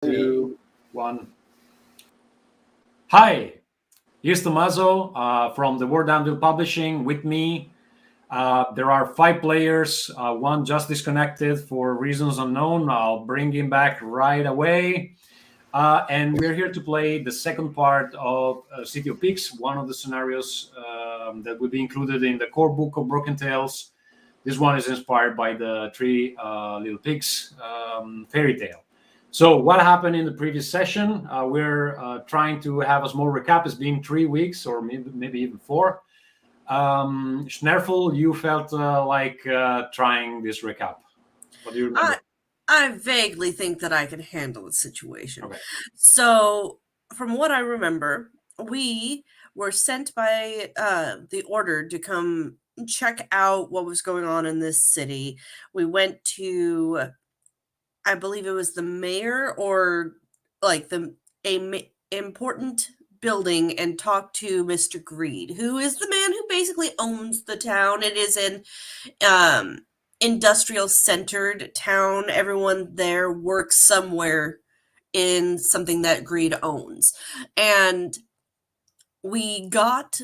2, 1. Hi, here's Tommaso from the Word Anvil Publishing with me. There are 5 players, one just disconnected for reasons unknown. I'll bring him back right away. And we're here to play the second part of City of Pigs, one of the scenarios that will be included in the core book of Broken Tales. This one is inspired by the Three Little Pigs fairy tale. So what happened in the previous session? We're trying to have a small recap. It's been 3 weeks or maybe even 4. Schnerfel, you felt like trying this recap. What do you remember? I vaguely think that I can handle the situation. Okay. So, from what I remember, we were sent by the order to come check out what was going on in this city. We went to, I believe it was the mayor or like important building and talked to Mr. Greed, who is the man who basically owns the town. It is an industrial centered town. Everyone there works somewhere in something that Greed owns. And we got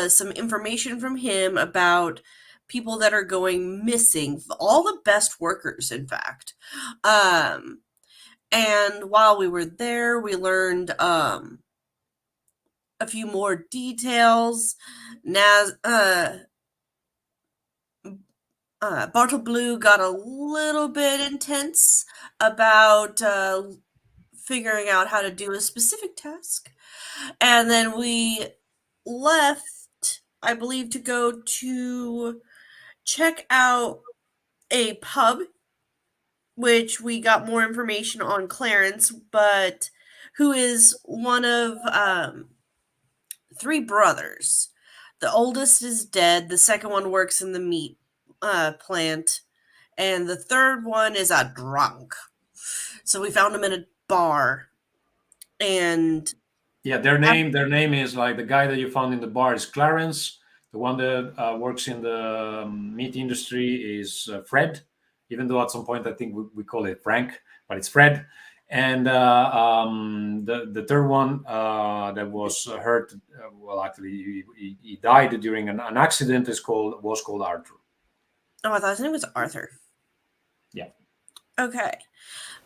some information from him about people that are going missing, all the best workers, in fact. And while we were there, we learned a few more details. Bartle Blue got a little bit intense about figuring out how to do a specific task. And then we left, I believe, to go to check out a pub, which we got more information on Clarence, but who is one of 3 brothers. The oldest is dead. The second one works in the meat plant. And the third one is a drunk. So we found him in a bar. And yeah, their name is like the guy that you found in the bar is Clarence. The one that works in the meat industry is Fred, even though at some point I think we call it Frank, but it's Fred. And the third one that was hurt, well, actually he died during an accident. Was called Arthur. Oh, I thought his name was Arthur. Yeah. Okay.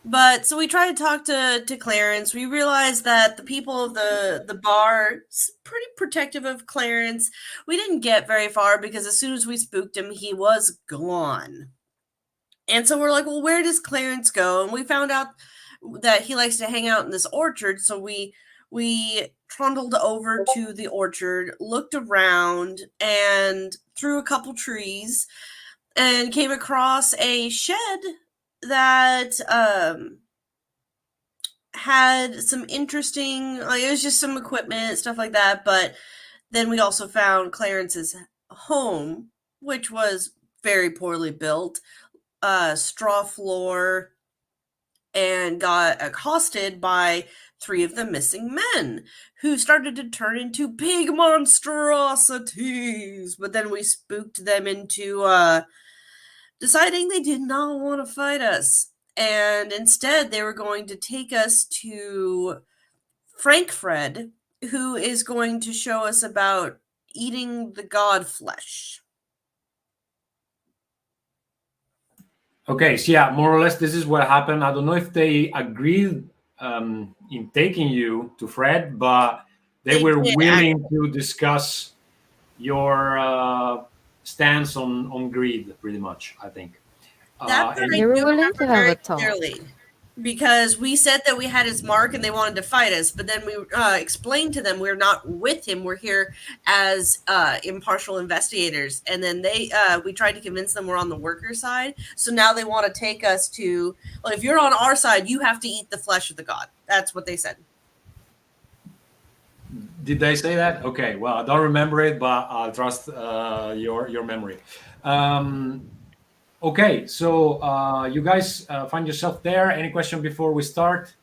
But so we tried to talk to Clarence. We realized that the people of the bar pretty protective of Clarence. We didn't get very far because as soon as we spooked him, he was gone. And so we're like, well, where does Clarence go? And we found out that he likes to hang out in this orchard. So we trundled over to the orchard, looked around, and through a couple trees, and came across a shed that had some interesting, like it was just some equipment, stuff like that. But then we also found Clarence's home, which was very poorly built, straw floor, and got accosted by 3 of the missing men who started to turn into big monstrosities. But then we spooked them into deciding they did not want to fight us. And instead, they were going to take us to Frank Fred, who is going to show us about eating the god flesh. Okay, so yeah, more or less this is what happened. I don't know if they agreed in taking you to Fred, but they were willing to discuss your stance on greed, pretty much, I think. They were willing to have a talk. Clearly, because we said that we had his mark and they wanted to fight us, but then we explained to them we're not with him. We're here as impartial investigators, and then we tried to convince them we're on the worker side. So now they want to take us to, well, if you're on our side, you have to eat the flesh of the god. That's what they said. Did they say that? Okay, well, I don't remember it, but I'll trust your memory. Okay, so you guys find yourself there. Any question before we start?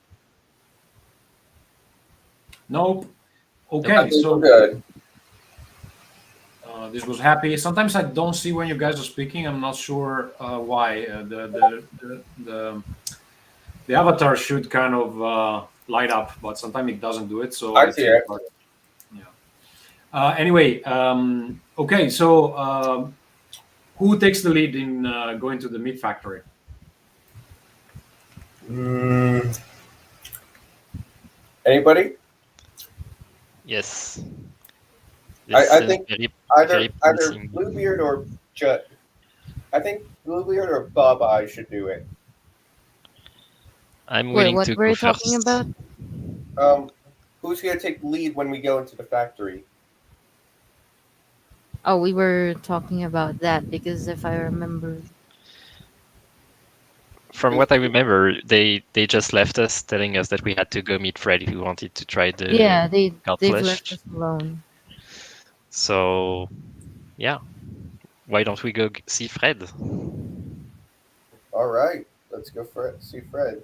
Nope. Okay, so good. This was happy. Sometimes I don't see when you guys are speaking. I'm not sure why. The avatar should kind of light up, but sometimes it doesn't do it. So I it's see it. hard. Yeah. Anyway, okay. So who takes the lead in going to the meat factory? Anybody? Yes. I This think very either promising. Bluebeard or Jet. I think Bluebeard or Baba should do it. I'm Wait, willing what to were go you talking first. about? Who's gonna take the lead when we go into the factory? Oh, we were talking about that because if I remember, From what I remember, they just left us, telling us that we had to go meet Fred if we wanted to try the yeah, cod they've flesh. left us alone. So, yeah, why don't we go see Fred? All right, let's go see Fred.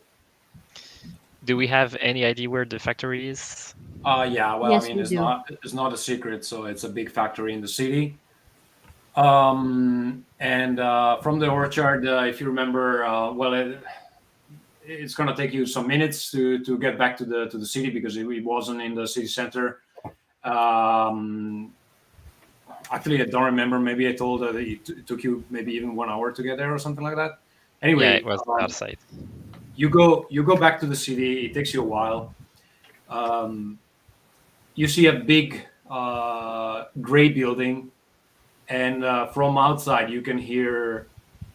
Do we have any idea where the factory is? Yeah. Well, Yes, I mean, we do. it's not a secret. So it's a big factory in the city. And from the orchard, if you remember, it's going to take you some minutes to get back to the city because it wasn't in the city center. Actually, I don't remember. Maybe I told that it took you maybe even 1 hour to get there or something like that. Anyway, Yeah, it was outside. you go back to the city. It takes you a while. You see a big gray building, and from outside you can hear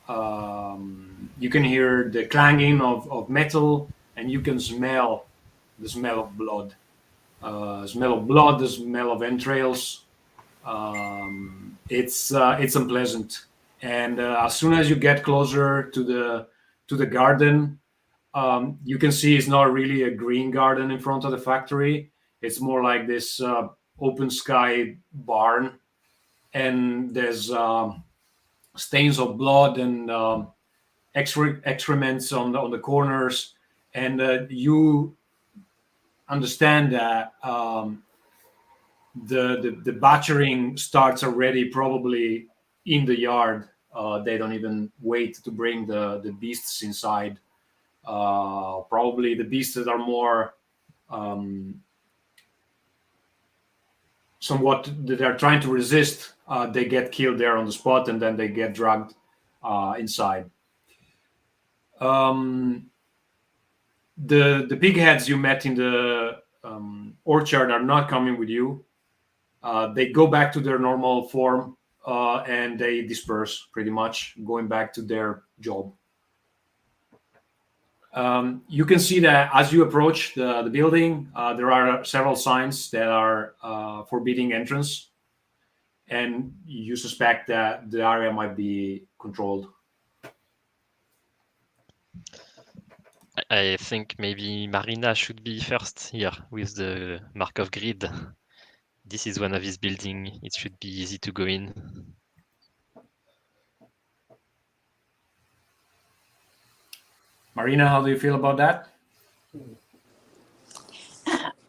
the clanging of metal, and you can smell the smell of blood, the smell of entrails. It's unpleasant, and as soon as you get closer to the garden, you can see it's not really a green garden in front of the factory. It's more like this open sky barn, and there's stains of blood and excrements on the corners, and you understand that the butchering starts already, probably in the yard. They don't even wait to bring the beasts inside. Probably the beasts that are more somewhat that are trying to resist, they get killed there on the spot, and then they get dragged inside. The pig heads you met in the orchard are not coming with you. They go back to their normal form, and they disperse, pretty much going back to their job. You can see that as you approach the building, there are several signs that are forbidding entrance, and you suspect that the area might be controlled. I think maybe Marina should be first here with the mark of greed. This is one of his buildings. It should be easy to go in. Marina, how do you feel about that?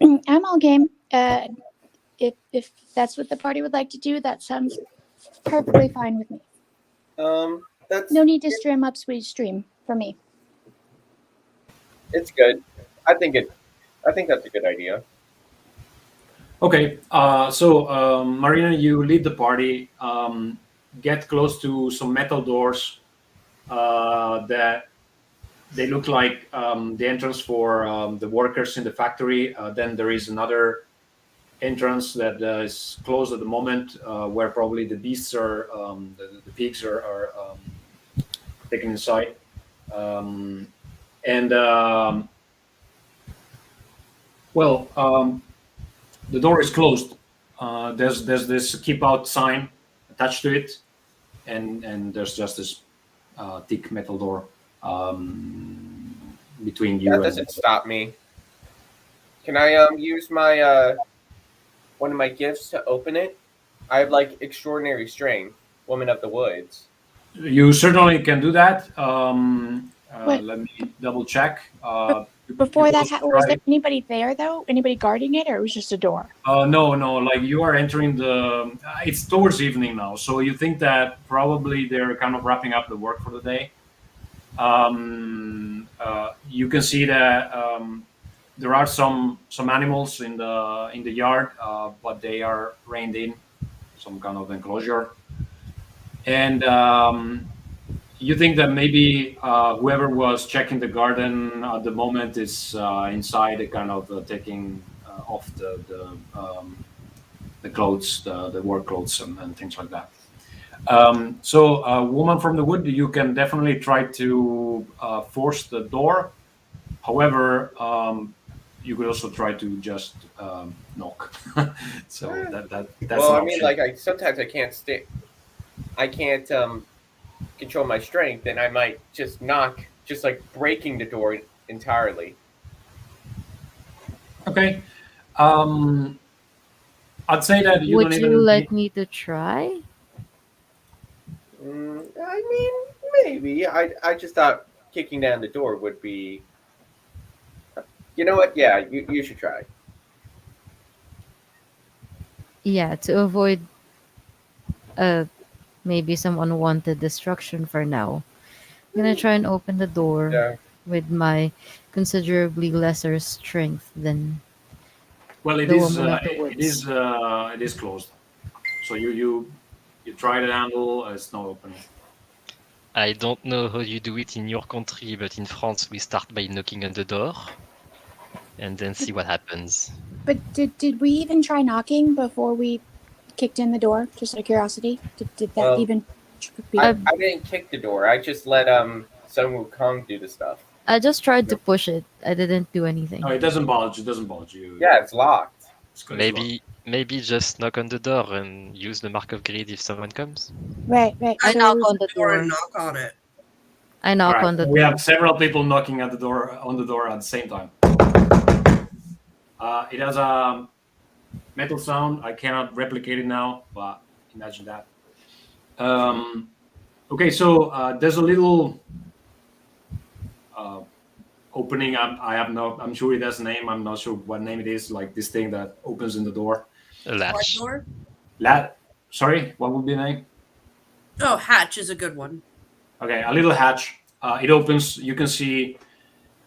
I'm all game. If that's what the party would like to do, that sounds perfectly fine with me. That's No need to stream up sweet stream for me. it's good. I think that's a good idea. Okay, so Marina, you lead the party. Get close to some metal doors that they look like the entrance for the workers in the factory. Then there is another entrance that is closed at the moment, where probably the beasts are, the pigs are taken inside. And the door is closed. There's this keep out sign attached to it, and there's just this thick metal door between you That and doesn't stop me. Can I use my one of my gifts to open it? I have like extraordinary strength, woman of the woods. you certainly can do that. Wait. Let me double check. Before that, was there right? anybody there though? Anybody guarding it, or it was just a door? No. Like you are entering the. It's towards evening now, so you think that probably they're kind of wrapping up the work for the day. You can see that there are some animals in the yard, but they are reined in, some kind of enclosure. And you think that maybe whoever was checking the garden at the moment is inside, kind of taking off the clothes, the work clothes, and things like that. So, woman from the wood, you can definitely try to force the door. However, you could also try to just knock. So that's Well, an I mean, option. like sometimes I can't stay. I can't control my strength, and I might just knock, just like breaking the door entirely. Okay. I'd say that you don't Would you even like me to try? I mean, maybe. I just thought kicking down the door would be. You know what? Yeah, you should try. Yeah, to avoid uh maybe some unwanted destruction for now. I'm gonna try and open the door Yeah. with my considerably lesser strength than well, the woman of the woods. it is closed. So you try the handle, it's not opening. I don't know how you do it in your country, but in France we start by knocking on the door and then see what happens. But did we even try knocking before we kicked in the door? Just out of curiosity, did that Well, even? I didn't kick the door. I just let Sun Wukong do the stuff. I just tried to push it. I didn't do anything. No, it doesn't budge. It doesn't budge. You. Yeah, it's locked. It's locked. Maybe just knock on the door and use the mark of greed if someone comes. Right. I So knock on the Door door. and knock on it. I knock Alright, on the we door. have several people knocking at the door at the same time. It has a metal sound. I cannot replicate it now, but imagine that. Okay, so there's a little opening. I'm sure it has a name. I'm not sure what name it is. Like this thing that opens in the door. A latch. Door? Sorry, what would be the name? Oh, hatch is a good one. Okay, a little hatch. It opens. You can see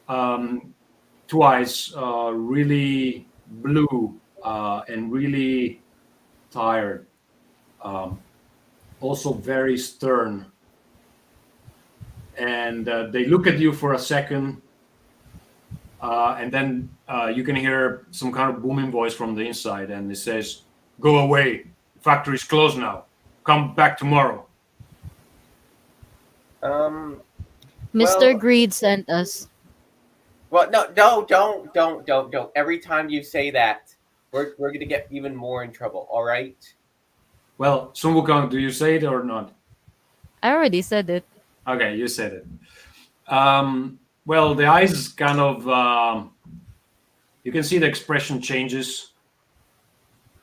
two eyes, really blue and really tired. Also very stern. And they look at you for a second, and then you can hear some kind of booming voice from the inside, and it says, "Go away. The factory's closed now. Come back tomorrow." Mr. Well- Greed sent us. Well, no, don't. Every time you say that, we're gonna get even more in trouble. All right. Well, Sun Wukong, do you say it or not? I already said it. Okay, you said it. Well, the eyes kind of, you can see the expression changes.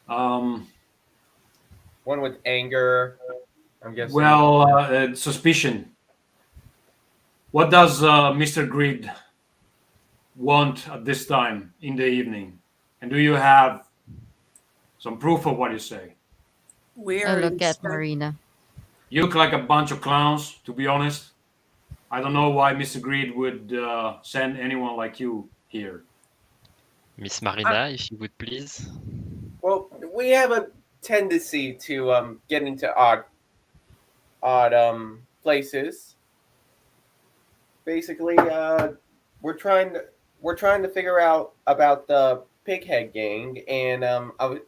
One with anger. I'm guessing. Well, suspicion. What does Mr. Greed want at this time in the evening? And do you have some proof of what you say? Weird. I look at Sure. Marina. You look like a bunch of clowns, to be honest. I don't know why Mr. Greed would send anyone like you here. Miss Marina, if you would please. Well, we have a tendency to get into odd places. Basically, we're trying to figure out about the Pighead gang, and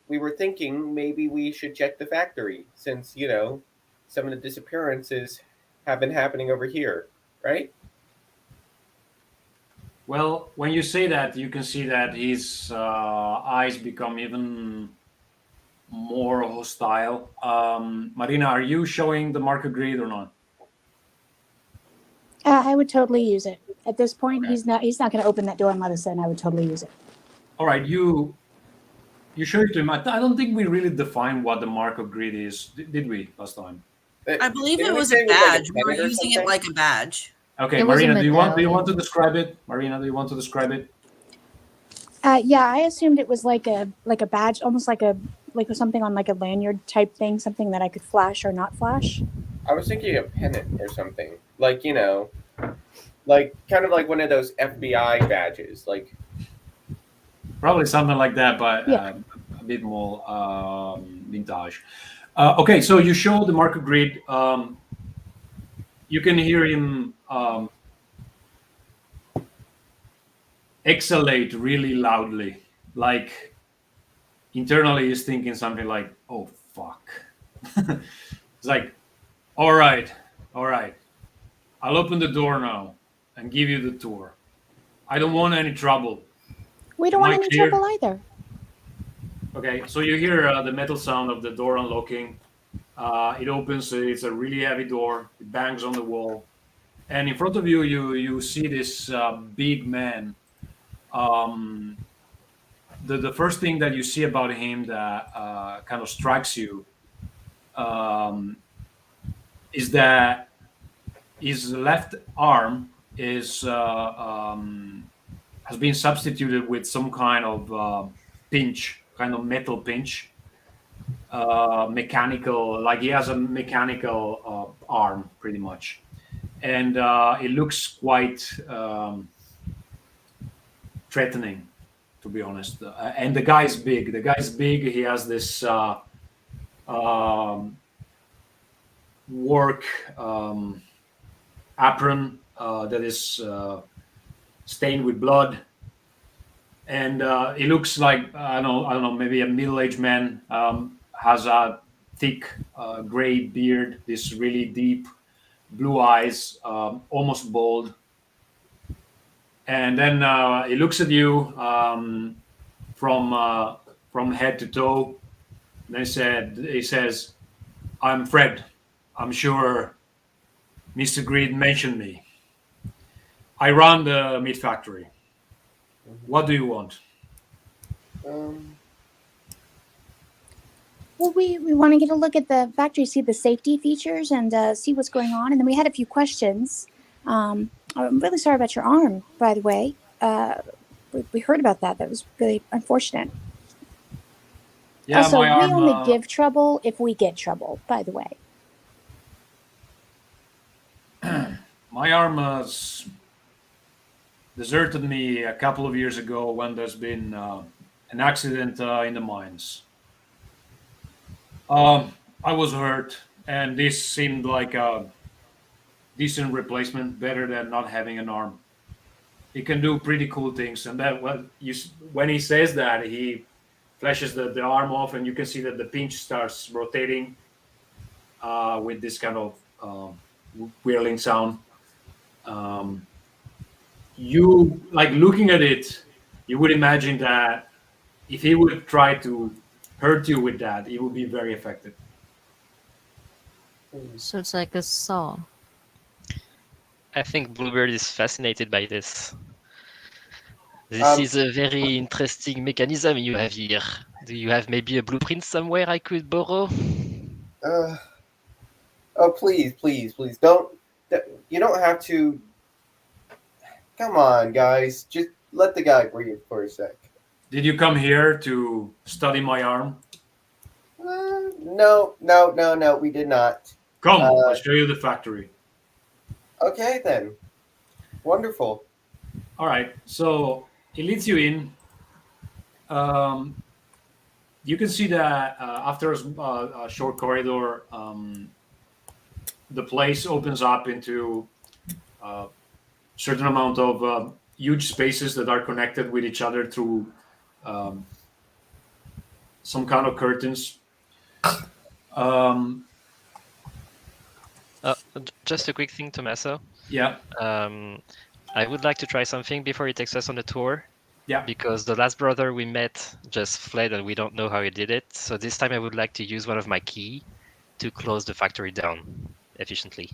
we were thinking maybe we should check the factory since some of the disappearances have been happening over here, right? Well, when you say that, you can see that his eyes become even more hostile. Marina, are you showing the mark of greed or not? I would totally use it. At this point, Okay. he's not going to open that door and let us in. I would totally use it. All right, you show it to him. I don't think we really defined what the mark of greed is, did we, last time? I believe Didn't it we was say a it was like a badge. We were pendant or using it something? like a badge. Okay, It was a Marina, do you want medallion. to describe it? Marina, do you want to describe it? Yeah, I assumed it was like a badge, almost like something on like a lanyard type thing, something that I could flash or not flash. I was thinking a pennant or something, like like kind of like one of those FBI badges. Like, Probably something like that, but Yeah. a bit more vintage. Okay, so you show the marker grid. You can hear him exhalate really loudly, like internally he's thinking something like, "Oh fuck." It's like, "All right, all right. I'll open the door now and give you the tour. I don't want any trouble." We don't Am want I any clear? trouble either. Okay, so you hear the metal sound of the door unlocking. It opens. It's a really heavy door. It bangs on the wall, and in front of you, you see this big man. Um, the first thing that you see about him that kind of strikes you um, is that his left arm is has been substituted with some kind of pinch, kind of metal pinch, mechanical. Like he has a mechanical arm, pretty much, and it looks quite threatening, to be honest. And the guy's big. The guy's big. He has this um, work apron that is stained with blood, and it looks like I don't know, maybe a middle-aged man. Has a thick gray beard, this really deep blue eyes, almost bald, and then he looks at you from head to toe. And he says, "I'm Fred. I'm sure Mr. Greed mentioned me. I run the meat factory. What do you want?" um, Well, we want to get a look at the factory, see the safety features, and see what's going on. And then we had a few questions. I'm really sorry about your arm, by the way. We heard about that. That was really unfortunate. Yeah, Also, my we arm. only give trouble if we get trouble, by the way. My arm has deserted me a couple of years ago when there's been an accident in the mines. I was hurt, and this seemed like a decent replacement, better than not having an arm. He can do pretty cool things, and that when he says that, he flashes the arm off, and you can see that the pinch starts rotating with this kind of whirling sound. Um, you like looking at it, you would imagine that if he would try to hurt you with that, it would be very effective. So it's like a saw. I think Bluebird is fascinated by this. This Um, is a very interesting mechanism you have here. Do you have maybe a blueprint somewhere I could borrow? uh, oh, please, please, please, don't. You don't have to. Come on, guys. Just let the guy breathe for a sec. Did you come here to study my arm? No, no, no, no. We did not. Come, I'll show you the factory. Okay, then. Wonderful. All right, so it leads you in. You can see that after a short corridor, the place opens up into a certain amount of huge spaces that are connected with each other through um, some kind of curtains. Um, Just a quick thing, Tommaso. yeah, I would like to try something before he takes us on the tour. yeah. Because the last brother we met just fled and we don't know how he did it. So this time I would like to use one of my key to close the factory down efficiently.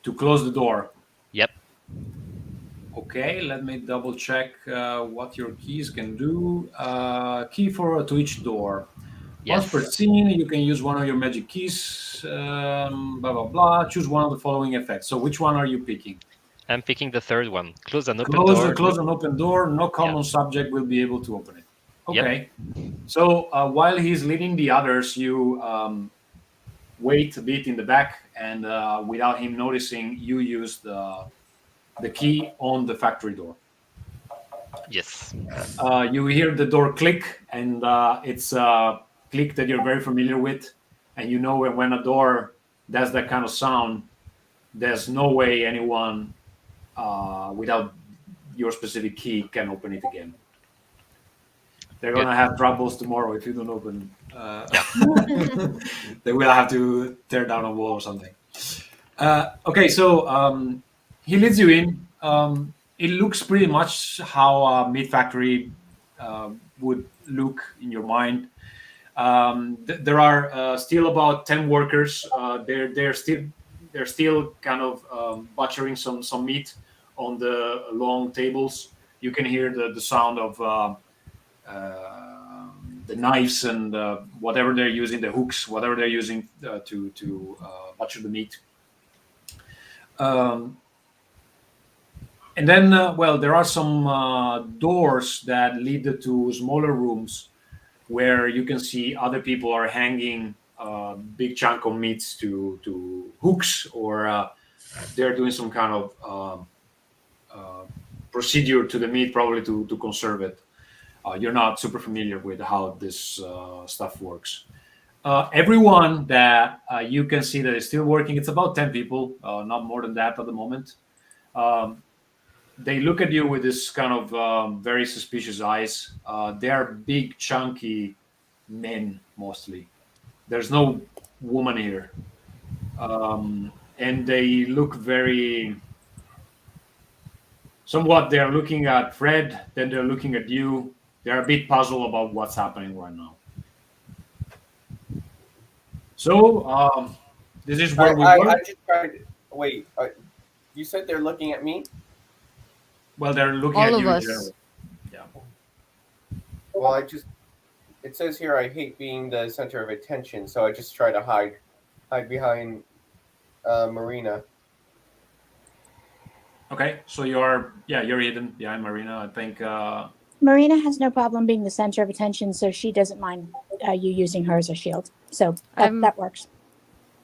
To close the door. Yep. Okay, let me double check what your keys can do. Key for to each door. Once per Yes. scene, you can use one of your magic keys. Blah blah blah. Choose one of the following effects. So, which one are you picking? I'm picking the third one. Close an open Close, door. close an open door. No common subject will be able to open it. Yep. Okay. So while he's leading the others, you wait a bit in the back, and without him noticing, you use the the key on the factory door. Yes. You hear the door click, and it's a click that you're very familiar with. And you know when a door does that kind of sound, there's no way anyone without your specific key can open it again. They're Good. gonna have troubles tomorrow if you don't open. They will have to tear down a wall or something. Okay, so he leads you in. It looks pretty much how a meat factory would look in your mind. There are still about 10 workers. They're still kind of butchering some meat on the long tables. You can hear the sound of the knives and whatever they're using, the hooks, whatever they're using to butcher the meat. And then, well, there are some doors that lead to smaller rooms where you can see other people are hanging big chunk of meats to hooks, or they're doing some kind of procedure to the meat, probably to conserve it. You're not super familiar with how this stuff works. Everyone that you can see that is still working, it's about 10 people, not more than that at the moment. They look at you with this kind of very suspicious eyes. They are big, chunky men mostly. There's no woman here. And they look very somewhat, they're looking at Fred, then they're looking at you. They're a bit puzzled about what's happening right now. So this is where we were. I just tried. Wait, you said they're looking at me? Well, they're looking All at of you in us. general. Yeah. Well, it says here I hate being the center of attention, so I just try to hide behind Marina. Okay, so you're hidden behind Marina. I think Marina has no problem being the center of attention, so she doesn't mind you using her as a shield. So that works.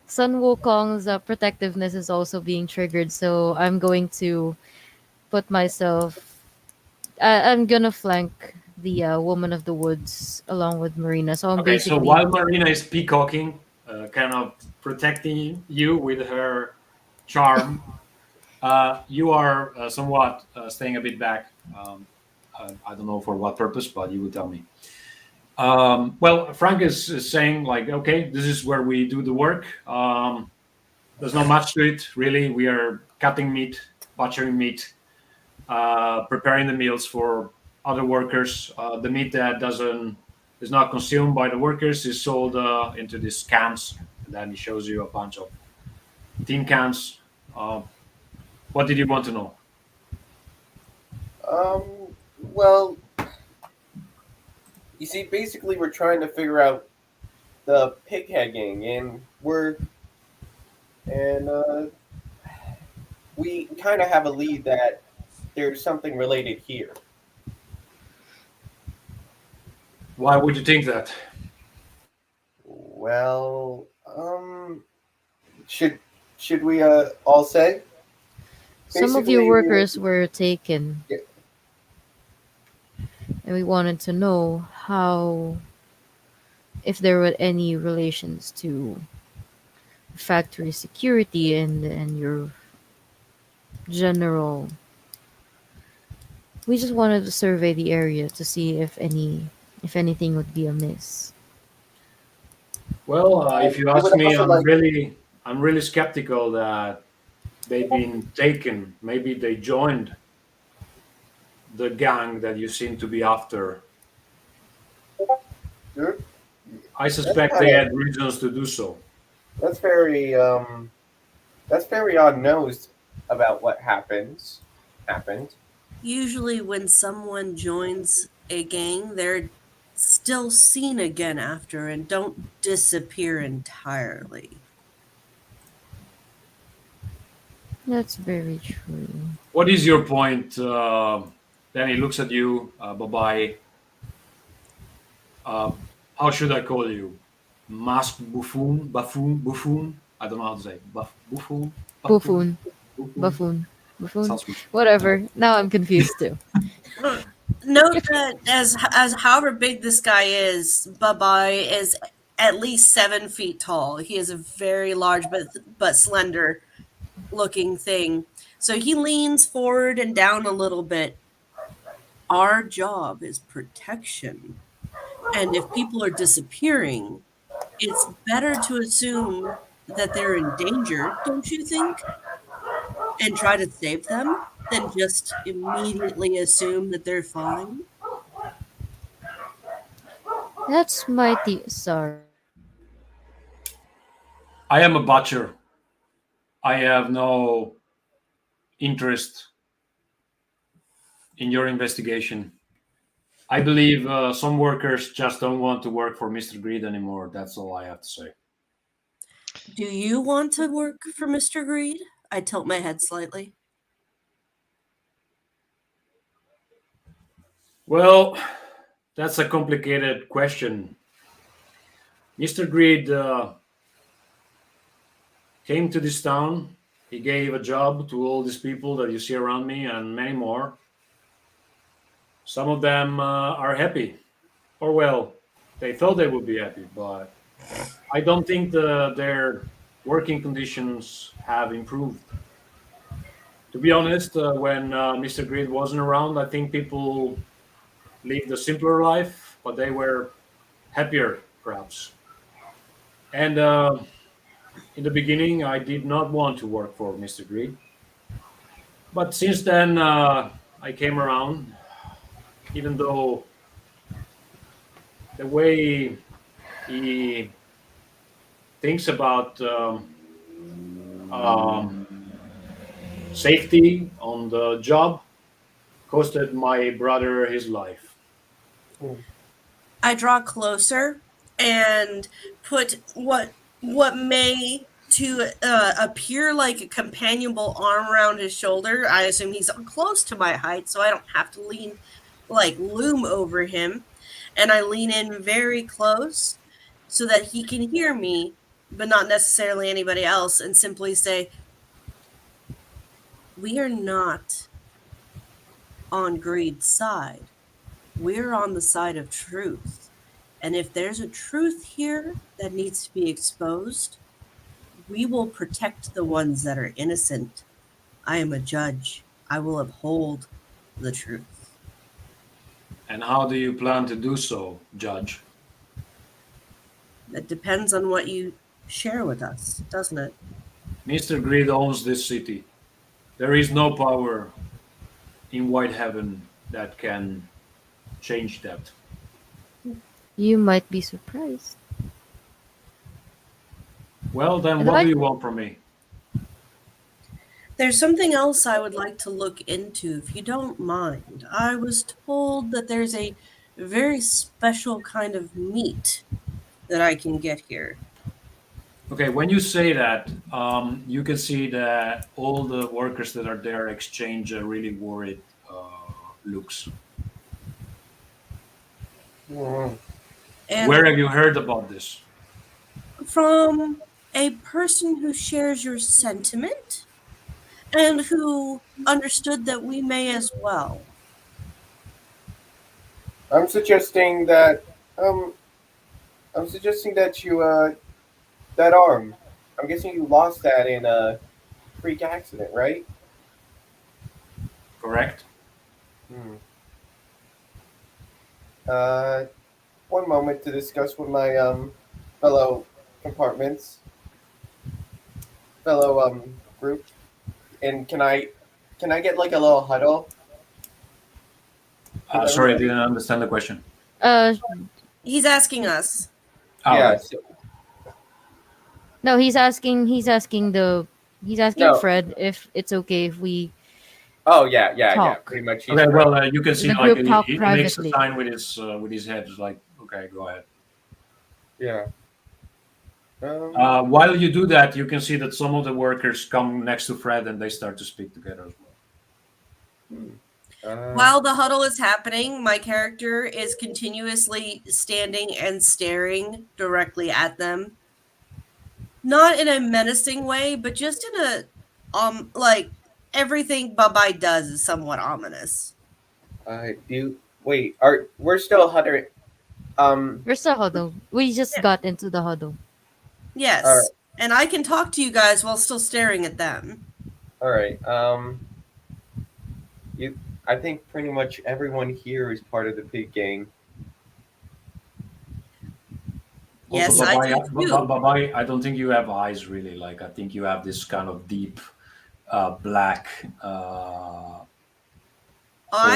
Sun Wukong's protectiveness is also being triggered, so I'm going to put myself. I'm gonna flank the woman of the woods along with Marina. So I'm okay. So basically while Marina is peacocking, kind of protecting you with her charm, you are somewhat staying a bit back. I don't know for what purpose, but you would tell me. Well, Frank is saying like, okay, this is where we do the work. There's not much to it, really. We are cutting meat, butchering meat, preparing the meals for other workers. The meat that is not consumed by the workers is sold into these cans. And then he shows you a bunch of tin cans. What did you want to know? Well, you see, basically we're trying to figure out the pighead gang, and we kind of have a lead that there's something related here. Why would you think that? Well, should we all say? some of Basically, your workers were taken. Yeah. And we wanted to know if there were any relations to factory security and your general. We just wanted to survey the area to see if anything would be amiss. Well, if you I ask would me, also I'm really skeptical that they've been taken. Maybe they joined the gang that you seem to be after. Sure. I suspect they had reasons to do so. That's very on-nosed about what happened. Usually, when someone joins a gang, they're still seen again after and don't disappear entirely. That's very true. What is your point? Then he looks at you, Babai. How should I call you? Masked buffoon? I don't know how to say. Buffoon? Buffoon. Buffoon? Buffoon. Buffoon? Sounds good. Whatever. Now I'm confused too. Note that as however big this guy is, Babai is at least 7 feet tall. He is a very large but slender looking thing. So he leans forward and down a little bit. Our job is protection. And if people are disappearing, it's better to assume that they're in danger, don't you think? And try to save them than just immediately assume that they're fine. That's mighty. Sorry. I am a butcher. I have no interest in your investigation. I believe some workers just don't want to work for Mr. Greed anymore. That's all I have to say. Do you want to work for Mr. Greed? I tilt my head slightly. Well, that's a complicated question. Mr. Greed came to this town. He gave a job to all these people that you see around me and many more. Some of them are happy, or well, they thought they would be happy, but I don't think their working conditions have improved. To be honest, when Mr. Greed wasn't around, I think people lived a simpler life, but they were happier, perhaps. And in the beginning, I did not want to work for Mr. Greed. But since then, I came around, even though the way he thinks about um, safety on the job costed my brother his life. I draw closer and put what may to appear like a companionable arm around his shoulder. I assume he's close to my height, so I don't have to loom over him. And I lean in very close so that he can hear me, but not necessarily anybody else, and simply say, we are not on Greed's side. We're on the side of truth. And if there's a truth here that needs to be exposed, we will protect the ones that are innocent. I am a judge. I will uphold the truth. And how do you plan to do so, Judge? It depends on what you share with us, doesn't it? Mr. Greed owns this city. There is no power in Whitehaven that can change that. You might be surprised. Well, then And what I- do you want from me? There's something else I would like to look into, if you don't mind. I was told that there's a very special kind of meat that I can get here. Okay, when you say that, you can see that all the workers that are there exchange really worried looks. And Where have you heard about this? from a person who shares your sentiment and who understood that we may as well. I'm suggesting that you that arm. I'm guessing you lost that in a freak accident, right? Correct? Hmm. One moment to discuss with my fellow compartments, fellow group. And can I get like a little huddle? Sorry, I didn't understand the question. He's asking us. Oh, Yeah. right. No, he's asking No. Fred if it's okay if we Oh yeah. Talk. Pretty much. he's Okay, right. well, you can see The like group talk he makes a privately. sign with his head. It's like, okay, go ahead. Yeah. While you do that, you can see that some of the workers come next to Fred and they start to speak together as well. While the huddle is happening, my character is continuously standing and staring directly at them. Not in a menacing way, but just in a like everything Babai does is somewhat ominous. We're still huddling. Where's the huddle? We just got into the huddle. Yes. All right. And I can talk to you guys while still staring at them. All right. I think pretty much everyone here is part of the pig gang. Yes, Also, I Babai, do too. Babai, I don't think you have eyes really. Like, I think you have this kind of deep black I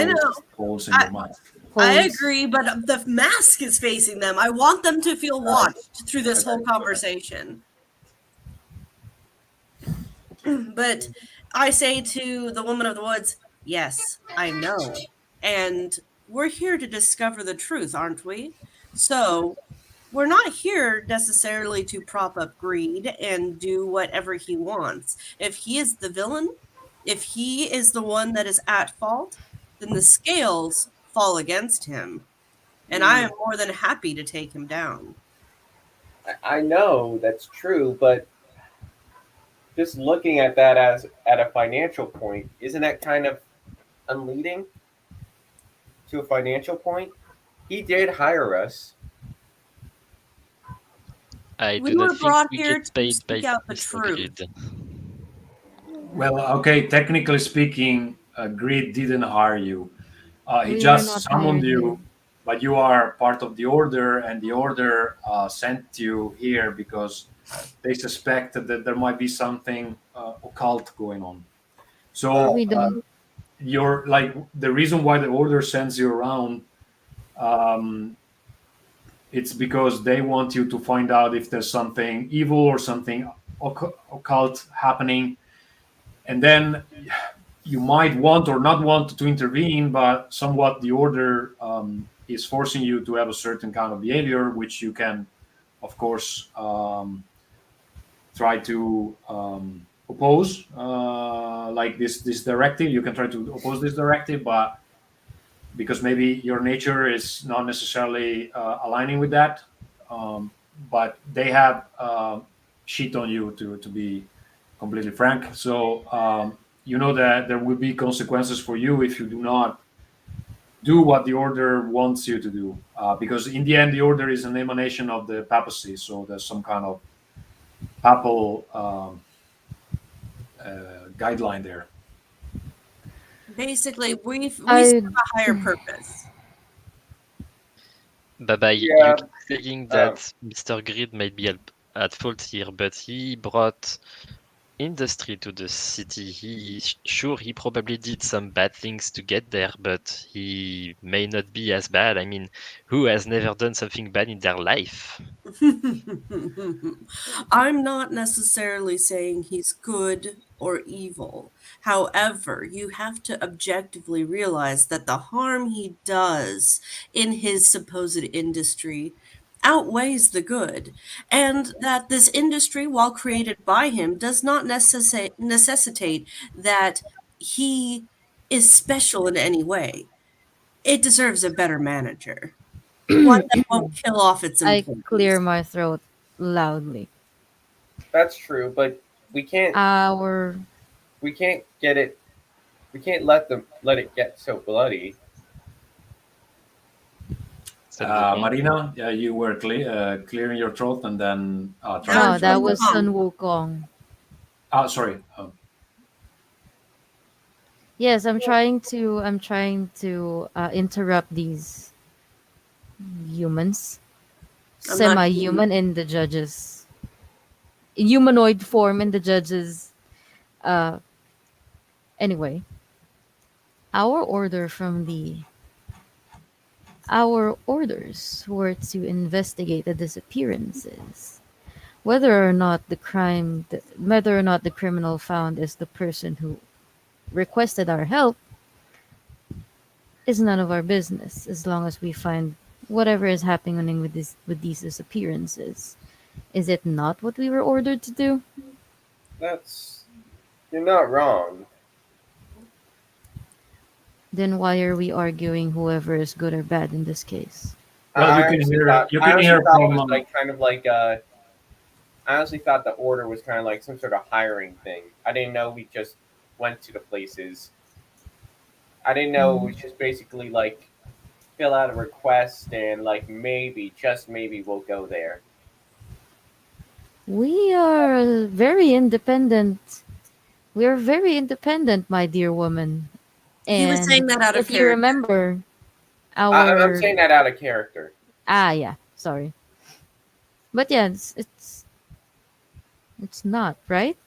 know. holes in your mind. I Holes. agree, but the mask is facing them. I want them to feel watched through this whole conversation. But I say to the woman of the woods, yes, I know. And we're here to discover the truth, aren't we? So we're not here necessarily to prop up Greed and do whatever he wants. If he is the villain, if he is the one that is at fault, then the scales fall against him. And I am more than happy to take him down. I know that's true, but just looking at that as at a financial point, isn't that kind of unleading to a financial point? He did hire us. I We do were not think brought we here get to paid speak by out the Mr. truth. Greed. Well, okay, technically speaking, Greed didn't hire you. He We were just not summoned hired you, here. but you are part of the order, and the order sent you here because they suspected that there might be something occult going on. So We don't. you're like the reason why the order sends you around. Um, it's because they want you to find out if there's something evil or something occult happening, and then you might want or not want to intervene, but somewhat the order is forcing you to have a certain kind of behavior, which you can, of course, try to oppose. Like this directive, you can try to oppose this directive, but because maybe your nature is not necessarily aligning with that, but they have shit on you to be completely frank. So you know that there will be consequences for you if you do not do what the order wants you to do, because in the end the order is an emanation of the papacy, so there's some kind of papal guideline there. Basically, we I serve a higher purpose. Baba, you Yeah. keep saying that Mr. Greed might be at fault here, but he brought industry to the city. Sure, he probably did some bad things to get there, but he may not be as bad. I mean, who has never done something bad in their life? I'm not necessarily saying he's good or evil. However, you have to objectively realize that the harm he does in his supposed industry outweighs the good, and that this industry, while created by him, does not necessitate that he is special in any way. It deserves a better manager, one that won't kill off its I clear employees. my throat loudly. That's true, but we can't Our get it. We can't let it get so bloody. Marina, you were clearing your throat and then That trying no, was to. that Sun was Wukong. Sun Wukong. Sorry. Yes, I'm trying to. Interrupt these humans, I'm not semi-human in the judges, humanoid form in the judges. Uh, anyway, our order from the our orders were to investigate the disappearances. Whether or not the criminal found is the person who requested our help is none of our business, as long as we find whatever is happening with these disappearances. Is it not what we were ordered to do? You're not wrong. Then why are we arguing whoever is good or bad in this case? Well, you can hear. You can hear it from. was like kind of like I honestly thought the order was kind of like some sort of hiring thing. I didn't know we just went to the places. I didn't know it was just basically like fill out a request and like maybe, just maybe, we'll go there. We are very independent. We are very independent, my dear woman. He was saying And that out of if you character. remember I'm our saying that out of character. yeah, sorry. But yeah, it's not, right?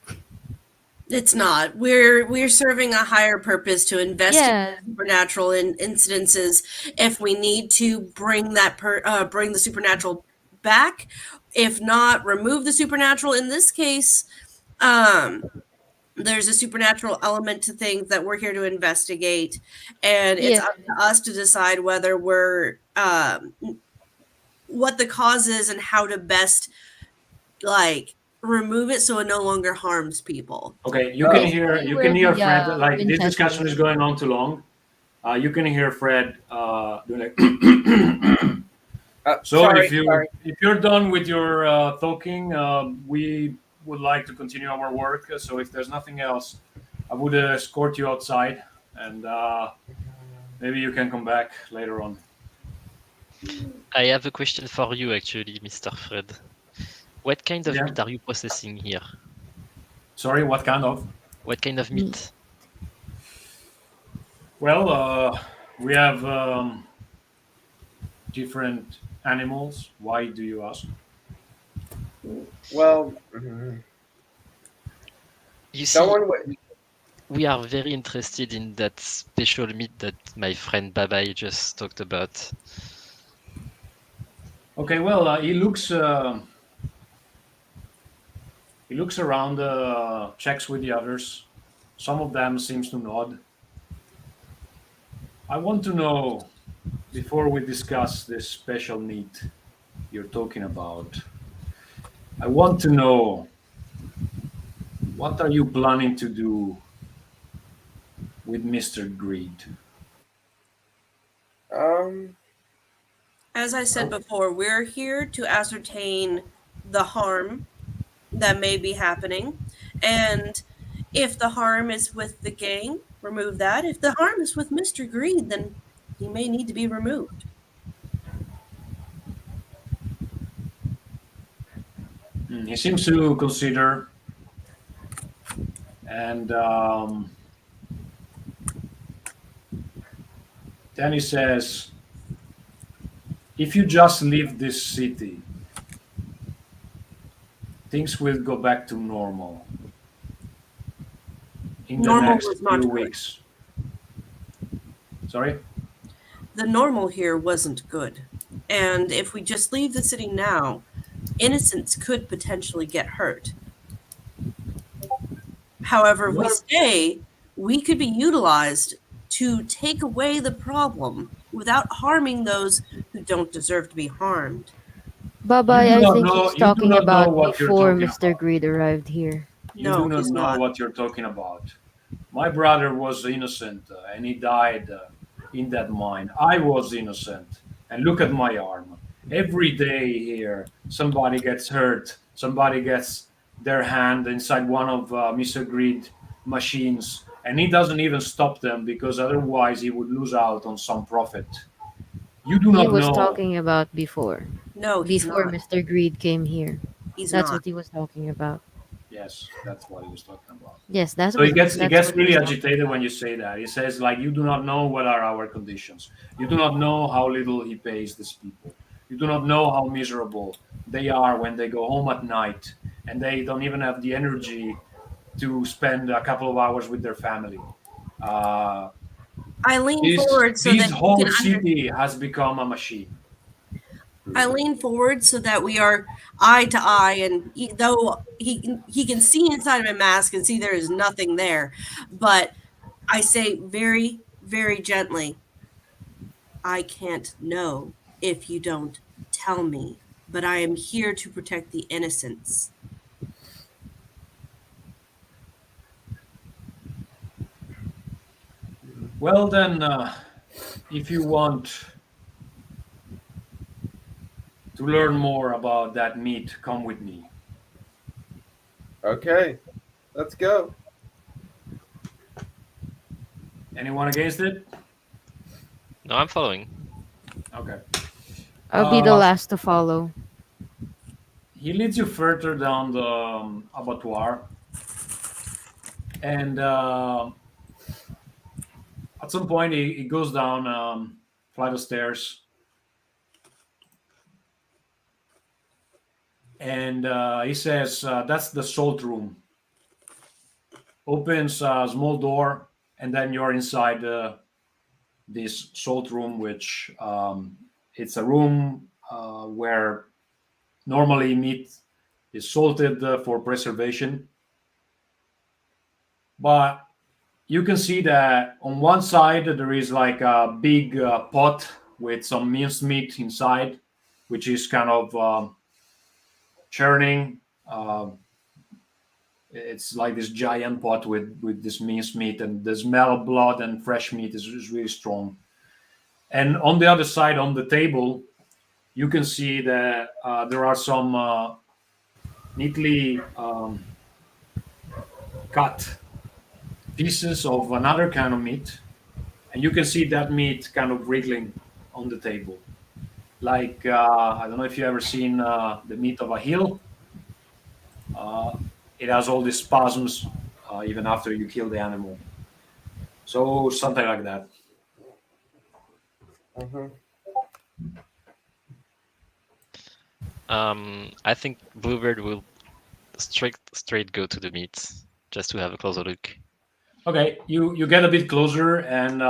It's not. We're serving a higher purpose to investigate Yeah. supernatural incidences. If we need to bring bring the supernatural back, if not, remove the supernatural. In this case, there's a supernatural element to things that we're here to investigate, and it's Yeah. up to us to decide whether we're what the cause is and how to best like remove it so it no longer harms people. Okay, you can hear Basically, you we're can hear the Fred. Like this Winchester. discussion is going on too long. You can hear Fred doing like. So Sorry, if you sorry. if you're done with your talking, we would like to continue our work. So if there's nothing else, I would escort you outside, and maybe you can come back later on. I have a question for you, actually, Mr. Fred. What kind of Yeah. meat are you processing here? Sorry, what kind of? What kind of meat? Well, we have different animals. Why do you ask? Well, You see, someone would. we are very interested in that special meat that my friend Babai just talked about. Okay, well, he looks around, checks with the others. Some of them seems to nod. I want to know, before we discuss this special meat you're talking about, I want to know, what are you planning to do with Mr. Greed? As I said before, we're here to ascertain the harm that may be happening. And if the harm is with the gang, remove that. If the harm is with Mr. Greed, then he may need to be removed. He seems to consider, and then he says, if you just leave this city, things will go back to normal in the Normal next was not few good. weeks. Sorry? The normal here wasn't good. And if we just leave the city now, innocents could potentially get hurt. However, if we stay, we could be utilized to take away the problem without harming those who don't deserve to be harmed. Bye-bye, You do I not think know- he's you do talking not know about what you're before talking Mr. about. Greed arrived here. You No, do not he's know not. what you're talking about. My brother was innocent and he died in that mine. I was innocent. And look at my arm. Every day here, somebody gets hurt. Somebody gets their hand inside one of Mr. Greed machines. And he doesn't even stop them because otherwise he would lose out on some profit. You do He not was know. talking about before. No, he's Before not. Mr. Greed came here. He's That's not. what he was talking about. Yes, that's what he was talking about. Yes, that's So what he gets that's what he really was talking agitated when you say that. He says like, you do not know what are our conditions. You do not know how little he pays these people. You do not know how miserable they are when they go home at night and they don't even have the energy to spend a couple of hours with their family. Uh, I lean this forward so this that he whole can city has become a machine. I lean forward so that we are eye to eye, and though he can see inside of a mask and see there is nothing there, but I say very, very gently, I can't know if you don't tell me, but I am here to protect the innocents. Well then, if you want to learn more about that meat, come with me. Okay, let's go. Anyone against it? No, I'm following. Okay. I'll be the Uh, last to follow. He leads you further down the abattoir, and at some point he goes down flight of stairs, and he says, "That's the salt room." Opens a small door, and then you're inside this salt room, which it's a room where normally meat is salted for preservation. But you can see that on one side there is like a big pot with some minced meat inside, which is kind of churning. It's like this giant pot with this minced meat, and the smell of blood and fresh meat is really strong. And on the other side, on the table, you can see that there are some neatly cut pieces of another kind of meat, and you can see that meat kind of wriggling on the table. Like I don't know if you ever seen the meat of a hill. Uh, it has all these spasms even after you kill the animal. So something like that. Hmm. I think Bluebird will straight go to the meat just to have a closer look. Okay, you get a bit closer, and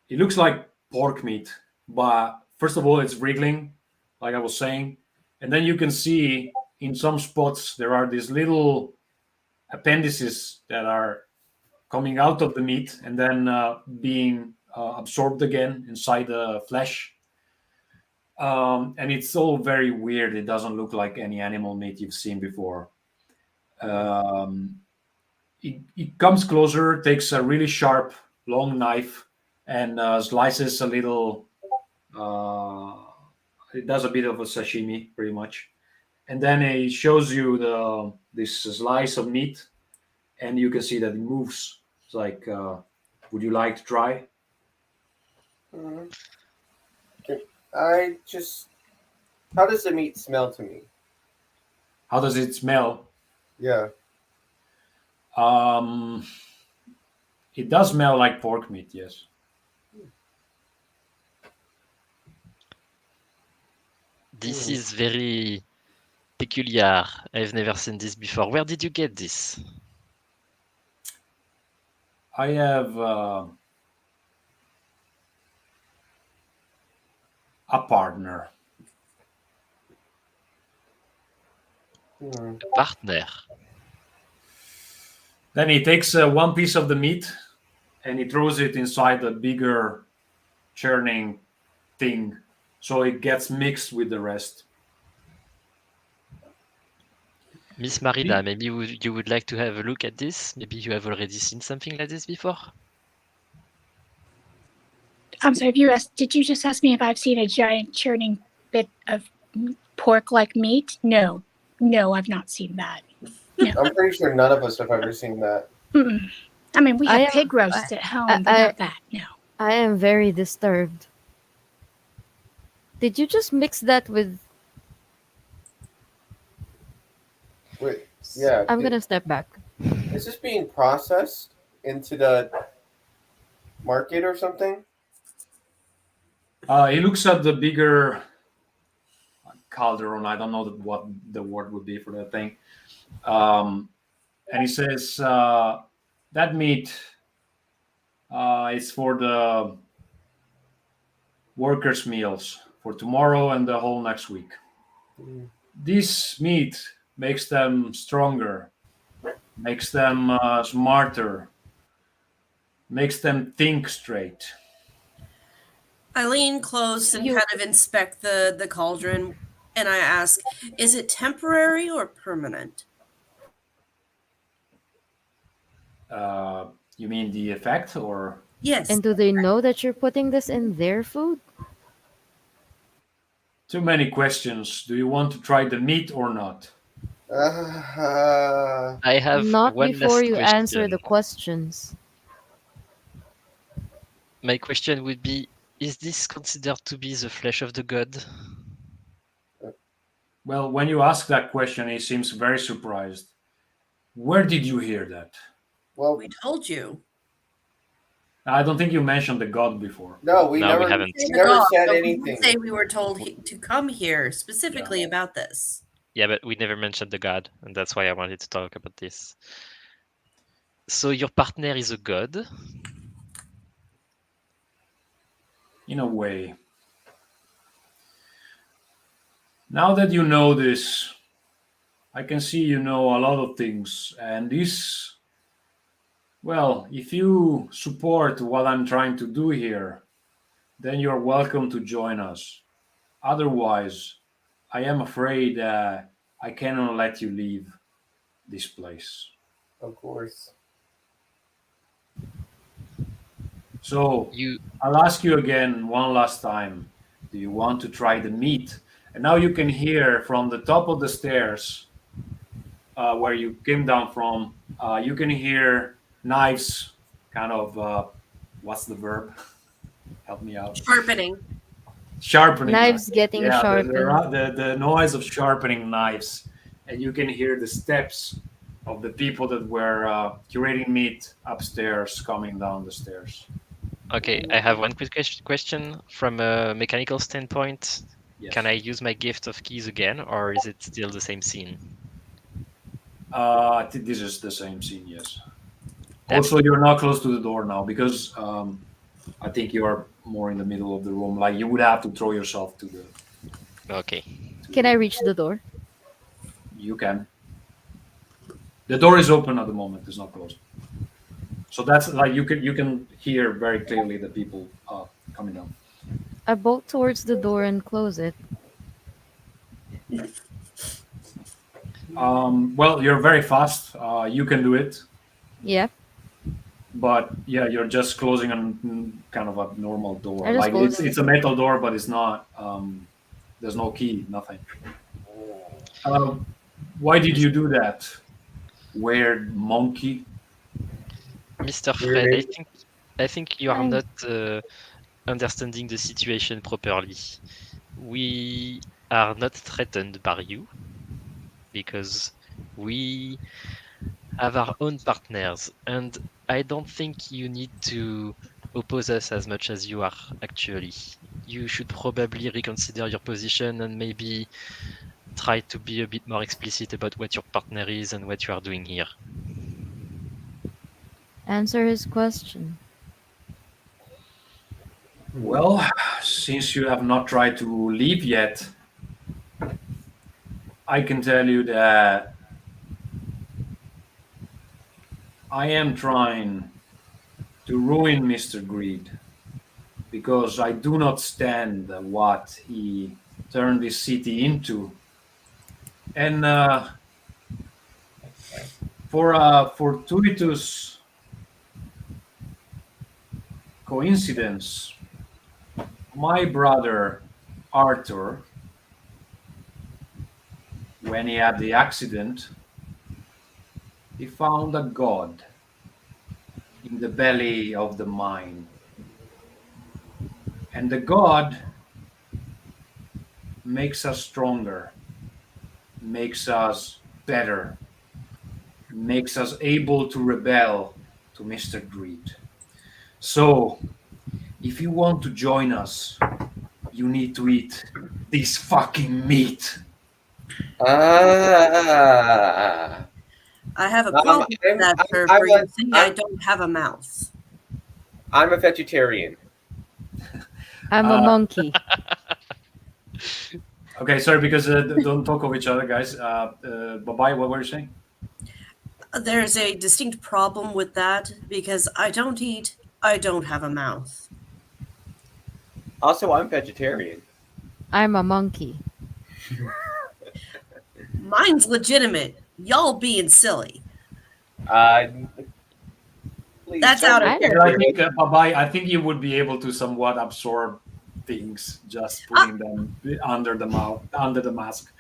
it looks like pork meat, but first of all, it's wriggling, like I was saying, and then you can see in some spots there are these little appendices that are coming out of the meat and then being absorbed again inside the flesh. And it's all very weird. It doesn't look like any animal meat you've seen before. Um, it comes closer, takes a really sharp, long knife, and slices a little. Uh, it does a bit of a sashimi, pretty much, and then it shows you the this slice of meat, and you can see that it moves. It's like, would you like to try? Hmm. I just. How does the meat smell to me? How does it smell? Yeah. Um, it does smell like pork meat, yes. This Hmm. is very peculiar. I've never seen this before. Where did you get this? I have a partner. Hmm. A partner. Then he takes one piece of the meat and he throws it inside a bigger churning thing, so it gets mixed with the rest. Miss Marina, maybe you would like to have a look at this? Maybe you have already seen something like this before? I'm sorry, did you just ask me if I've seen a giant churning bit of pork-like meat? No, I've not seen that. I'm pretty sure none of us have ever seen that. Mm-mm. I mean, we I have am- pig roast at home, but I- not that. No. I am very disturbed. Did you just mix that with? Wait, yeah. I'm gonna step back. Is this being processed into the market or something? He looks at the bigger calderon. I don't know what the word would be for that thing. And he says, that meat is for the workers' meals for tomorrow and the whole next week. Mm. This meat makes them stronger, makes them smarter, makes them think straight. I lean close and kind of inspect the cauldron, and I ask, is it temporary or permanent? You mean the effect, or? Yes. And do they know that you're putting this in their food? Too many questions. Do you want to try the meat or not? I have Not one before last you answer question. the questions. My question would be, is this considered to be the flesh of the god? Well, when you ask that question, he seems very surprised. Where did you hear that? Well, We told you. I don't think you mentioned the god before. no, we No, we never, haven't. Say the never dog, said but we did anything. say we were told to come here specifically about this. Yeah, but we never mentioned the god, and that's why I wanted to talk about this. So your partner is a god? In a way. Now that you know this, I can see you know a lot of things, and this, well, if you support what I'm trying to do here, then you're welcome to join us. Otherwise, I am afraid I cannot let you leave this place. Of course. So You I'll ask you again one last time. Do you want to try the meat? And now you can hear from the top of the stairs where you came down from, you can hear knives kind of, what's the verb? Help me out. Sharpening. Sharpening. Knives getting Yeah, sharpened. the noise of sharpening knives. And you can hear the steps of the people that were curating meat upstairs coming down the stairs. okay? I have one quick question from a mechanical standpoint. Yes. Can I use my gift of keys again, or is it still the same scene? I think this is the same scene, yes. Damn. Also, you're not close to the door now because I think you are more in the middle of the room. Like you would have to throw yourself to the. Okay. Can I reach the door? You can. The door is open at the moment. It's not closed. So that's like you can hear very clearly the people coming down. I bolt towards the door and close it. Well, you're very fast. You can do it, Yeah. but yeah, you're just closing a kind of a normal door. I just Like close it's a metal door, but it's not. There's no key, nothing. Why did you do that, weird monkey? Mr. Weird Fred, name. I think you are Fine. not understanding the situation properly. We are not threatened by you because we have our own partners, and I don't think you need to oppose us as much as you are actually. You should probably reconsider your position and maybe try to be a bit more explicit about what your partner is and what you are doing here. Answer his question. Well, since you have not tried to leave yet, I can tell you that I am trying to ruin Mr. Greed because I do not stand what he turned this city into. And for a fortuitous coincidence, my brother Arthur, when he had the accident, he found a god in the belly of the mine. And the god makes us stronger, makes us better, makes us able to rebel to Mr. Greed. So, if you want to join us, you need to eat this fucking meat. Ah. I have a problem with that, sir, I'm for you a- saying I I'm- don't have a mouth. I'm a vegetarian. I'm a monkey. Okay, sorry, because don't talk of each other, guys. Bye-bye, what were you saying? There's a distinct problem with that because I don't eat, I don't have a mouth. Also, I'm vegetarian. I'm a monkey. Mine's legitimate. Y'all being silly. Please That's don't out of I make know. I it think, bye-bye, I think you would be able to somewhat absorb things just putting them under the mouth, under the mask.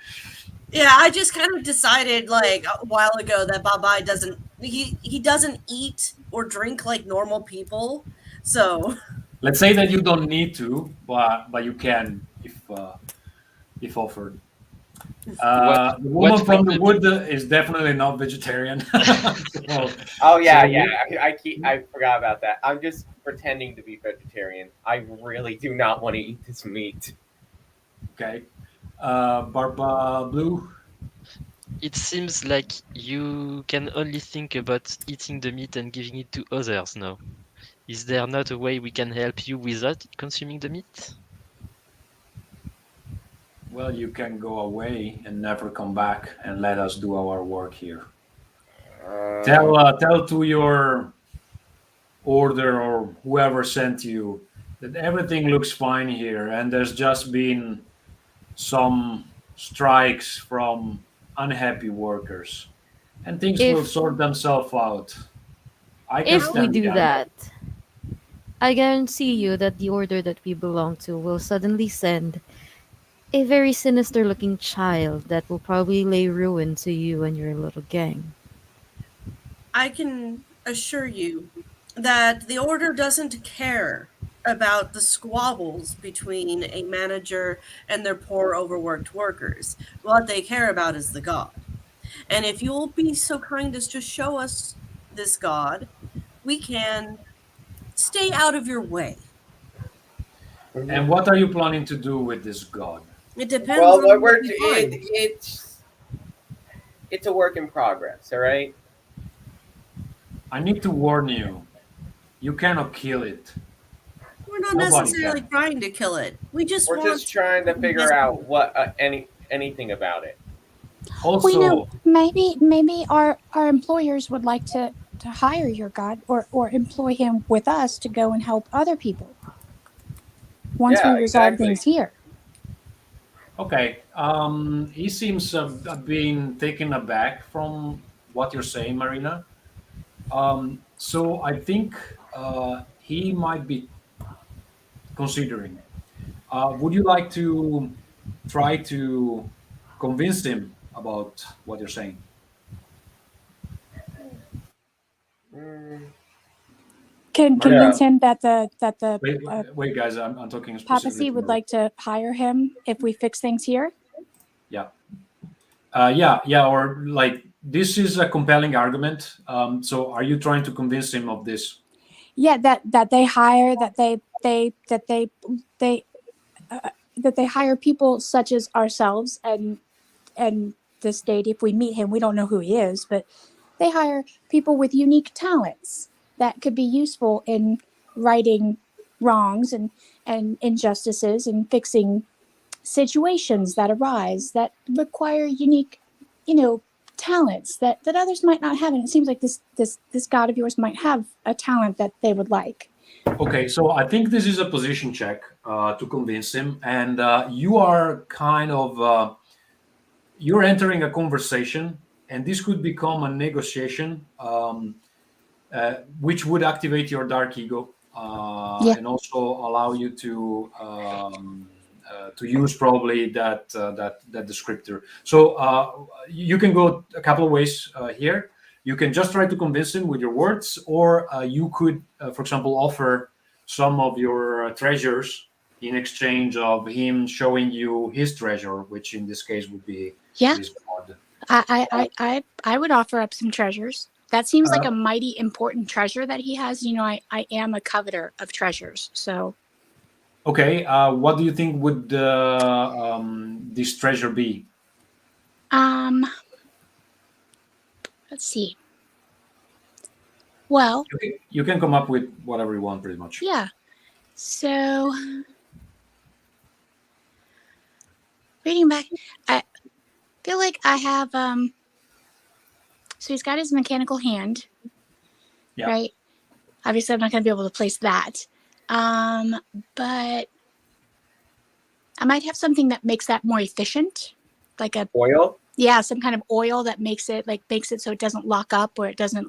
Yeah, I just kind of decided like a while ago that Babai doesn't he doesn't eat or drink like normal people. So Let's say that you don't need to, but you can if offered. What The what woman will from the the wood is definitely not vegetarian. so, Oh so yeah, yeah. I forgot about that. I'm just pretending to be vegetarian. I really do not want to eat this meat. okay. Barba Blue. It seems like you can only think about eating the meat and giving it to others now. Is there not a way we can help you without consuming the meat? Well, you can go away and never come back and let us do our work here. Uh, Tell to your order or whoever sent you that everything looks fine here, and there's just been some strikes from unhappy workers, and things will If sort themselves out. I can if we stand do behind that, I guarantee you that the order that we belong to will suddenly send a very sinister looking child that will probably lay ruin to you and your little gang. I can assure you that the order doesn't care about the squabbles between a manager and their poor overworked workers. What they care about is the god. And if you'll be so kind as to show us this god, we can stay out of your way. And what are you planning to do with this god? It depends well, on what we it, find. it's a work in progress. All right. I need to warn you, you cannot kill it. We're not Nobody necessarily can. trying to kill it. We just We're want just trying to figure out what anything about it. Well, you know, Also, maybe our employers would like to hire your god or employ him with us to go and help other people once we Yeah, resolve exactly. things here. okay, he seems being taken aback from what you're saying, Marina. So I think he might be considering. Would you like to try to convince him about what you're saying? Mm, Can Yeah. convince him that the Wait, guys, I'm talking specifically papacy to would Maria. like to hire him if we fix things here. Yeah. Yeah, or like this is a compelling argument. So are you trying to convince him of this? Yeah, that they hire they that they hire people such as ourselves and this date. If we meet him, we don't know who he is, but they hire people with unique talents that could be useful in righting wrongs and injustices and fixing situations that arise that require unique, talents that others might not have. And it seems like this god of yours might have a talent that they would like. Okay, so I think this is a position check to convince him, and you are kind of you're entering a conversation, and this could become a negotiation, which would activate your dark ego Yeah. and also allow you to use probably that descriptor. So you can go a couple of ways here. You can just try to convince him with your words, or you could, for example, offer some of your treasures in exchange of him showing you his treasure, which in this case would be Yeah. his god. I would offer up some treasures. That seems like Uh, a mighty important treasure that he has. I am a coveter of treasures. So Okay, what do you think would this treasure be? um let's see. Well, You can come up with whatever you want, pretty much. yeah. So reading back, I feel like I have so he's got his mechanical hand. Yeah. Right? Obviously I'm not gonna be able to place that. But I might have something that makes that more efficient. Like Oil. some kind of oil that makes it so it doesn't lock up or it doesn't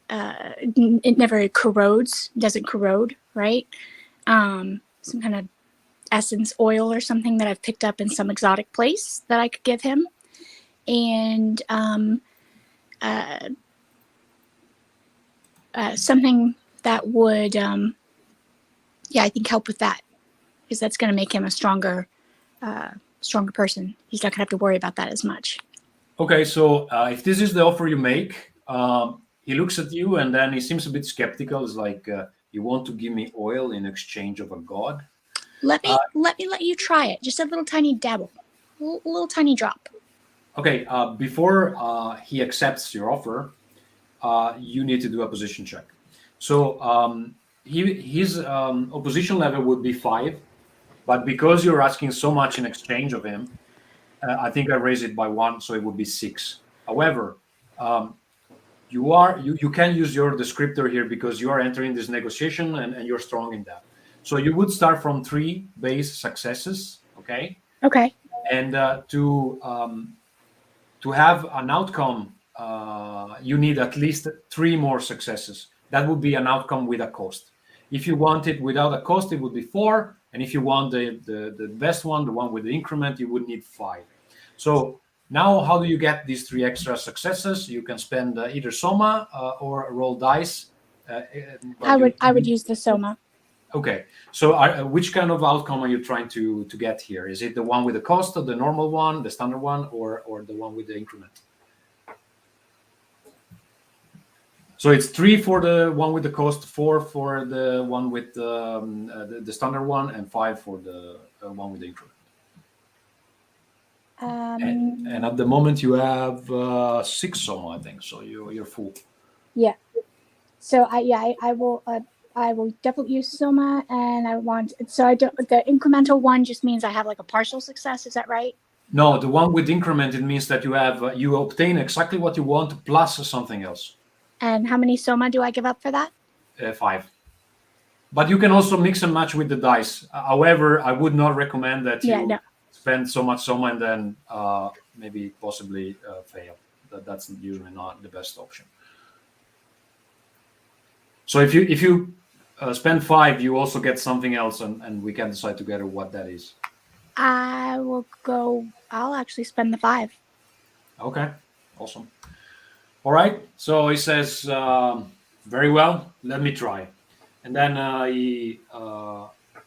it never corrodes, doesn't corrode, right? Some kind of essence oil or something that I've picked up in some exotic place that I could give him, and something that would, I think help with that, because that's going to make him a stronger person. He's not going to have to worry about that as much. Okay, so if this is the offer you make, he looks at you and then he seems a bit skeptical. It's like, you want to give me oil in exchange of a god? Let me let you try it. Just a little tiny dabble, a little tiny drop. Okay, before he accepts your offer, you need to do a position check. So his opposition level would be 5, but because you're asking so much in exchange of him, I think I raised it by 1, so it would be 6. However, you can use your descriptor here because you are entering this negotiation and you're strong in that. So you would start from 3 base successes, okay? Okay. And to have an outcome, you need at least 3 more successes. That would be an outcome with a cost. If you want it without a cost, it would be 4. And if you want the best one, the one with the increment, you would need 5. So now how do you get these 3 extra successes? You can spend either Soma or roll dice. I would use the Soma. Okay. So which kind of outcome are you trying to get here? Is it the one with the cost, or the normal one, the standard one, or the one with the increment? So it's 3 for the one with the cost, 4 for the one with the standard one, and 5 for the one with the increment. And at the moment you have 6 Soma, I think. So you're full. Yeah. So I will definitely use Soma, and I want. So I don't. The incremental one just means I have like a partial success. Is that right? No, the one with increment, it means that you obtain exactly what you want plus something else. And how many Soma do I give up for that? 5. But you can also mix and match with the dice. However, I would not recommend that you spend so much Soma and then maybe possibly fail. That's usually not the best option. So if you spend 5, you also get something else, and we can decide together what that is. I'll actually spend the 5. Okay, awesome. All right, so he says, very well, let me try. And then he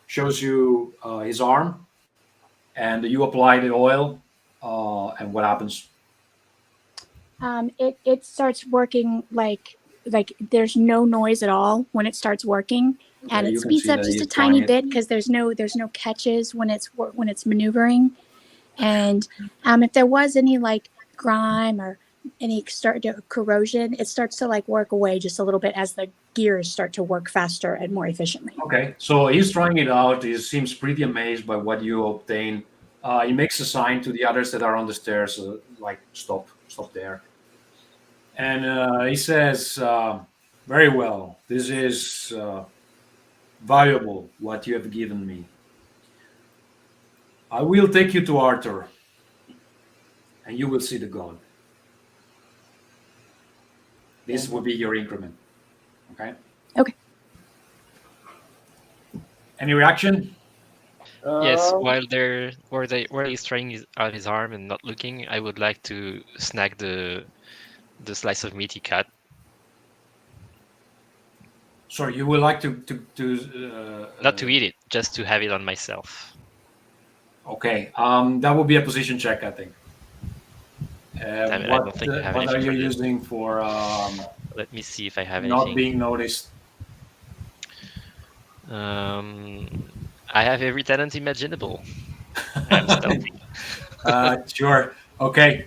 shows you his arm, and you apply the oil, and what happens? It starts working like there's no noise at all when it starts working, and it speeds up just a tiny bit because there's no catches when it's maneuvering. And if there was any like grime or any corrosion, it starts to like work away just a little bit as the gears start to work faster and more efficiently. Okay, so he's trying it out. He seems pretty amazed by what you obtain. He makes a sign to the others that are on the stairs, like stop there. And he says, very well, this is valuable, what you have given me. I will take you to Arthur, and you will see the god. This will be your increment. Okay? Okay. Any reaction? Yes, while he's trying out his arm and not looking, I would like to snag the slice of meat he cut. Sorry, you would like to not to eat it, just to have it on myself. Okay, that would be a position check, I think. I don't think I have what are you for using for? Let me see if I have not anything. being noticed. I have every talent imaginable. I'm stealthy. Sure. Okay.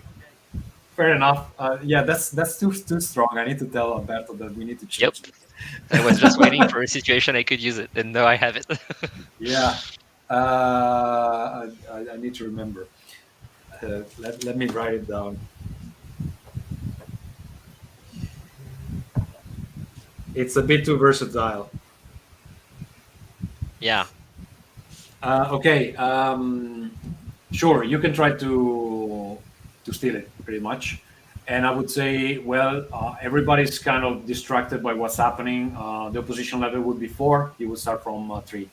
Fair enough. Yeah, that's too strong. I need to tell Alberto that we need to change. Yep. I was just waiting for a situation I could use it, and now I have it. Yeah. I need to remember. Let me write it down. It's a bit too versatile. Yeah. Okay. Sure, you can try to steal it, pretty much. And I would say, well, everybody's kind of distracted by what's happening. The opposition level would be 4. You would start from 3.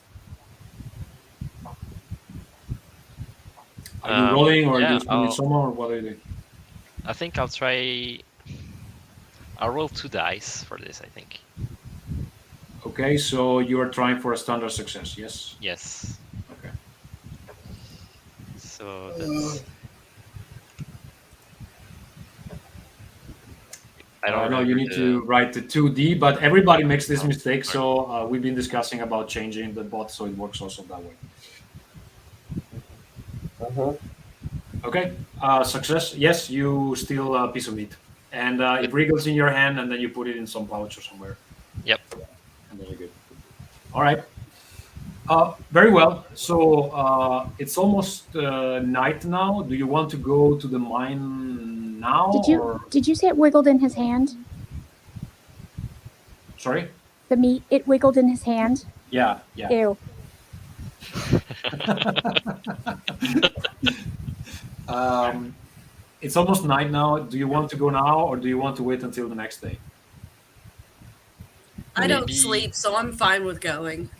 Are you rolling or are yeah, you spending someone or what are you doing? I think I'll try. I'll roll 2 dice for this, I think. Okay, so you are trying for a standard success, yes? Yes. Okay. So that's. I don't No, you remember need to write the 2D, but everybody makes this mistake, so we've been discussing about changing the bot so it works also that way. Okay, success. Yes, you steal a piece of meat, and it wriggles in your hand, and then you put it in some pouch or somewhere. Yep. And then you're good. All right. Very well. So it's almost night now. Do you want to go to the mine now? Did you say it wiggled in his hand? Sorry? The meat, it wiggled in his hand? Yeah. Ew. It's almost night now. Do you want to go now or do you want to wait until the next day? I don't Maybe- sleep, so I'm fine with going.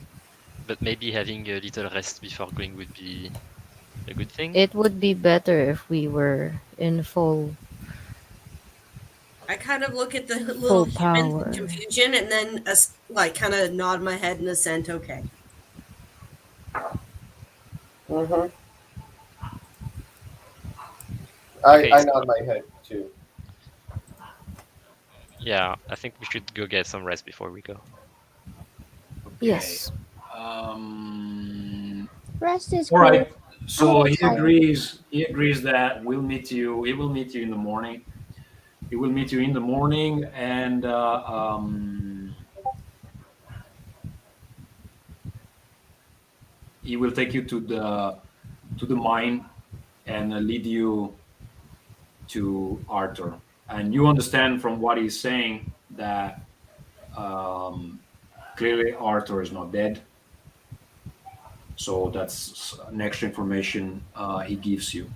But maybe having a little rest before going would be a good thing. It would be better if we were in full. I kind of look at the little human power. confusion and then kind of nod my head in assent. Okay. I nod my head too. Yeah, I think we should go get some rest before we go. Okay. Yes. Rest is All cool. right. So I'm he tired. agrees. He agrees that we'll meet you. He will meet you in the morning. He will meet you in the morning, and he will take you to the mine and lead you to Arthur. And you understand from what he's saying that clearly Arthur is not dead. So that's an extra information he gives you.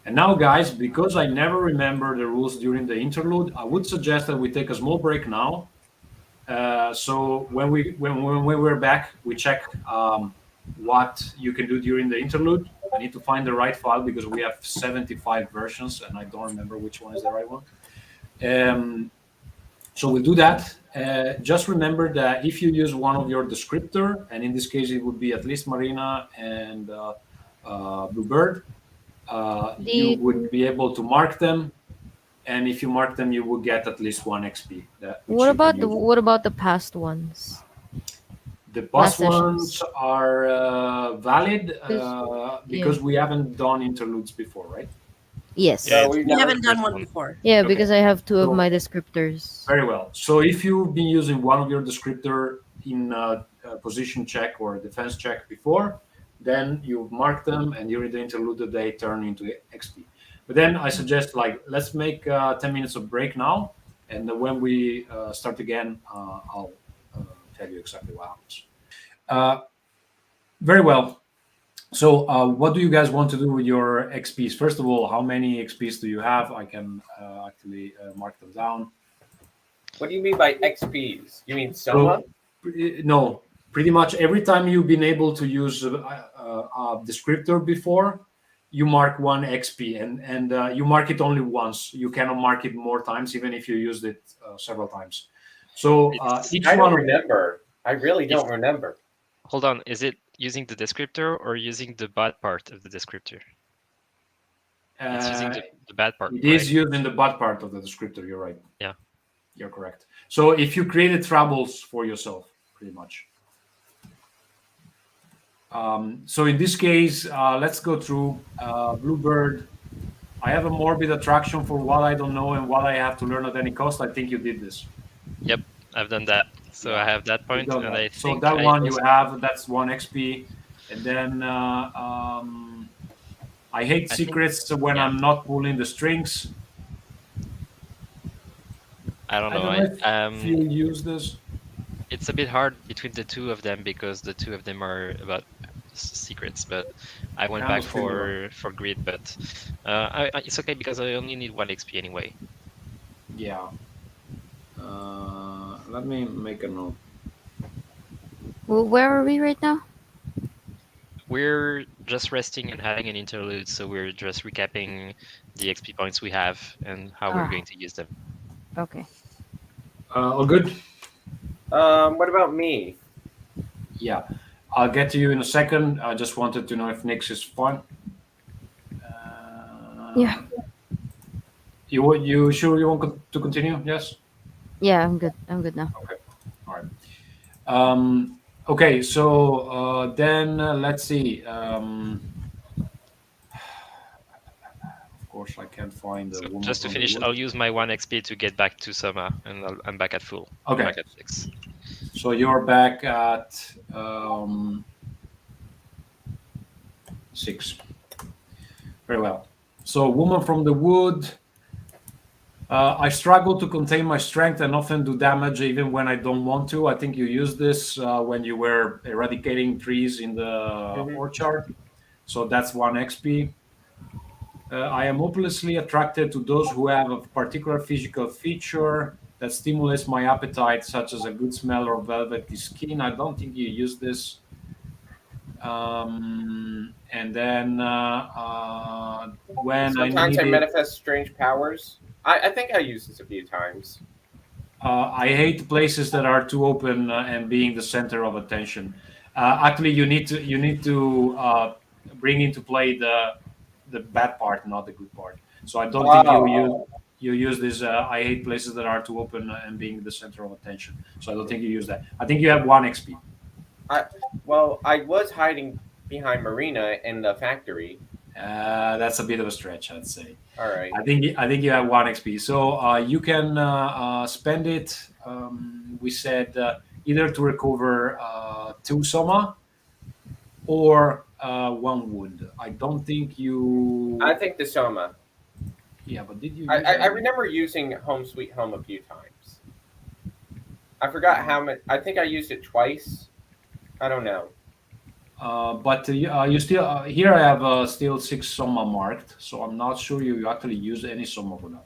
And now, guys, because I never remember the rules during the interlude, I would suggest that we take a small break now. So when we're back, we check what you can do during the interlude. I need to find the right file because we have 75 versions, and I don't remember which one is the right one. So we'll do that. Just remember that if you use one of your descriptor, and in this case it would be at least Marina and Bluebird, you would be able to mark them, and if you mark them, you will get at least 1 XP. What about the past ones? The past Last ones sessions. are valid because Yeah. we haven't done interludes before, right? Yes. Yeah, No, we We haven't done first one one. before. Yeah, Okay. because I have 2 of So- my descriptors. Very well. So if you've been using one of your descriptor in a position check or a defense check before, then you mark them, and during the interlude they turn into XP. But then I suggest, let's make 10 minutes of break now, and when we start again, I'll tell you exactly what happens. Very well. So what do you guys want to do with your XPs? First of all, how many XPs do you have? I can actually mark them down. What do you mean by XPs? You mean Soma? No, pretty much every time you've been able to use a descriptor before, you mark 1 XP, and you mark it only once. You cannot mark it more times, even if you used it several times. So each I don't one. remember. I really don't remember. Hold on, is it using the descriptor or using the bad part of the descriptor? It's using the bad part. It is right? used in the bad part of the descriptor. You're right. Yeah. You're correct. So if you created troubles for yourself, pretty much. So in this case, let's go through Bluebird. I have a morbid attraction for what I don't know and what I have to learn at any cost. I think you did this. Yep, I've done that. So I have that point, You've done and that. I So think that I one you also- have, that's 1 XP. And then I hate I think- secrets when yeah. I'm not pulling the strings. I don't I know. don't know if you use this. It's a bit hard between the 2 of them because the 2 of them are about secrets. But I went Yeah, back let's figure for greed. But it's okay because I only need 1 XP anyway. Yeah. Let me make a note. Well, where are we right now? We're just resting and having an interlude, so we're just recapping the XP points we have and how we're Ah. going to use them. Okay. All good? What about me? Yeah. I'll get to you in a second. I just wanted to know if Nix is fine. Yeah. You sure you want to continue? Yes. Yeah, I'm good. I'm good now. All right. Okay. So then let's see. Of course, I can't find the So woman. just to from the finish, wood. I'll use my 1 XP to get back to Soma, and I'm back at full. Okay. I'm back at 6. So you're back at 6. Very well. So, woman from the wood. I struggle to contain my strength and often do damage even when I don't want to. I think you used this when you were eradicating trees in the orchard. So that's 1 XP. I am hopelessly attracted to those who have a particular physical feature that stimulates my appetite, such as a good smell or velvety skin. I don't think you use this. And then when Sometimes I I need it, manifest strange powers. I think I used this a few times. I hate places that are too open and being the center of attention. Actually, you need to bring into play the bad part, not the good part. So I don't think you use this. I hate places that are too open and being the center of attention. So I don't think you use that. I think you have 1 XP. Well, I was hiding behind Marina in the factory. That's a bit of a stretch, I'd say. All right. I think you have 1 XP, so you can spend it. We said either to recover 2 soma or 1 wound. I don't think you. I think the Soma. Yeah, but did you? I remember using Home Sweet Home a few times. I forgot how much. I think I used it twice. I don't know. But you still here. I have still 6 soma marked, so I'm not sure you actually use any soma for that.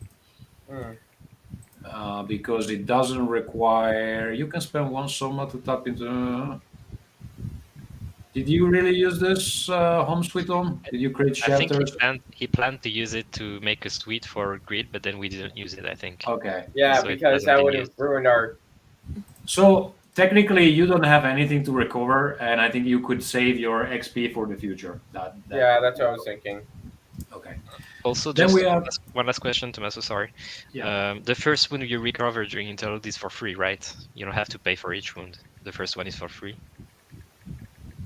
Because it doesn't require. You can spend 1 soma to tap into. Did you really use this home sweet home? Did you create I think shelters? he planned to use it to make a suite for Greed, but then we didn't use it, I think. Okay. Yeah, So it because hasn't that been would have used. ruined our. So technically, you don't have anything to recover, and I think you could save your XP for the future. Yeah, that's what I was thinking. Okay. Also, Then just we have. one last question, Tommaso, sorry. Yeah. The first wound you recover during interlude is for free, right? You don't have to pay for each wound. The first one is for free.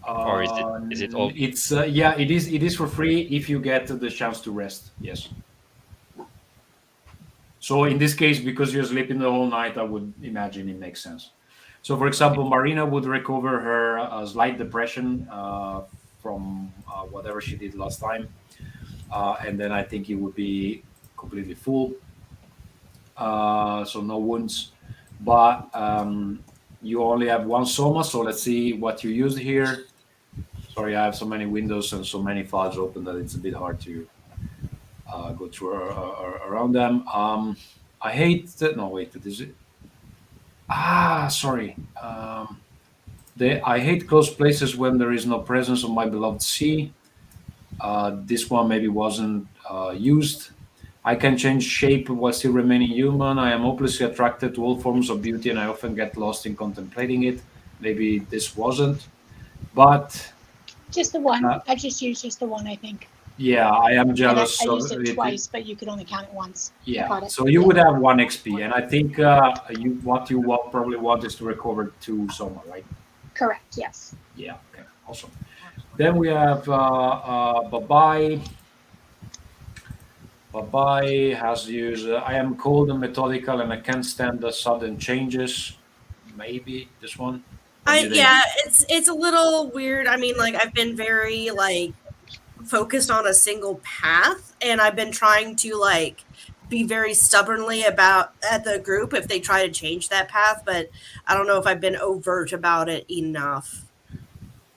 Or is it all? It's yeah, it is. It is for free if you get the chance to rest. Yes. So in this case, because you're sleeping the whole night, I would imagine it makes sense. So, for example, Marina would recover her slight depression from whatever she did last time, and then I think it would be completely full. So no wounds, but you only have 1 soma. So let's see what you used here. Sorry, I have so many windows and so many files open that it's a bit hard to go through around them. I hate that. No, wait, is it? Sorry. I hate close places when there is no presence of my beloved sea. This one maybe wasn't used. I can change shape while still remaining human. I am hopelessly attracted to all forms of beauty, and I often get lost in contemplating it. Maybe this wasn't, but Just the one. I just used just the one, I think. yeah, I am And I jealous. used of it twice, but you could only count it once. I Yeah, caught it. so you would have 1 XP, and I think what you probably want is to recover 2 soma, right? Correct. Yes. Yeah. Okay. Awesome. Then we have Babai. Babai has used. I am cold and methodical, and I can't stand the sudden changes. Maybe this one. What do you think? Yeah, it's a little weird. I mean, like I've been very like focused on a single path, and I've been trying to like be very stubbornly about at the group if they try to change that path, but I don't know if I've been overt about it enough.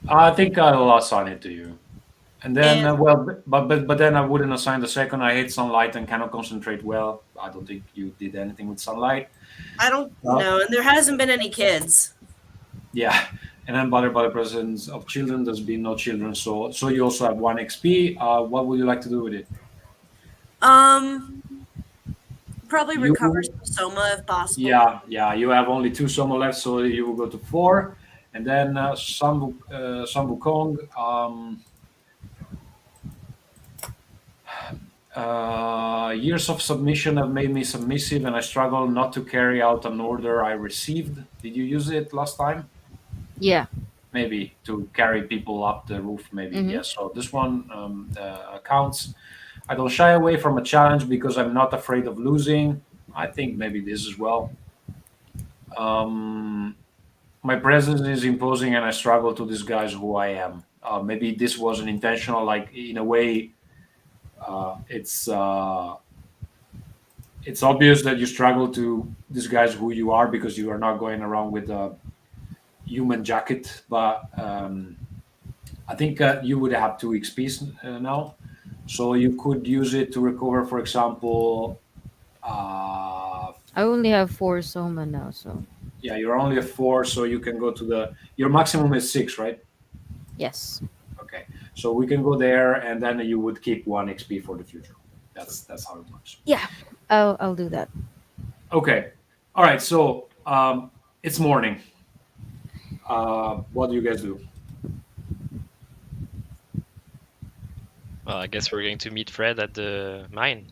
I think I'll assign it to you. And then, And- but then I wouldn't assign the second. I hate sunlight and cannot concentrate well. I don't think you did anything with sunlight. I don't know, and there hasn't been any kids. Yeah, And then bothered by the presence of children, there's been no children, so you also have 1 XP. What would you like to do with it? Probably You, recover some soma if possible. yeah, you have only 2 soma left, so you will go to 4. And then Sam Wukong, years of submission have made me submissive, and I struggle not to carry out an order I received. Did you use it last time? Yeah. Maybe to carry people up the roof, maybe. Mhm. Yeah, so this one counts. I don't shy away from a challenge because I'm not afraid of losing. I think maybe this as well. My presence is imposing, and I struggle to disguise who I am. Maybe this wasn't intentional. Like in a way, it's obvious that you struggle to disguise who you are because you are not going around with a human jacket. But I think you would have 2 XPs now, so you could use it to recover, for example. I only have 4 soma now, so Yeah, you're only a 4, so you can go to your maximum is 6, right? yes. Okay, so we can go there, and then you would keep 1 XP for the future. That's how it works. Yeah, I'll do that. Okay, all right. So it's morning. What do you guys do? Well, I guess we're going to meet Fred at the mine.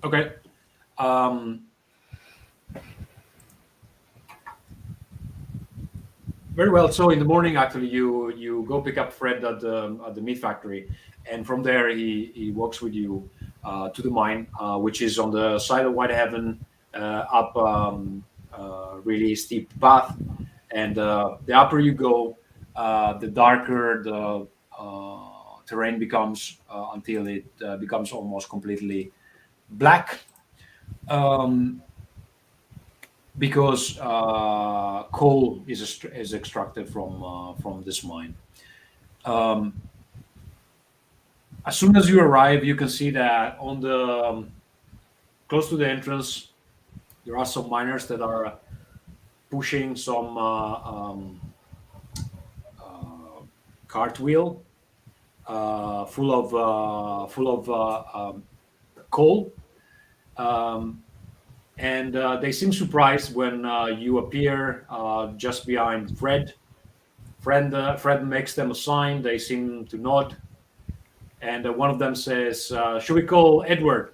Okay. Very well. So in the morning, actually, you go pick up Fred at the meat factory, and from there he walks with you to the mine, which is on the side of Whitehaven, up really steep path. And the upper you go, the darker the terrain becomes until it becomes almost completely black. Because coal is extracted from this mine. As soon as you arrive, you can see that on the close to the entrance, there are some miners that are pushing some cartwheel full of coal. And they seem surprised when you appear just behind Fred. Fred makes them a sign. They seem to nod. And one of them says, should we call Edward?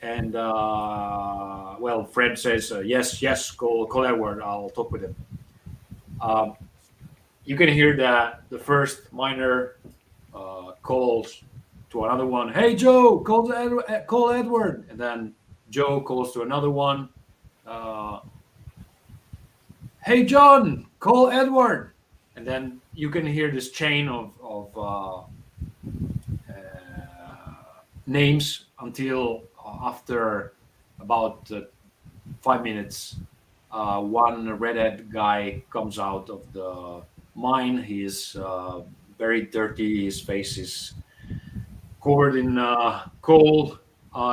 And, well, Fred says, yes, call Edward. I'll talk with him. You can hear that the first miner calls to another one, hey, Joe, call Edward. And then Joe calls to another one. Hey, John, call Edward. And then you can hear this chain of names until after about 5 minutes, one redhead guy comes out of the mine. He is very dirty. His face is covered in coal.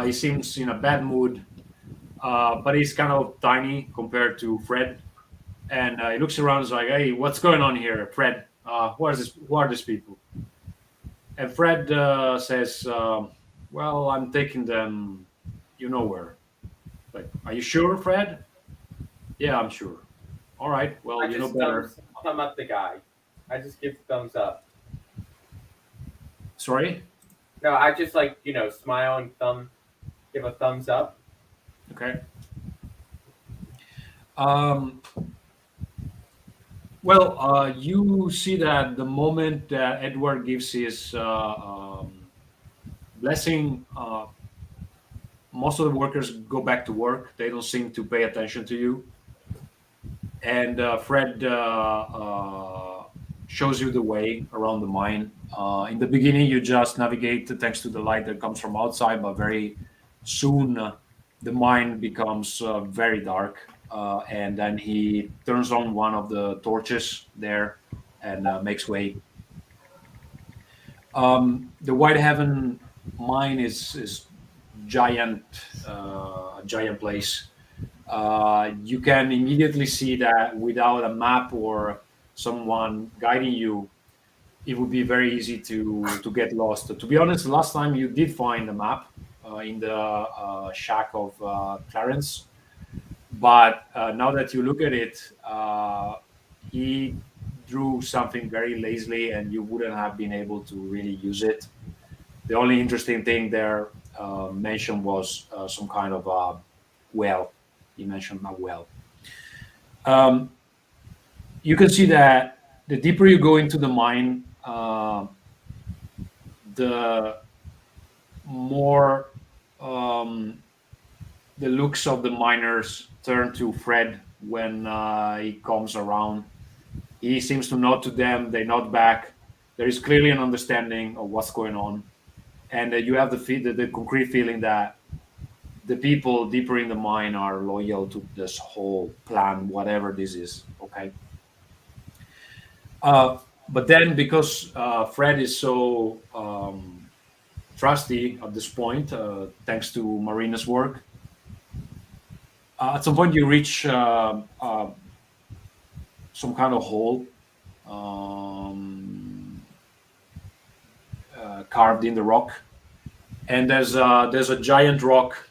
He seems in a bad mood, but he's kind of tiny compared to Fred. And he looks around and is like, hey, what's going on here, Fred? Who are these people? And Fred says, well, I'm taking them, you know where. Like, are you sure, Fred? Yeah, I'm sure. All right, well, you know better. Thumb up the guy. I just give thumbs up. Sorry? No, I just smile and give a thumbs up. Okay. Well, you see that the moment that Edward gives his blessing, most of the workers go back to work. They don't seem to pay attention to you. And Fred shows you the way around the mine. In the beginning, you just navigate thanks to the light that comes from outside, but very soon the mine becomes very dark. And then he turns on one of the torches there and makes way. The Whitehaven mine is giant, a giant place. you can immediately see that without a map or someone guiding you, it would be very easy to get lost. To be honest, last time you did find a map in the shack of Clarence, but now that you look at it, he drew something very lazily, and you wouldn't have been able to really use it. The only interesting thing there mentioned was some kind of well. He mentioned a well. You can see that the deeper you go into the mine, the more the looks of the miners turn to Fred when he comes around. He seems to nod to them. They nod back. There is clearly an understanding of what's going on, and you have the concrete feeling that the people deeper in the mine are loyal to this whole plan, whatever this is. Okay. But then, because Fred is so trusty at this point, thanks to Marina's work, at some point you reach some kind of hole carved in the rock, and there's a giant rock.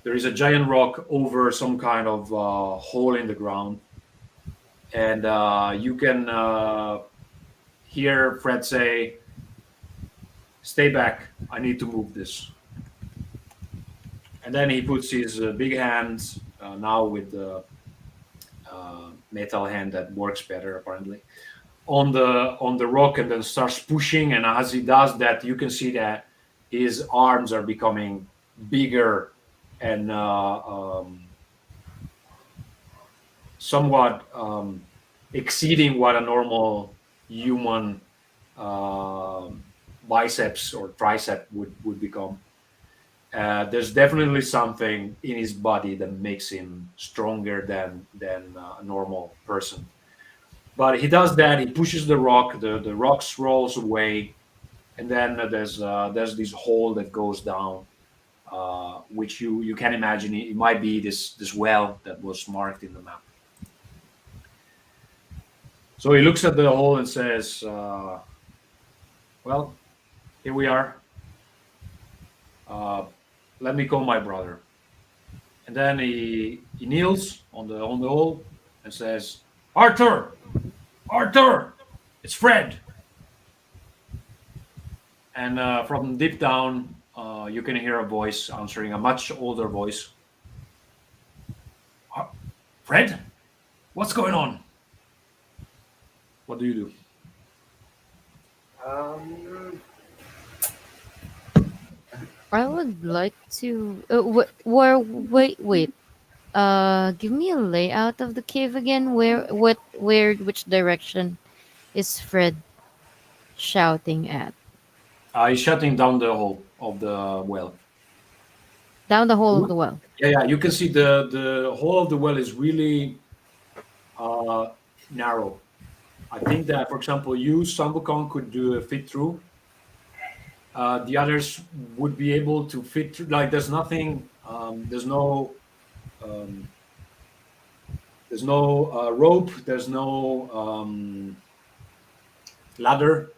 There is a giant rock over some kind of hole in the ground, and you can hear Fred say, "Stay back. I need to move this." And then he puts his big hands, now with the metal hand that works better apparently, on the rock, and then starts pushing. And as he does that, you can see that his arms are becoming bigger and somewhat exceeding what a normal human biceps or tricep would become. There's definitely something in his body that makes him stronger than a normal person. But he does that. He pushes the rock. The rock rolls away, and then there's this hole that goes down, which you can imagine it might be this well that was marked in the map. So he looks at the hole and says, "Well, here we are. Let me call my brother." And then he kneels on the hole and says, "Arthur, Arthur, it's Fred." And from deep down, you can hear a voice answering, a much older voice. "Fred, what's going on?" What do you do? I would like to. Wait. Give me a layout of the cave again. Which direction is Fred shouting at? He's shutting down the hole of the well. Down the hole of the well. Yeah. You can see the hole of the well is really narrow. I think that, for example, you, Sambukon, could do a fit through. The others would be able to fit through. Like, there's nothing. There's no rope. There's no ladder.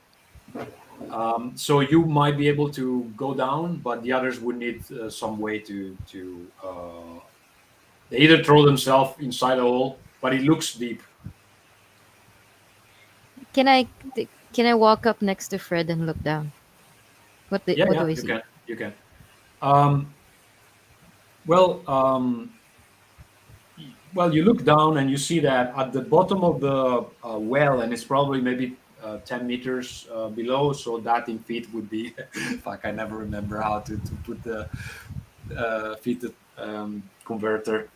So you might be able to go down, but the others would need some way to they either throw themselves inside a hole, but it looks deep. Can I walk up next to Fred and look down? What do I see? You can. Well, you look down and you see that at the bottom of the well, and it's probably maybe 10 meters below, so that in feet would be fuck, I never remember how to put the feet converter.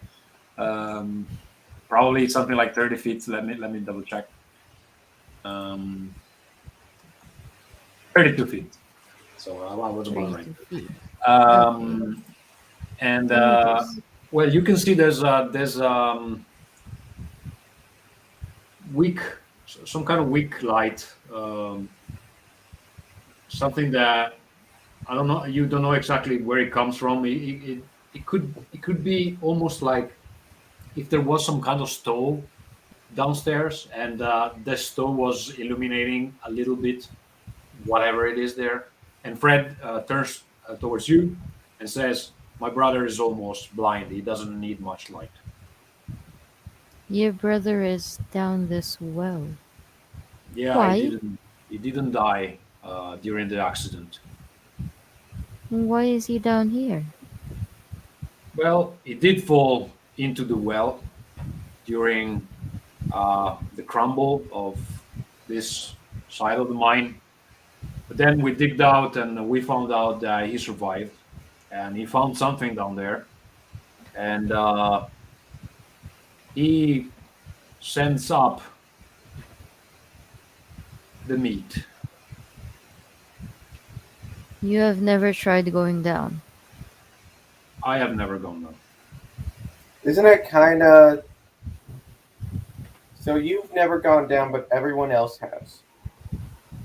Probably something like 30 feet. Let me double check. 32 feet. So I was about right. And well, you can see there's weak, some kind of weak light, something that I don't know. You don't know exactly where it comes from. it could be almost like if there was some kind of stove downstairs, and the stove was illuminating a little bit whatever it is there. And Fred turns towards you and says, "My brother is almost blind. He doesn't need much light." Your brother is down this well. Yeah, Why? he didn't die during the accident. Why is he down here? Well, he did fall into the well during the crumble of this side of the mine. But then we digged out and we found out that he survived, and he found something down there, and he sends up the meat. You have never tried going down. I have never gone down. Isn't it kind of? So you've never gone down, but everyone else has.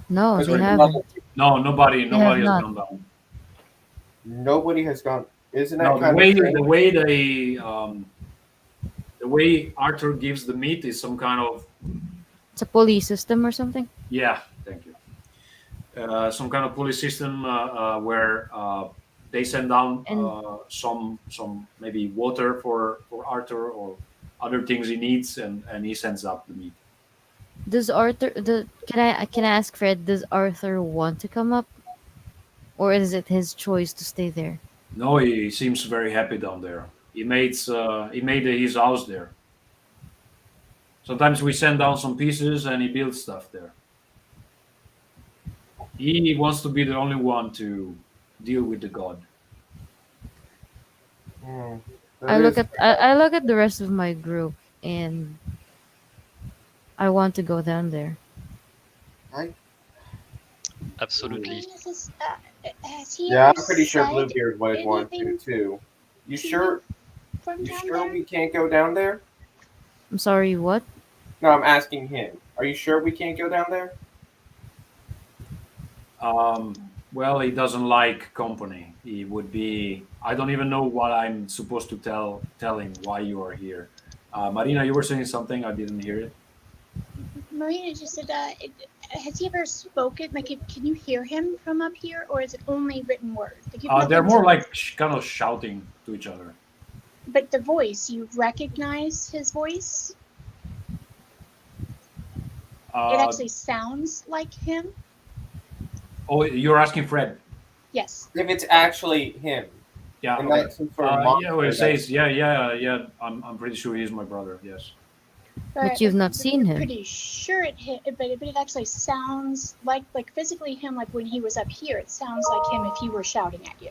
No, 'Cause they we're haven't. level- No, nobody have has not. gone down. Nobody has gone. Isn't that No, kind the way Arthur gives the meat is some kind of, It's a pulley system or something. yeah, thank you. Some kind of pulley system where they send down And- some maybe water for Arthur or other things he needs, and he sends up the meat. Does Arthur? Can I ask Fred? Does Arthur want to come up, or is it his choice to stay there? No, he seems very happy down there. He made his house there. Sometimes we send down some pieces and he builds stuff there. He wants to be the only one to deal with the god. Hmm. I look at I look at the rest of my group, and I want to go down there. Absolutely. Has he Yeah, ever I'm pretty sure said Bluebeard would want to anything too. You to sure? from You down sure there? we can't go down there? I'm sorry, what? No, I'm asking him. Are you sure we can't go down there? Well, he doesn't like company. He would be. I don't even know what I'm supposed to tell him why you are here. Marina, you were saying something. I didn't hear it. Marina just said, has he ever spoken? Like, can you hear him from up here, or is it only written word? Like, you've They're nothing more to- like kind of shouting to each other. But the voice, you recognize his voice? It actually sounds like him. Oh, you're asking Fred. Yes. If it's actually him, Yeah. and Okay. not some sort of monster Yeah. Well, it that's- says, yeah. I'm pretty sure he's my brother. Yes. But you've not seen you're him. Pretty sure but it actually sounds like physically him. Like when he was up here, it sounds like him if he were shouting at you.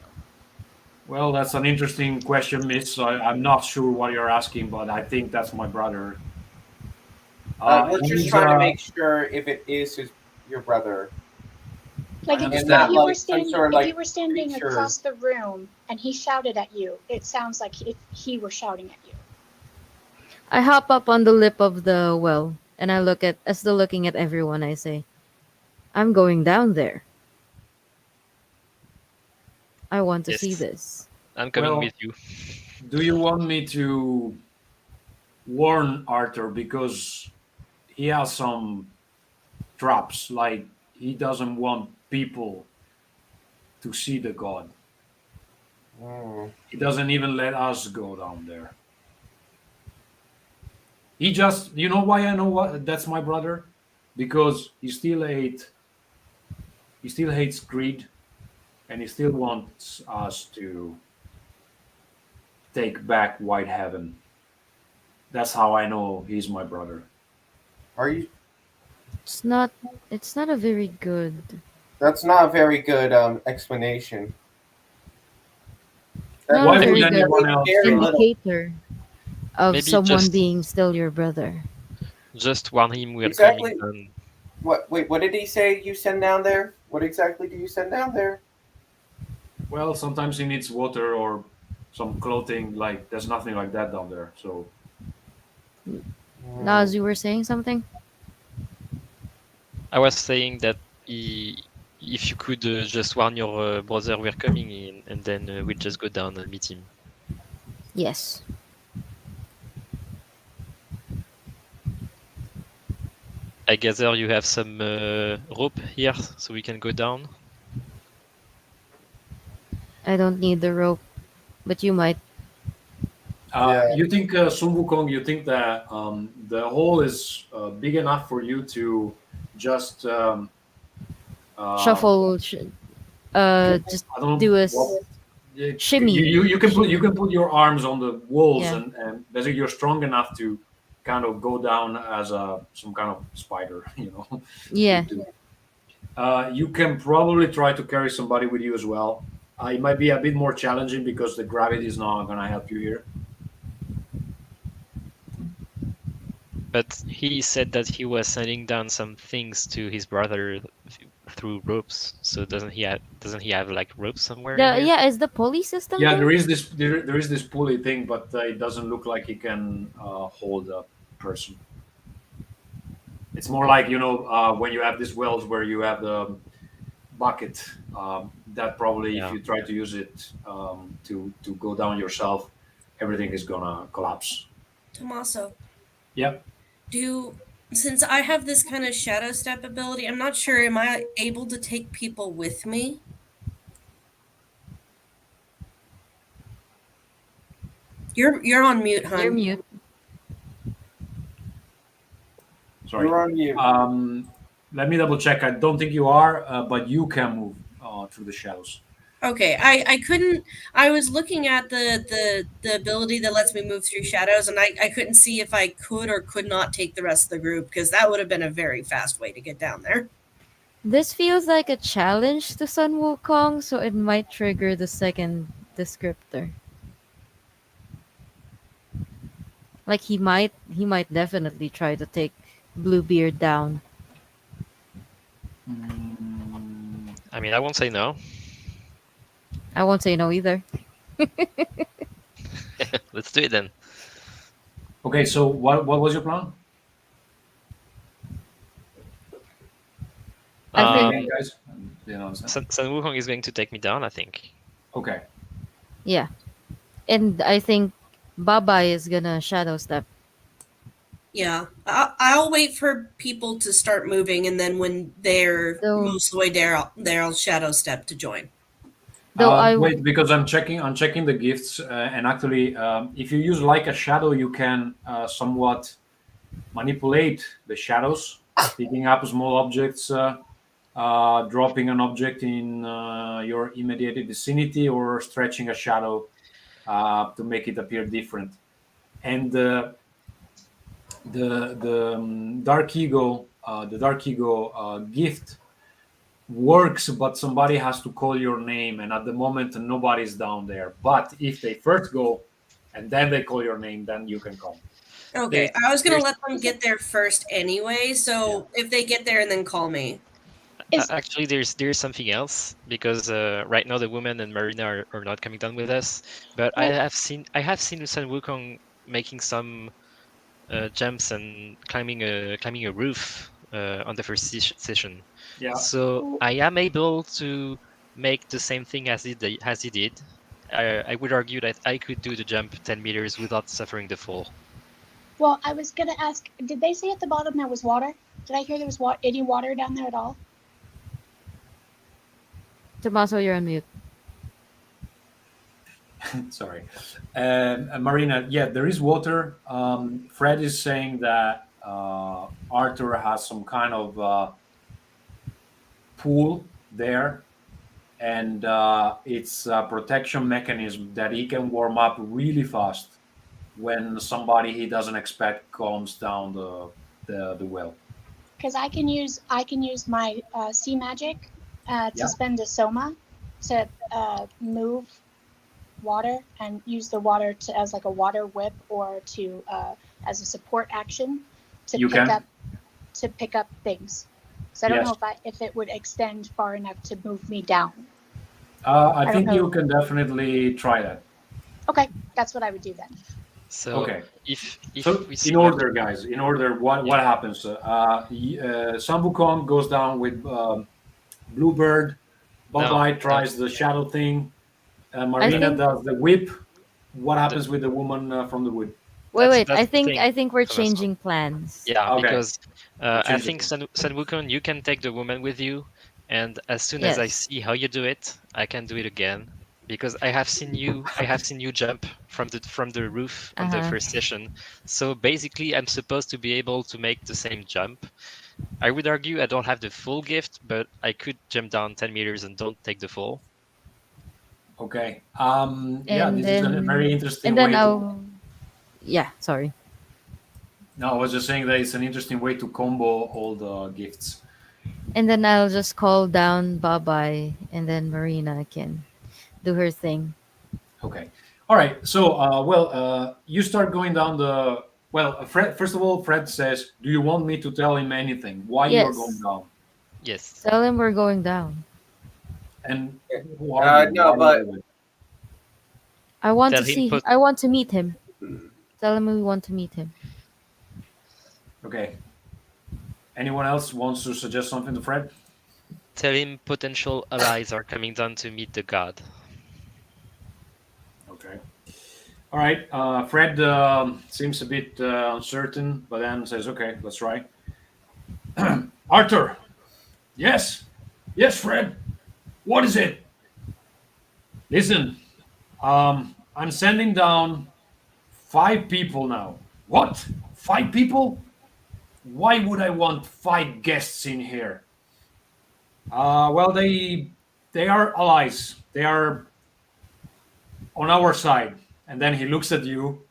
Well, that's an interesting question, Miss. I'm not sure what you're asking, but I think that's my brother. We're just he's, trying to make sure if it is your brother. Like I if understand. you were Like some standing, sort of, if like, you were standing creature. across the room and he shouted at you, it sounds like if he were shouting at you. I hop up on the lip of the well, and I look at, still looking at everyone. I say, "I'm going down there. I want to Yes. see this." I'm coming Well, with you. Do you want me to warn Arthur because he has some traps? Like he doesn't want people to see the god. Hmm. He doesn't even let us go down there. He just, you know why I know what that's my brother? Because he still hates greed, and he still wants us to take back Whitehaven. That's how I know he's my brother. Are you? It's not. It's not a very good. That's not a very good explanation. Not Why a would very good anyone else? Very little. indicator of Maybe someone just- being still your brother. Just warn him we're Exactly. coming. What? Wait, what did he say? You send down there? What exactly do you send down there? Well, sometimes he needs water or some clothing. Like there's nothing like that down there. So Naz, you were saying something? I was saying that if you could just warn your brother we're coming in, and then we'll just go down and meet him. Yes. I gather you have some rope here, so we can go down. I don't need the rope, but you might. Yeah. You think, Sun Wukong, you think that the hole is big enough for you to just Shuffle. Just I don't do know a what shimmy. you can put your arms on the walls Yeah. and basically you're strong enough to kind of go down as some kind of spider, you know. Yeah. You can probably try to carry somebody with you as well. It might be a bit more challenging because the gravity is not going to help you here. But he said that he was sending down some things to his brother through ropes. So doesn't he have like ropes somewhere in here? Yeah, is the pulley system Yeah, there? there is this pulley thing, but it doesn't look like it can hold a person. It's more like, you know, when you have these wells where you have the bucket, that probably if Yeah. you try to use it to go down yourself, everything is gonna collapse. Tommaso, Yep. since I have this kind of shadow step ability, I'm not sure, am I able to take people with me? You're on mute, You're hon. mute. Sorry. You're on mute. Let me double check. I don't think you are, but you can move through the shadows. Okay, I couldn't. I was looking at the ability that lets me move through shadows, and I couldn't see if I could or could not take the rest of the group because that would have been a very fast way to get down there. This feels like a challenge to Sun Wukong, so it might trigger the second descriptor. Like he might definitely try to take Bluebeard down. I mean, I won't say no. I won't say no either. Let's do it then. Okay, so what was your plan? I think- Again, guys, you know, Sun Wukong is going to take me down, I think. okay. Yeah. And I think Baba is gonna shadow step. Yeah, I'll wait for people to start moving, and then when they're So- most of the way there, I'll shadow step to join. Though I Wait, because I'm checking the gifts, and actually, if you use like a shadow, you can somewhat manipulate the shadows, picking up small objects, dropping an object in your immediate vicinity, or stretching a shadow to make it appear different. And the Dark Ego, gift works, but somebody has to call your name, and at the moment nobody's down there. But if they first go and then they call your name, then you can come. Okay, I was gonna there's- let them get there first anyway, so if they get there and then call me. Actually, there's something else because right now the woman and Marina are not coming down with us. But I have seen Sun Wukong making some jumps and climbing a roof on the first session. Yeah. So I am able to make the same thing as he did. I would argue that I could do the jump 10 meters without suffering the fall. Well, I was gonna ask, did they say at the bottom there was water? Did I hear there was any water down there at all? Tommaso, you're on mute. Sorry. Marina, yeah, there is water. Fred is saying that Arthur has some kind of pool there, and it's a protection mechanism that he can warm up really fast when somebody he doesn't expect comes down the well. Because I can use my sea magic to Yeah. spend a soma to move water and use the water as like a water whip or to as a support action to You can. pick up things. So I don't Yes. know if it would extend far enough to move me down. I don't think know. you can definitely try that. Okay, that's what I would do then. So Okay. if So we see in order, guys, what happens? Sun Wukong goes down with Bluebird. Bye-bye No. tries the shadow thing. Marina think- does the whip. what happens with the woman from the wood? Wait. That's I the think thing, we're Thomas. changing plans. Yeah, Okay. because I change think it. Sun Wukong, you can take the woman with you, and as soon as I Yes. see how you do it, I can do it again. Because I have seen you jump from the roof on the Uh-huh. first session. So basically, I'm supposed to be able to make the same jump. I would argue I don't have the full gift, but I could jump down 10 meters and don't take the fall. Okay. Yeah, And this is a very interesting then way to. yeah, sorry. No, I was just saying that it's an interesting way to combo all the gifts. And then I'll just call down Bye-bye, and then Marina can do her thing. Okay. All right. So, you start going down the. Well, Fred. First of all, Fred says, "Do you want me to tell him anything? Why you are Yes. going down?" Yes. Tell him we're going down. And who are you? No, Why but are you- I want Tell to him see. put- I want to meet him. Tell him we want to meet him. Okay. Anyone else wants to suggest something to Fred? Tell him potential allies are coming down to meet the god. Okay. All right. Fred seems a bit uncertain, but then says, "Okay, let's try." Arthur. Yes. Yes, Fred. What is it? Listen, I'm sending down 5 people now. What? 5 people? Why would I want 5 guests in here? Well, they are allies. They are on our side. And then he looks at you.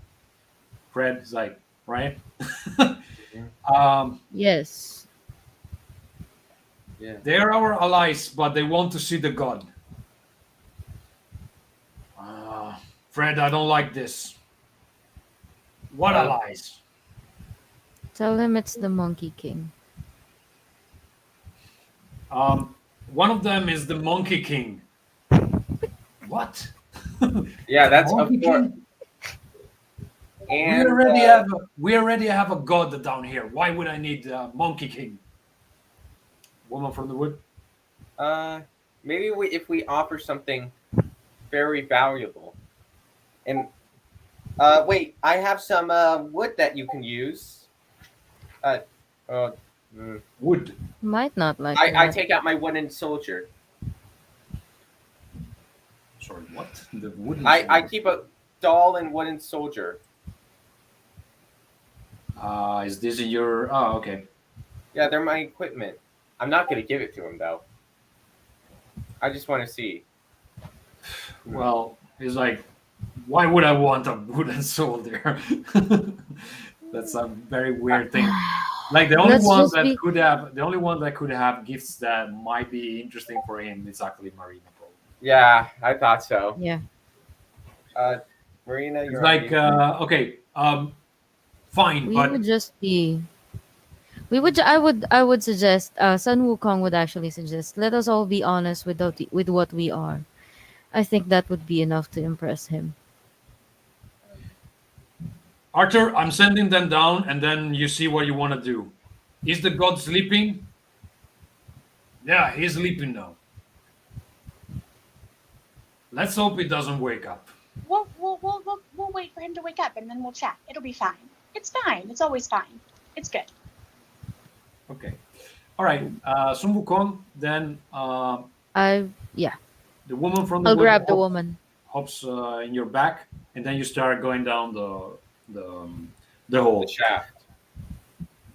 Fred is like, right? Yes. yeah. They are our allies, but they want to see the god. Fred, I don't like this. What allies? Tell him it's the Monkey King. One of them is the Monkey King. What? Yeah, that's of Monkey course. King? And We already have a god down here. Why would I need Monkey King? Woman from the wood. maybe if we offer something very valuable, and wait, I have some wood that you can use. Uh, uh, mm. Wood. Might not like I that. take out my wooden soldier. Sorry, what? The wooden. I sword. keep a doll and wooden soldier. Is this in your? Oh, okay. Yeah, they're my equipment. I'm not gonna give it to him though. I just want to see. Well, it's like, why would I want a wooden soldier? That's a very weird thing. Like the only Let's one just that be- could have gifts that might be interesting for him is actually Marina. Probably. Yeah, I thought so. Yeah. Marina, It's you're like okay, fine, We but would just be. We would. I would suggest. Sun Wukong would actually suggest. Let us all be honest with what we are. I think that would be enough to impress him. Arthur, I'm sending them down, and then you see what you want to do. Is the god sleeping? Yeah, he's sleeping now. Let's hope he doesn't wake up. We'll wait for him to wake up and then we'll chat. It'll be fine. It's fine. It's always fine. It's good. Okay. All right. Sun Wukong, then Yeah. the woman from the I'll wood grab the woman. hops in your back, and then you start going down the hole. the shaft.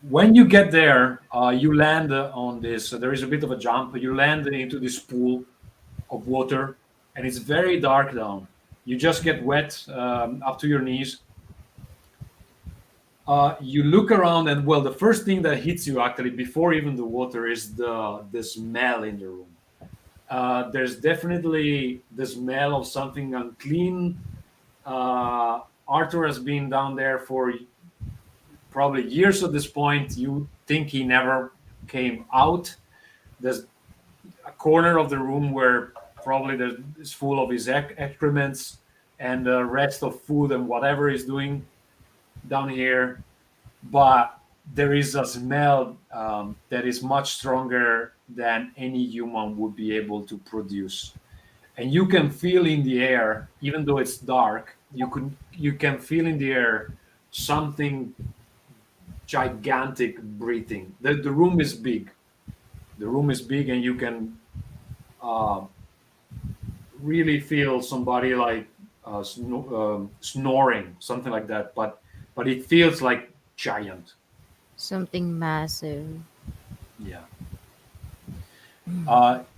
When you get there, you land on this. There is a bit of a jump. You land into this pool of water, and it's very dark down. You just get wet up to your knees. You look around, and well, the first thing that hits you actually before even the water is the smell in the room. There's definitely the smell of something unclean. Arthur has been down there for probably years at this point. You think he never came out. There's a corner of the room where probably is full of his excrements and the rest of food and whatever he's doing down here. But there is a smell that is much stronger than any human would be able to produce. And you can feel in the air, even though it's dark, you can feel in the air something gigantic breathing. The room is big. The room is big, and you can uh, really feel somebody like snoring, something like that. But it feels like giant. Something massive. Yeah.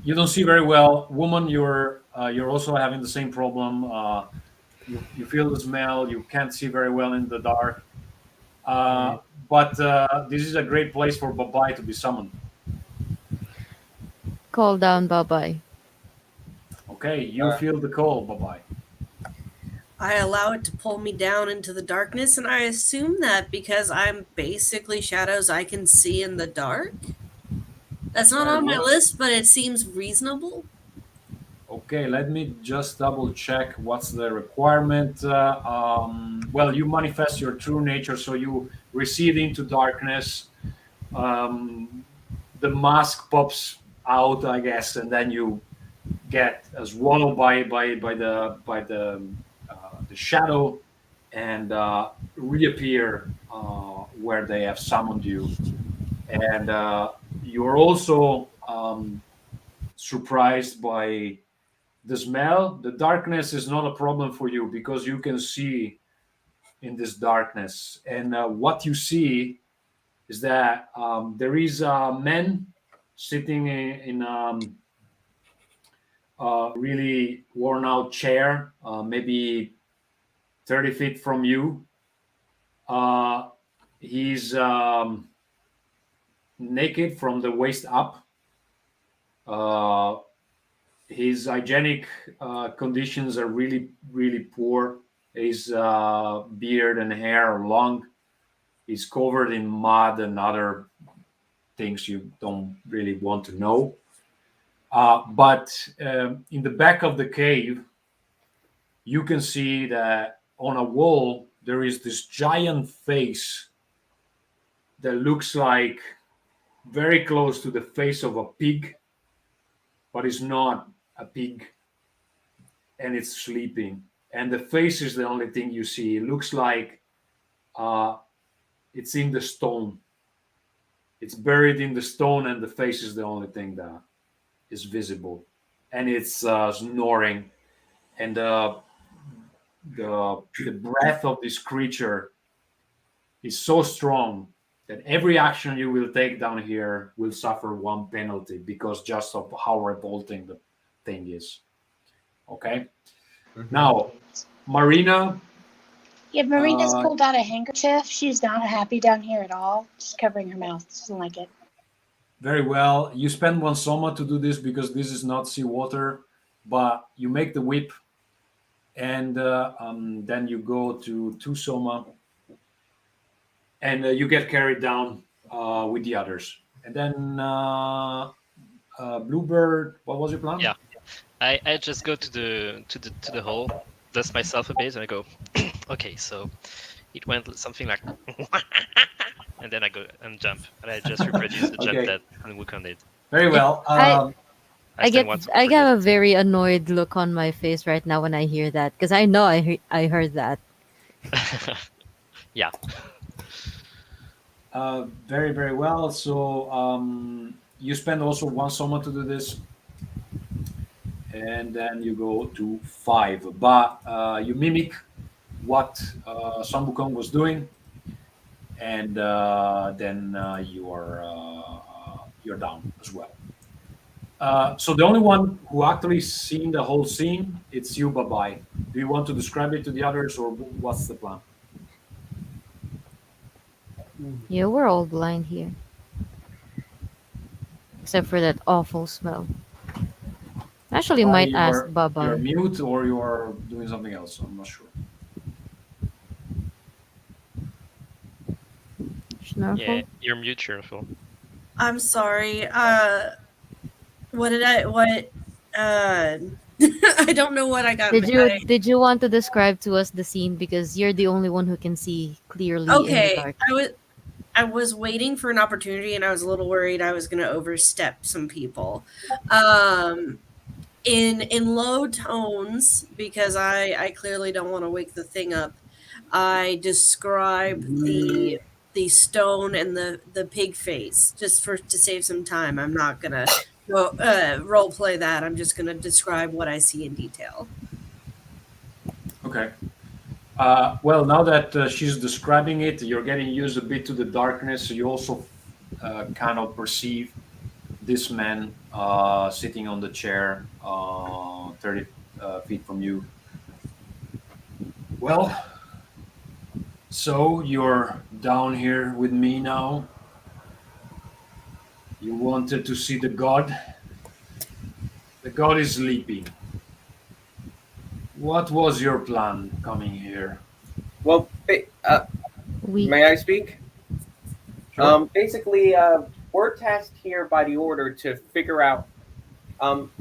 You don't see very well, woman. You're also having the same problem. You feel the smell. You can't see very well in the dark. But this is a great place for Babai to be summoned. Call down Babai. Okay, you feel the call, Babai. I allow it to pull me down into the darkness, and I assume that because I'm basically shadows I can see in the dark. That's not Very on my well. list, but it seems reasonable. Okay, let me just double check what's the requirement. Well, you manifest your true nature, so you recede into darkness. The mask pops out, I guess, and then you get swallowed by the shadow and reappear where they have summoned you. And you're also surprised by the smell. The darkness is not a problem for you because you can see in this darkness. And what you see is that there is a man sitting in really worn out chair, maybe 30 feet from you. Uh, he's naked from the waist up. Uh, his hygienic conditions are really, really poor. His beard and hair are long. He's covered in mud and other things you don't really want to know. But in the back of the cave, you can see that on a wall there is this giant face that looks like very close to the face of a pig, but it's not a pig, and it's sleeping. And the face is the only thing you see. It looks like uh, it's in the stone. It's buried in the stone, and the face is the only thing that is visible. And it's snoring, and the breath of this creature is so strong that every action you will take down here will suffer one penalty because just of how revolting the thing is. Okay. Now, Marina. Yeah, Marina's Uh, pulled out a handkerchief. She's not happy down here at all. She's covering her mouth. She doesn't like it. Very well. You spend one soma to do this because this is not seawater, but you make the whip, and then you go to two soma, and you get carried down with the others. And then Bluebird, what was your plan? Yeah. I just go to the hole, dust myself a bit, and I go, okay, so it went something like, and then I go and jump, and I just reproduce the jump Okay. that Wukong did. Very well. I stand once I for get it. a very annoyed look on my face right now when I hear that because I know I heard that. Yeah. Very, very well. So you spend also one soma to do this, and then you go to 5. But you mimic what Sun Wukong was doing, and then you're down as well. So the only one who actually seen the whole scene, it's you, Babai. Do you want to describe it to the others, or what's the plan? Yeah, we're all blind here. Except for that awful smell. Actually, Babai, might ask you're Baba. mute, or you're doing something else. I'm not sure. Snarfle? Yeah, you're mute, cheerful. I'm sorry. What? I don't know what I got. Did you want to describe to us the scene because you're the only one who can see clearly in the Okay, dark? I was waiting for an opportunity, and I was a little worried I was going to overstep some people. in low tones, because I clearly don't want to wake the thing up. I describe the stone and the pig face just for to save some time. I'm not gonna role play that. I'm just gonna describe what I see in detail. Okay. Well, now that she's describing it, you're getting used a bit to the darkness. So you also kind of perceive this man sitting on the chair 30 feet from you. Well, so you're down here with me now. You wanted to see the god. The god is sleeping. What was your plan coming here? Well, We may I speak? Sure. Basically, we're tasked here by the order to figure out.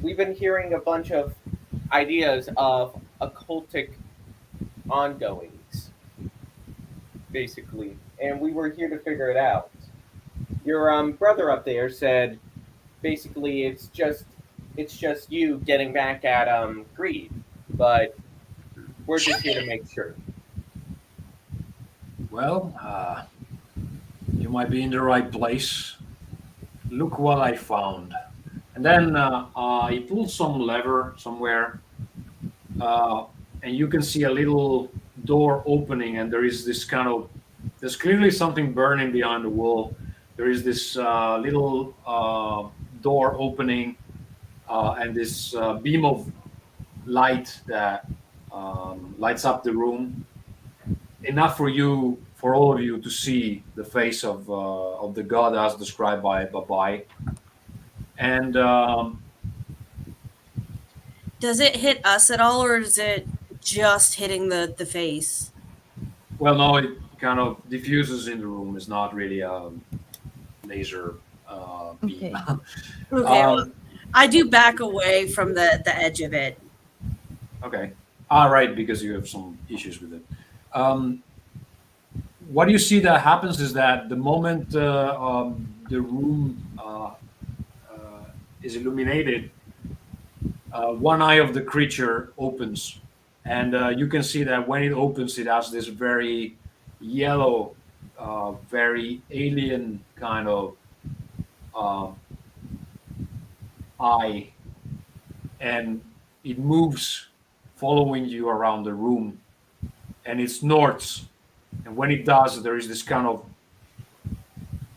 We've been hearing a bunch of ideas of occultic ongoings, basically, and we were here to figure it out. Your brother up there said, basically, it's just you getting back at Greed, but we're just here to make sure. Well, you might be in the right place. Look what I found. And then he pulls some lever somewhere, uh, and you can see a little door opening, and there is this kind of, there's clearly something burning behind the wall. There is this little door opening, and this beam of light that lights up the room, enough for you, for all of you, to see the face of the god as described by Babai. And Does it hit us at all, or is it just hitting the face? well, no, it kind of diffuses in the room. It's not really a laser beam. okay. Okay, well, I do back away from the edge of it. Okay. All right, because you have some issues with it. Um, what you see that happens is that the moment the room is illuminated, one eye of the creature opens, and you can see that when it opens, it has this very yellow, very alien kind of uh, eye, and it moves, following you around the room, and it snorts. And when it does, there is this kind of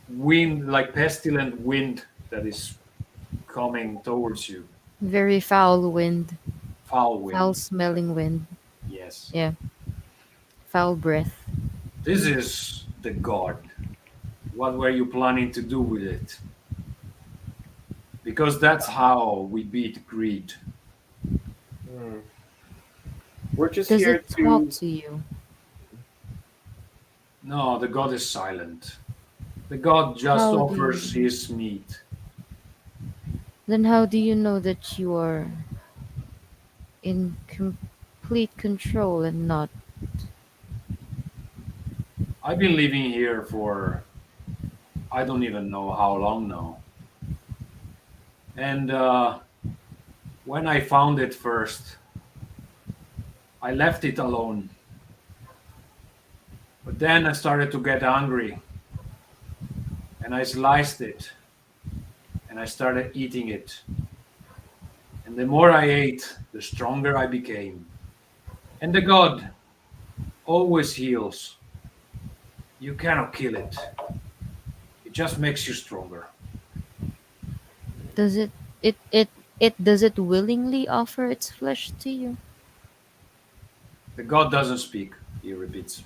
wind, like pestilent wind, that is coming towards you. Very foul wind, Foul wind. foul smelling wind. Yes. Yeah, foul breath. This is the god. What were you planning to do with it? Because that's how we beat greed. Hmm. We're just Does here it to. talk to you? No, the god is silent. The god just How do offers you, his meat. then how do you know that you are in complete control and not? I've been living here for I don't even know how long now. And when I found it first, I left it alone. But then I started to get hungry, and I sliced it, and I started eating it. And the more I ate, the stronger I became. And the god always heals. You cannot kill it. It just makes you stronger. Does it does it willingly offer its flesh to you? The god doesn't speak, he repeats.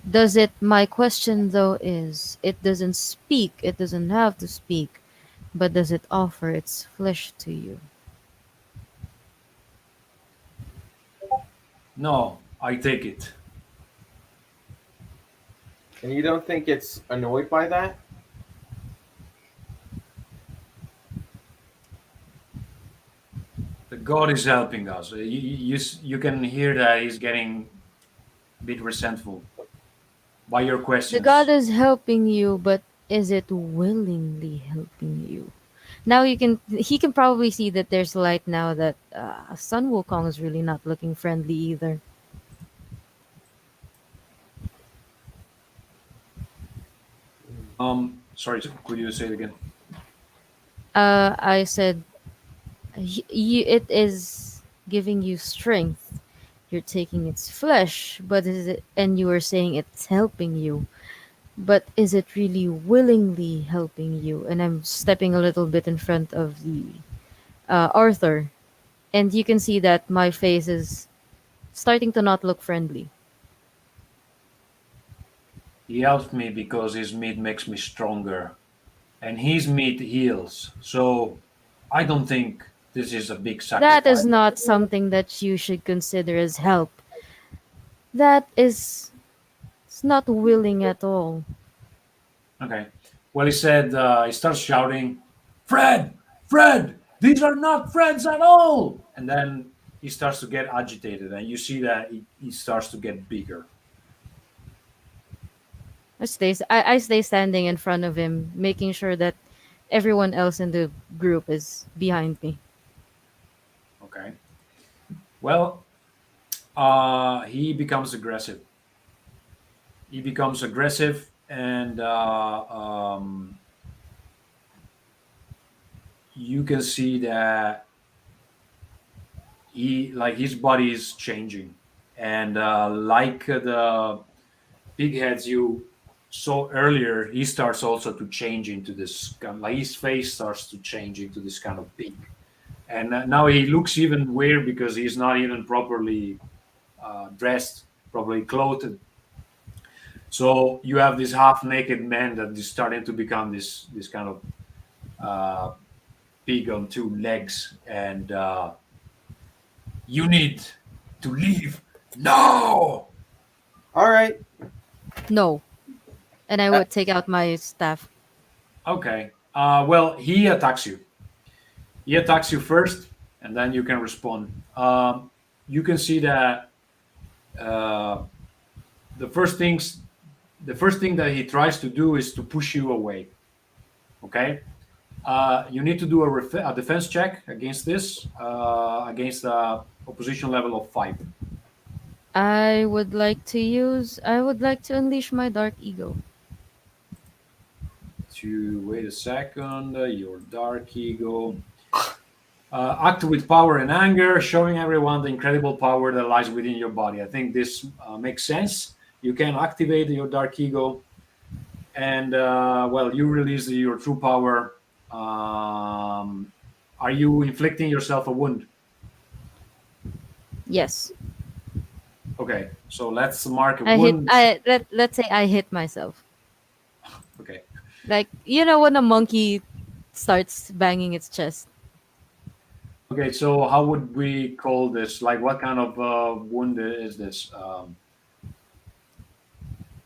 Does it? My question though is, it doesn't speak. It doesn't have to speak, but does it offer its flesh to you? No, I take it. And you don't think it's annoyed by that? The god is helping us. You can hear that he's getting a bit resentful by your The God questions. is helping you, but is it willingly helping you? Now he can probably see that there's light now that Sun Wukong is really not looking friendly either. Sorry, could you say it again? I said it is giving you strength. You're taking its flesh, but is it? And you were saying it's helping you, but is it really willingly helping you? And I'm stepping a little bit in front of the Arthur, and you can see that my face is starting to not look friendly. He helps me because his meat makes me stronger, and his meat heals. So I don't think this is a big That is sacrifice. not something that you should consider as help. That is it's not willing at all. Okay. Well, he said, he starts shouting, Fred, Fred, these are not friends at all. And then he starts to get agitated, and you see that he starts to get bigger. I stay standing in front of him, making sure that everyone else in the group is behind me. Okay. Well, he becomes aggressive. He becomes aggressive, and you can see that his body is changing, and like the big heads you saw earlier, he starts also to change into this kind, like his face starts to change into this kind of pig, and now he looks even weird because he's not even properly dressed, properly clothed. So you have this half naked man that is starting to become this kind of uh, pig on two legs, and you need to leave now. All right. No. And I Uh, would take out my staff. Okay. Well, he attacks you. He attacks you first, and then you can respond. You can see that uh, the first things, the first thing that he tries to do is to push you away. Okay. You need to do a defense check against this, against opposition level of 5. I would like to unleash my dark ego. To wait a second, your dark ego. Act with power and anger, showing everyone the incredible power that lies within your body. I think this makes sense. You can activate your dark ego, and well, you release your true power. Are you inflicting yourself a wound? Yes. Okay, so let's mark a I hit wound. let's say I hit myself. Okay, Like when a monkey starts banging its chest. okay. So how would we call this? Like, what kind of wound is this?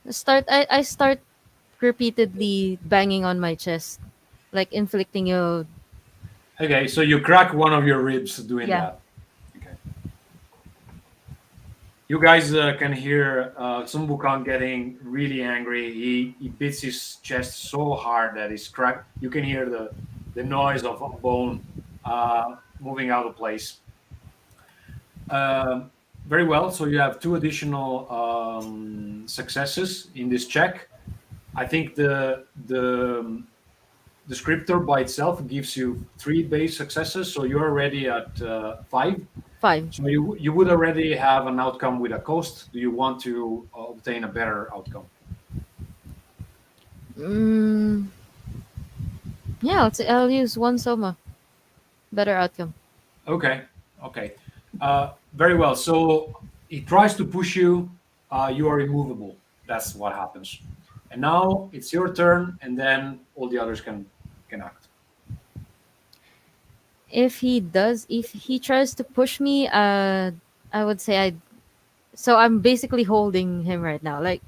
I start repeatedly banging on my chest, like inflicting a Okay, so you crack one of your ribs doing yeah. that. Okay. You guys can hear Sun Wukong getting really angry. He beats his chest so hard that he's cracked. You can hear the noise of a bone moving out of place. Um, Very well. So you have 2 additional successes in this check. I think the descriptor by itself gives you 3 base successes, so you're already at 5. 5. So you would already have an outcome with a cost. Do you want to obtain a better outcome? Mm, yeah, I'll use one soma. Better outcome. Okay, okay, very well. So he tries to push you. You are immovable. That's what happens. And now it's your turn, and then all the others can act. If he tries to push me, I would say I. So I'm basically holding him right now. Like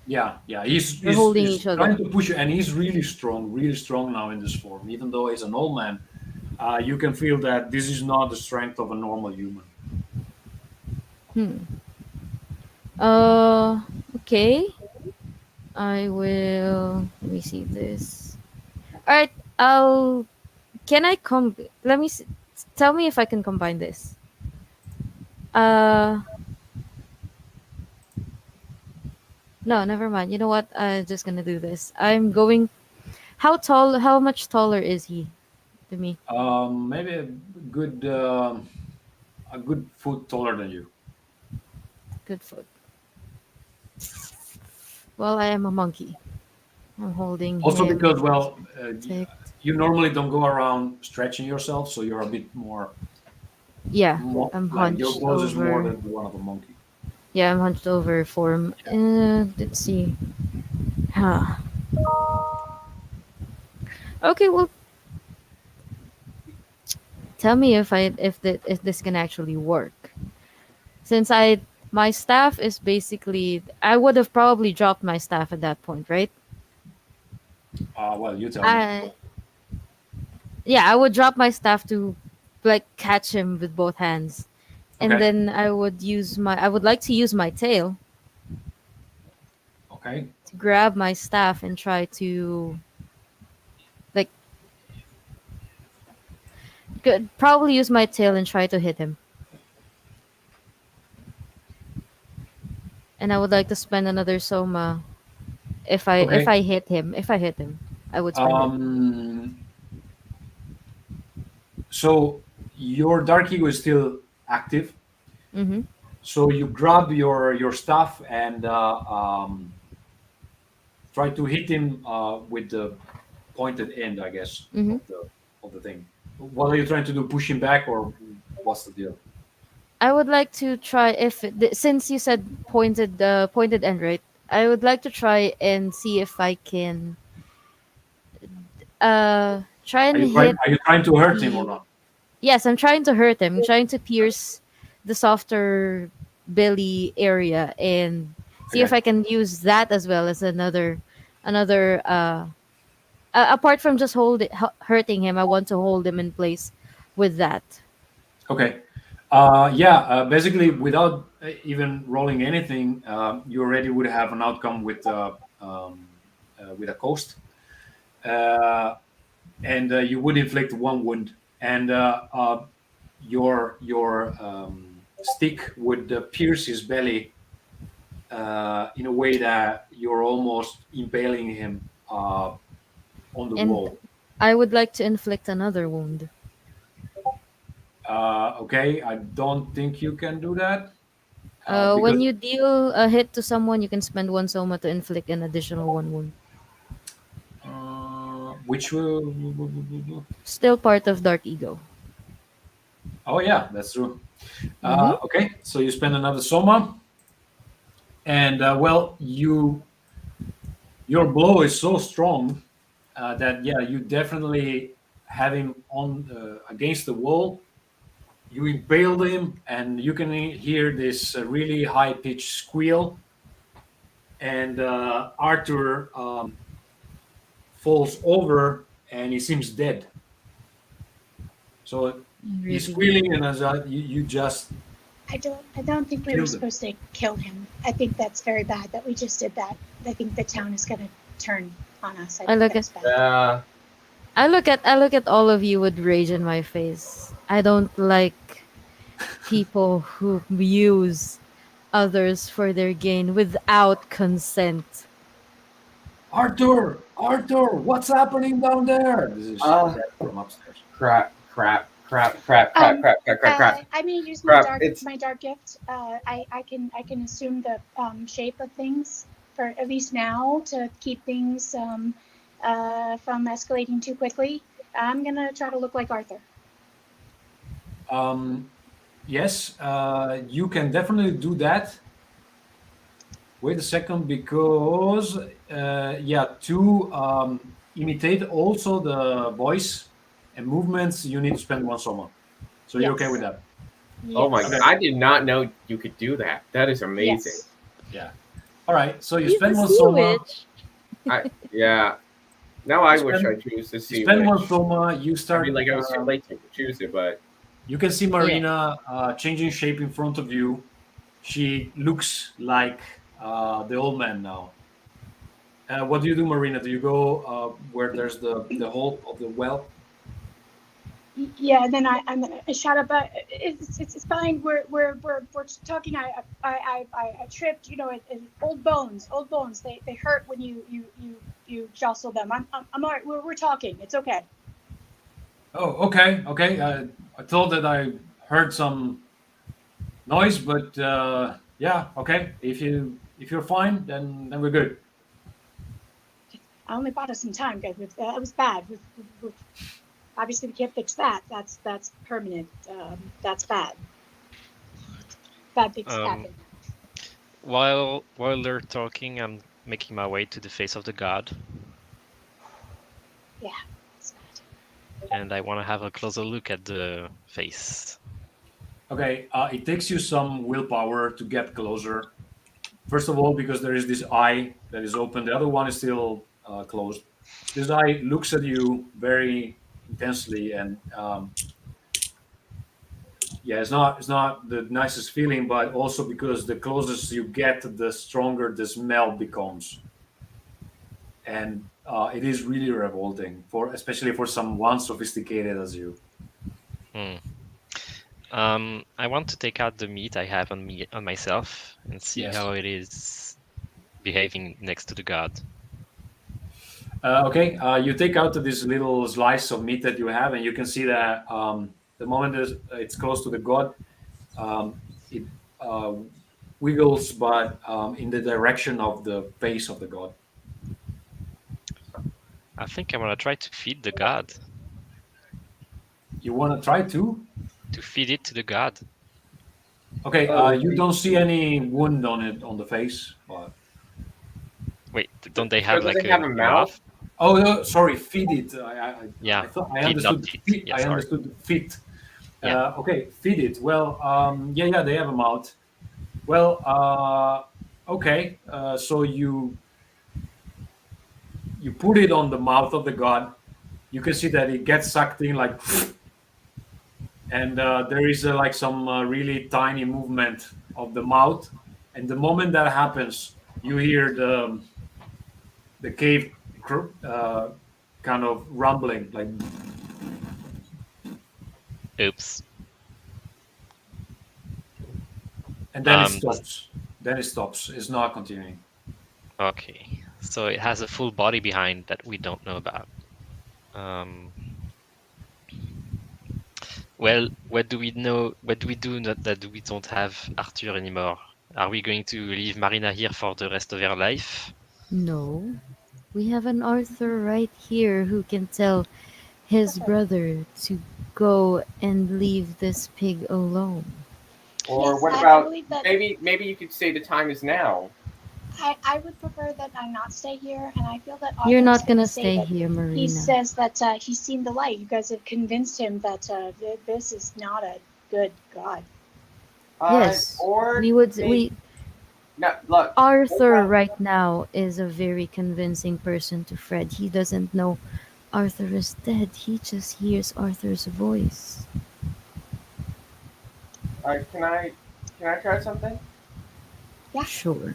Yeah, yeah. we're holding each He's other. trying to push you, and he's really strong now in this form. Even though he's an old man, you can feel that this is not the strength of a normal human. Hmm. Uh. Okay. I will. Let me see this. All right. I'll Can I let me tell me if I can combine this. Uh, no, never mind. You know what? I'm just gonna do this. I'm going. How tall? How much taller is he to me? Maybe good, a good foot taller than you. Good foot. Well, I am a monkey. I'm holding Also, him because well, ticked. you normally don't go around stretching yourself, so you're a bit more, Yeah, more I'm like your hunched pose is more over. than the one of a monkey. Yeah, I'm hunched over for him. Let's see. Huh. Okay, well, tell me if this can actually work. Since my staff is basically, I would have probably dropped my staff at that point, right? Well, you tell me. I Yeah, I would drop my staff to like catch him with both hands, and Okay. then I would like to use my tail Okay. to grab my staff and try to like could probably use my tail and try to hit him. And I would like to spend another soma if Okay. I hit him. If I hit him, I would spend it. Um. So your dark ego is still active. Mm-hmm. So you grab your staff and try to hit him with the pointed end, I guess, Mm-hmm. of the thing. What are you trying to do? Push him back, or what's the deal? I would like to try since you said pointed end, right? I would like to try and see if I can try and hit Are you trying to hurt him or the not? Yes, I'm trying to hurt him. I'm trying to pierce the softer belly area and see if Okay. I can use that as well as another apart from just hurting him. I want to hold him in place with that. Okay. Yeah. Basically, without even rolling anything, you already would have an outcome with a coast, uh, and you would inflict one wound, and your stick would pierce his belly in a way that you're almost impaling him on the And wall. I would like to inflict another wound. Okay, I don't think you can do that When because you deal a hit to someone, you can spend one soma to inflict an additional one wound. which Still part of Dark Ego. oh yeah, that's true. Mm-hmm. Okay, so you spend another soma, and well, your blow is so strong that yeah, you definitely have him on against the wall. You impaled him, and you can hear this really high pitched squeal. And Arthur falls over, and he seems dead. So he's Really. squealing, and as you just I don't think we were killed him. supposed to kill him. I think that's very bad that we just did that. I think the town is going to turn on us. I I think look that's at bad. I look at all of you with rage in my face. I don't like people who use others for their gain without consent. Arthur, Arthur, what's happening down there? This is Uh, from upstairs. crap, crap, crap, crap, crap, crap, crap, crap, crap. I'm going to use Crap, it's- my dark gift. I can assume the shape of things for at least now to keep things from escalating too quickly. I'm gonna try to look like Arthur. Yes, you can definitely do that. Wait a second, because yeah, to imitate also the voice and movements, you need to spend one soma. So you're okay Yes. with that? Oh my Yes. god, I did not know you could do that. That is amazing. Yes. Yeah. All right. So you He's spend a one sea soma. witch. Yeah. Now I You wish spend- I choose the You sea spend one witch. soma. You I start. mean, like I was too late to choose it, but You can see Marina changing shape in front of you. She looks like the old man now. What do you do, Marina? Do you go where there's the hole of the well? Yeah, and then I shout up. It's fine. We're talking. I tripped. You know, old bones. Old bones. They hurt when you jostle them. I'm all right. We're talking. It's okay. Oh, okay, okay. I thought that I heard some noise, but yeah, okay. If you're fine, then we're good. I only bought us some time, guys. It was bad. Obviously, we can't fix that. That's permanent. That's bad. Bad things happen. While they're talking, I'm making my way to the face of the god, Yeah, it's bad. and I want to have a closer look at the face. Okay, it takes you some willpower to get closer. First of all, because there is this eye that is open, the other one is still closed. This eye looks at you very intensely, and yeah, it's not the nicest feeling, but also because the closest you get, the stronger the smell becomes, and it is really revolting for, especially for someone sophisticated as you. I want to take out the meat I have on myself and see Yes. how it is behaving next to the god. Okay, you take out this little slice of meat that you have, and you can see that the moment it's close to the god, it wiggles, but in the direction of the face of the god. I think I want to try to feed the god. You want to try to? To feed it to the god. Okay, Oh, you don't see any wound on it on the face, but Wait, don't they have does like it have a mouth? oh no, sorry, feed it. Yeah, I thought I feed, not understood. eat. Feed, Yeah, I sorry. understood feet. Yeah. Okay, feed it. Well, yeah, they have a mouth. Well, okay. So you put it on the mouth of the god. You can see that it gets sucked in like, and there is like some really tiny movement of the mouth. And the moment that happens, you hear the cave kind of rumbling, like, Oops. and then it Um, stops. Then it stops. It's not continuing. Okay, so it has a full body behind that we don't know about. Well, what do we know? What do we do that we don't have Arthur anymore? Are we going to leave Marina here for the rest of her life? No. We have an Arthur right here who can tell his brother to go and leave this pig alone. Or Yes, what I about believe that- maybe you could say the time is now. I would prefer that I not stay here, and I feel that You're Arthur's not gonna say stay that here, Marina. He says that he's seen the light. You guys have convinced him that this is not a good god. Yes, Or no, look. Arthur Hold on. right now is a very convincing person to Fred. He doesn't know Arthur is dead. He just hears Arthur's voice. All right, can I try something? Yeah. Sure.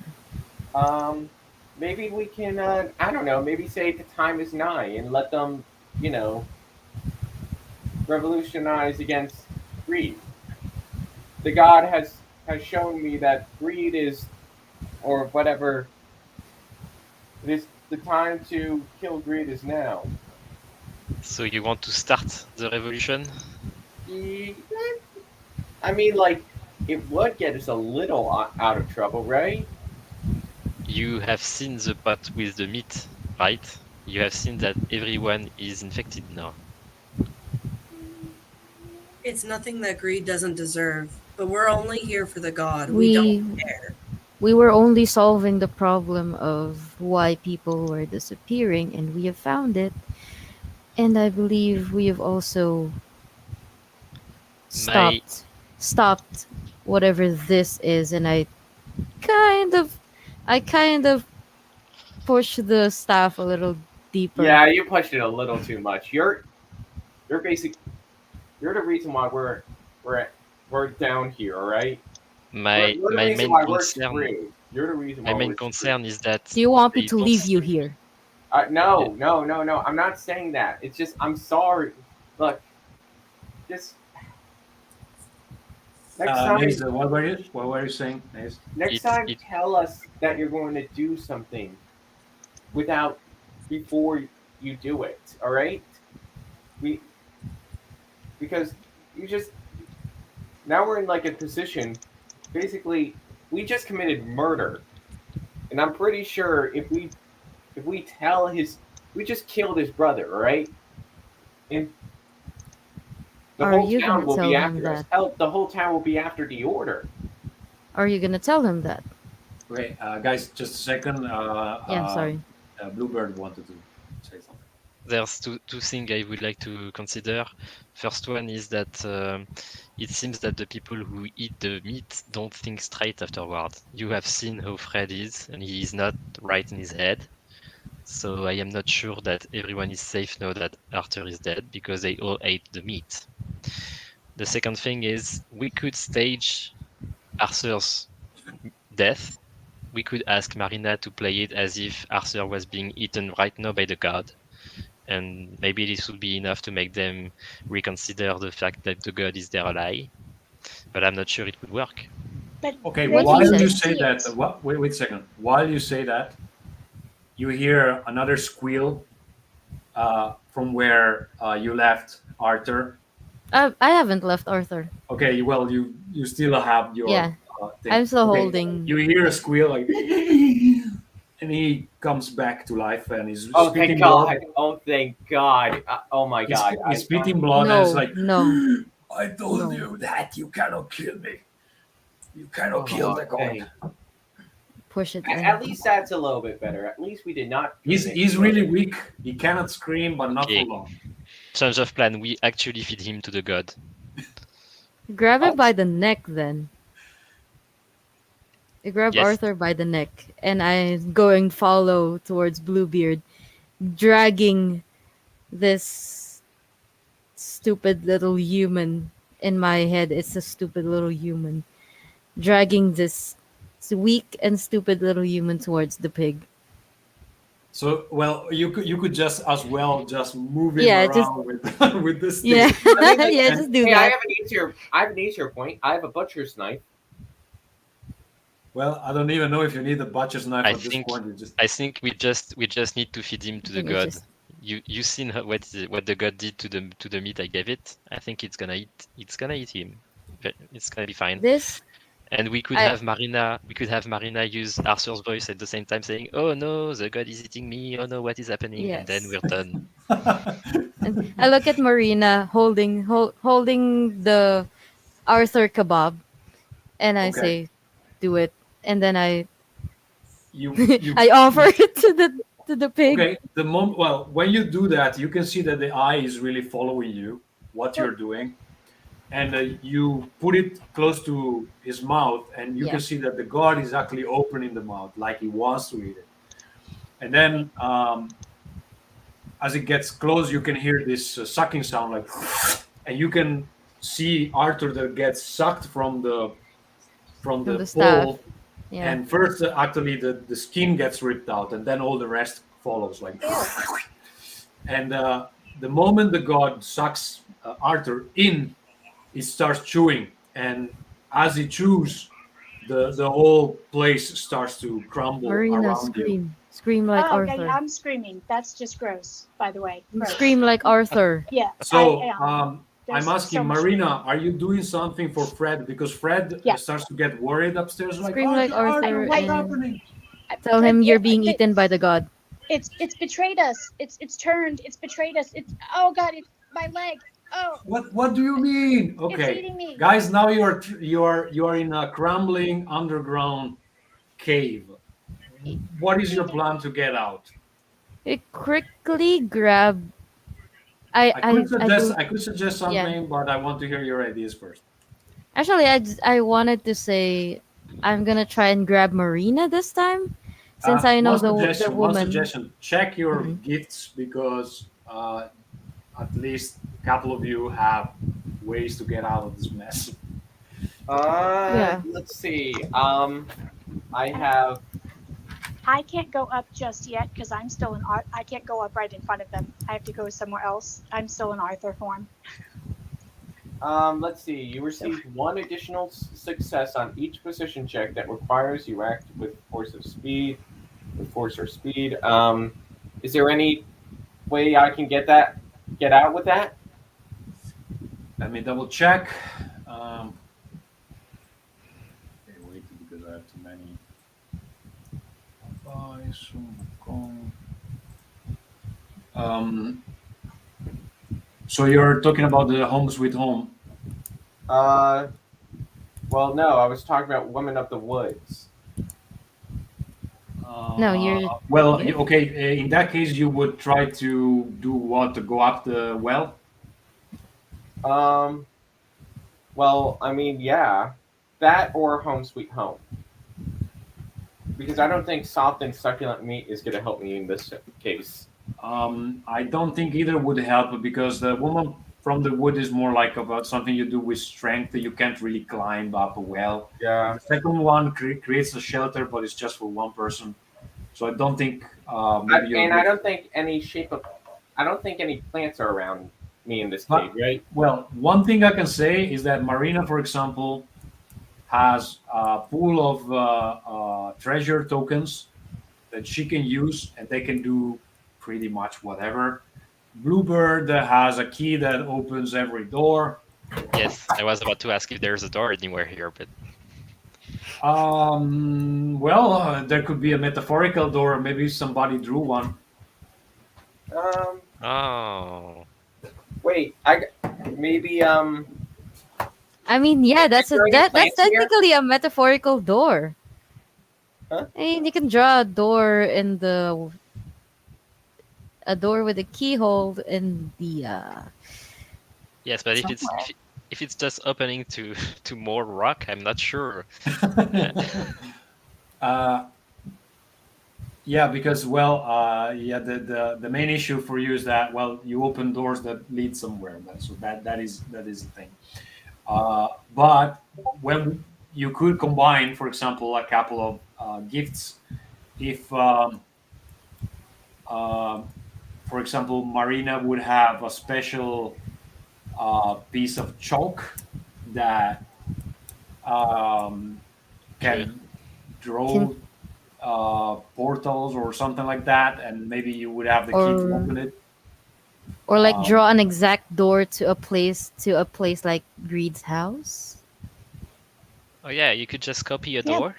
Maybe we can. I don't know. Maybe say the time is nigh and let them, revolutionize against greed. The god has shown me that greed is, or whatever. It is the time to kill greed is now. So you want to start the revolution? I mean, like, it would get us a little out of trouble, right? You have seen the pot with the meat, right? You have seen that everyone is infected now. It's nothing that greed doesn't deserve, but we're only here for the god. We We don't care. we were only solving the problem of why people were disappearing, and we have found it. And I believe we have also stopped whatever this is, and I kind of push the staff a little deeper. Yeah, you pushed it a little too much. You're the reason why we're down here, all right? My You're the main reason why we're concern. screwed. You're the reason why My main we're concern is that. Do you want me they to don't leave you see- here? No. I'm not saying that. It's just I'm sorry. Look, Just next Nace, time, what were you saying, Nace? next time, tell us that you're going to do something without before you do it. All right? We because you just now we're in like a position. Basically, we just committed murder, and I'm pretty sure if we tell his we just killed his brother, right? And the Are whole you town gonna will tell be him after us. that? Hell, the whole town will be after the order. Are you gonna tell him that? Wait, guys, just a second. Yeah, sorry. Bluebird wanted to say something. There's two things I would like to consider. First one is that it seems that the people who eat the meat don't think straight afterward. You have seen how Fred is, and he is not right in his head. So I am not sure that everyone is safe now that Arthur is dead because they all ate the meat. The second thing is we could stage Arthur's death. We could ask Marina to play it as if Arthur was being eaten right now by the god. And maybe this would be enough to make them reconsider the fact that the god is their ally. But I'm not sure it would work. But Okay, they What he while can you said. say see that, it. wait a second. While you say that, you hear another squeal from where you left Arthur. I haven't left Arthur. Okay, well, you still have your Yeah, thing. I'm still Okay, holding. You hear a squeal like, and he comes back to life and he's Oh, spitting thank blood. God! Oh, thank God! Oh my He's, God! he's spitting blood and it's No, like, no. I told No. you that you cannot kill me. You cannot kill the god. thank- Push it At in. least that's a little bit better. At least we did not. He's commit really murder. weak. He cannot scream, but not for Okay. long. Change of plan. We actually feed him to the god. Grab What? it by the neck then. I grab Yes. Arthur by the neck and I go and follow towards Bluebeard, dragging this stupid little human in my head. It's a stupid little human. Dragging this weak and stupid little human towards the pig. So, well, you could just as well just move him Yeah, just- around with with this thing. Yeah, I mean, yeah, just do Hey, I that. have an easier point. I have a butcher's knife. Well, I don't even know if you need a butcher's knife I at this think- point. You just I think we just need to feed him to the think we god. just- You seen what the god did to the meat I gave it? I think it's gonna eat him. It's gonna be fine. This And we could I- have Marina use Arthur's voice at the same time saying, "Oh no, the god is eating me. Oh no, what is happening?" And then Yes. we're done. and I look at Marina holding the Arthur kebab, and I Okay. say, "Do it." And then I you offer it to the pig. okay. The moment, well, when you do that, you can see that the eye is really following you, what you're doing, and you put it close to his mouth, and you Yeah. can see that the god is actually opening the mouth like he wants to eat it. And then, as it gets close, you can hear this sucking sound, like, and you can see Arthur that gets sucked from the the staff. pole. Yeah. And first, actually, the skin gets ripped out, and then all the rest follows. Like, and the moment the god sucks Arthur in, he starts chewing, and as he chews, the whole place starts to crumble Marina, around you. scream like Oh, okay, Arthur. I'm screaming. That's just gross, by the way. Gross. Scream like Arthur. Yeah. So I am. I'm There's asking so much- Marina, are you doing something for Fred? Because Fred Yeah. starts to get worried upstairs. Like, Scream like Arthur what's and- happening? Tell him you're being It- eaten by the god. It's betrayed us. It's turned. It's betrayed us. It's oh god. It's my leg. Oh, What do you mean? it's Okay, eating me. guys, now you're in a crumbling underground cave. What is your plan to get out? I quickly grab. I I could suggest something, but I want to hear your ideas first. Actually, I wanted to say I'm gonna try and grab Marina this time, since I know the One woman. suggestion: check your Mhm. gifts because at least a couple of you have ways to get out of this mess. Yeah. Let's see. I have. I can't go up just yet because I'm still in art. I can't go up right in front of them. I have to go somewhere else. I'm still in Arthur form. Let's see. You received one additional success on each position check that requires you act with force of speed, with force or speed. Is there any way I can get out with that? Let me double check. Okay, wait, because I have too many. So you're talking about the Home Sweet Home. Well, no, I was talking about Women of the Woods. No, you're Well, okay. In that case, you would try to do what? To go up the well? Well, I mean, yeah, that or Home Sweet Home. Because I don't think soft and succulent meat is going to help me in this case. I don't think either would help because the Woman from the Wood is more like about something you do with strength that you can't really climb up a well. Yeah. The second one creates a shelter, but it's just for one person. So I don't think maybe you're. I don't think I don't think any plants are around me in this But- cave, right? Well, one thing I can say is that Marina, for example, has a pool of treasure tokens that she can use, and they can do pretty much whatever. Bluebird has a key that opens every door. Yes, I was about to ask if there's a door anywhere here, but Well, there could be a metaphorical door. Maybe somebody drew one. oh, Wait, maybe I mean, yeah, that's Is there any that's plants here? technically a metaphorical door. Huh? I mean, you can draw a door in a door with a keyhole in the yes, but Somewhere. if it's just opening to to more rock, I'm not sure. uh, yeah, because yeah, the main issue for you is that you open doors that lead somewhere. So that is the thing. But when you could combine, for example, a couple of gifts, if for example, Marina would have a special piece of chalk that can draw portals or something like that, and maybe you would have the key to Or- open it. or like Um, draw an exact door to a place like Greed's house. Oh yeah, you could just copy a Yeah. door.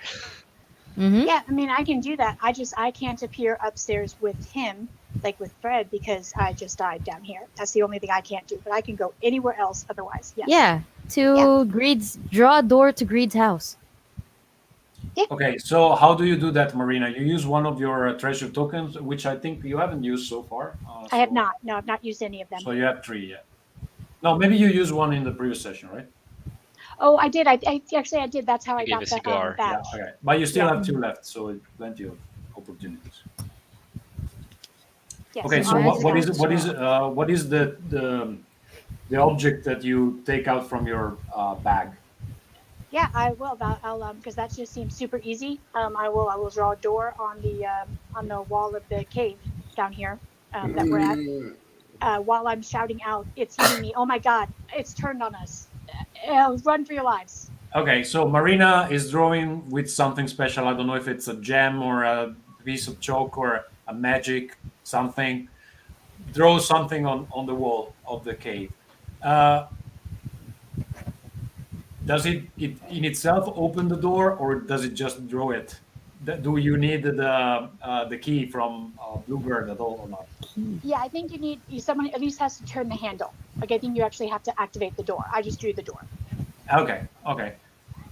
Mm-hmm. Yeah, I mean, I can do that. I can't appear upstairs with him, like with Fred, because I just died down here. That's the only thing I can't do. But I can go anywhere else otherwise. Yes. Yeah, draw a door to Greed's house. Okay, so how do you do that, Marina? You use one of your treasure tokens, which I think you haven't used so far. I have So- not. No, I've not used any of them. So you have 3 yet. No, maybe you used one in the previous session, right? Oh, I did. I actually I did. That's how I You gave got a the cigar. Yeah, badge. okay. But you still Yeah. have 2 left, so plenty of opportunities. Yes, Okay, so I what is the object that you take out from your bag? Yeah, I will. I'll because that just seems super easy. I will draw a door on the wall of the cave down here that we're at. While I'm shouting out, "It's eating me! Oh my God! It's turned on us! Run for your lives!" Okay, so Marina is drawing with something special. I don't know if it's a gem or a piece of chalk or a magic something. Draw something on the wall of the cave. Does it in itself open the door, or does it just draw it? Do you need the key from Bluebird at all or not? Yeah, I think someone at least has to turn the handle. Like I think you actually have to activate the door. I just drew the door. Okay.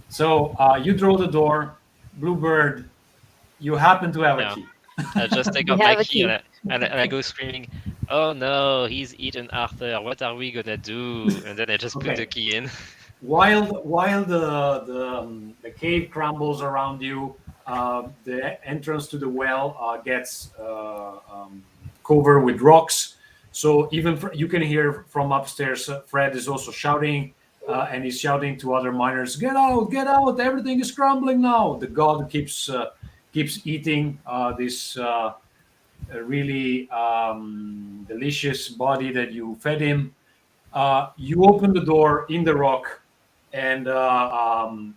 So you draw the door, Bluebird. You happen to have a Yeah. key. I just take You out have my a key key. and I go screaming, "Oh no, he's eaten Arthur! What are we gonna do?" And then I just put Okay. the key in. While the cave crumbles around you, the entrance to the well gets covered with rocks. So even you can hear from upstairs. Fred is also shouting, and he's shouting to other miners, "Get out! Get out! Everything is crumbling now." The god keeps eating this really delicious body that you fed him. You open the door in the rock, and on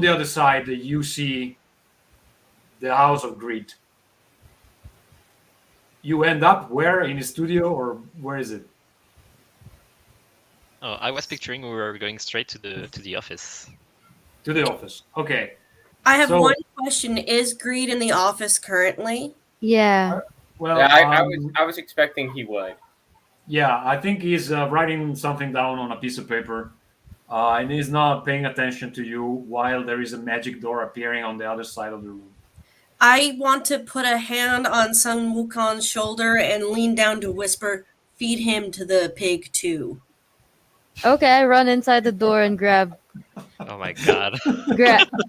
the other side, you see the House of Greed. You end up where? In a studio, or where is it? Oh, I was picturing we were going straight to the office. To the office. Okay. I have So- one question. Is Greed in the office currently? Yeah. Well, Yeah, I was expecting he would. yeah, I think he's writing something down on a piece of paper, and he's not paying attention to you while there is a magic door appearing on the other side of the room. I want to put a hand on Sun Wukong's shoulder and lean down to whisper, "Feed him to the pig too." Okay, I run inside the door and grab Oh my god.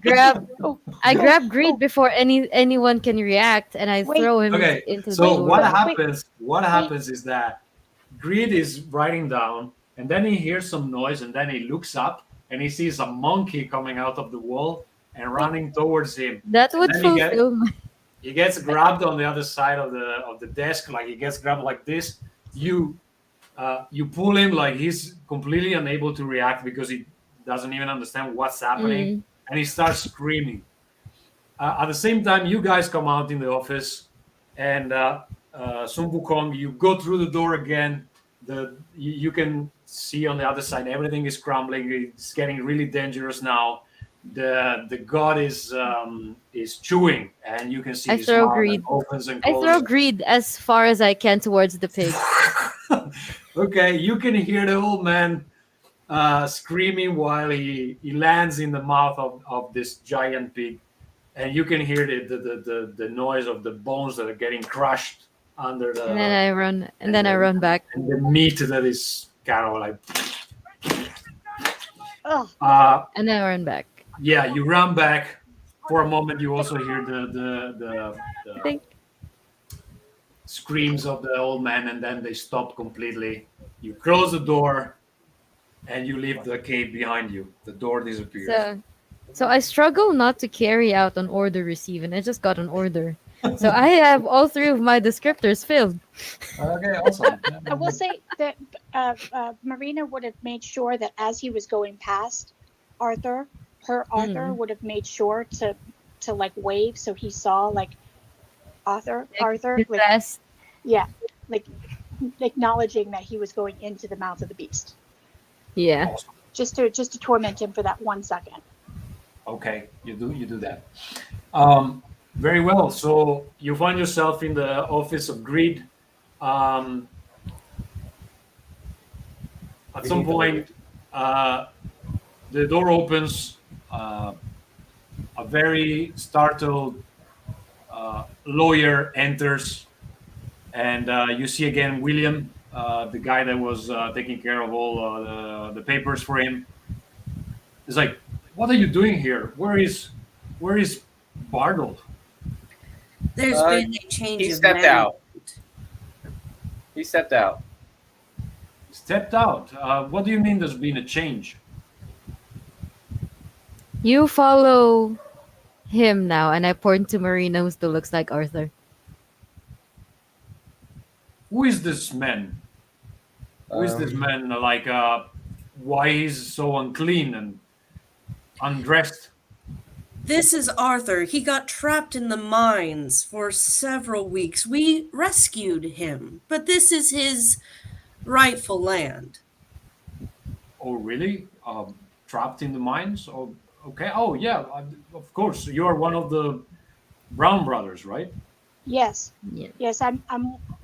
grab. Oh, I grab Greed before anyone can react, and I Wait. throw him Okay, into the so door. what Wait. happens? What happens is that Greed is writing down, and then he hears some noise, and then he looks up, and he sees a monkey coming out of the wall and running towards him. That would then he fulfill my. He gets grabbed on the other side of the desk, like he gets grabbed like this. You pull him, like he's completely unable to react because he doesn't even understand what's happening, and he starts screaming. At the same time, you guys come out in the office, and Sun Wukong, you go through the door again. You can see on the other side everything is crumbling. It's getting really dangerous now. The god is chewing, and you can see I his throw mouth Greed. opens and I closes. throw Greed as far as I can towards the pig. Okay, you can hear the old man screaming while he lands in the mouth of this giant pig, and you can hear the noise of the bones that are getting crushed under the And then I run. And then I run back. and the meat that is kind of like oh, And then I run back. yeah. You run back for a moment. You also hear the I think. screams of the old man, and then they stop completely. You close the door, and you leave the cave behind you. The door disappears. So I struggle not to carry out an order received, and I just got an order. So I have all three of my descriptors filled. Okay, awesome. I will say that Marina would have made sure that as he was going past Arthur, Arthur would have made sure to like wave so he saw like Arthur, His like best. yeah, like acknowledging that he was going into the mouth of the beast, Yeah. just to torment him for that 1 second. Okay, you do that. Very well. So you find yourself in the office of Greed. At We some need to point, the door opens. A very startled lawyer enters, and you see again William, the guy that was taking care of all the papers for him. He's like, "What are you doing here? Where is Bardolf?" There's been a change He of stepped management. out. He stepped out. Stepped out. What do you mean there's been a change? You follow him now, and I point to Marina, who still looks like Arthur. Who is this man? Who is this man? Like, why he's so unclean and undressed? This is Arthur. He got trapped in the mines for several weeks. We rescued him, but this is his rightful land. Oh, really? Trapped in the mines? Oh, okay. Oh, yeah. Of course, you are one of the Brown brothers, right? Yes, Yeah. yes, I'm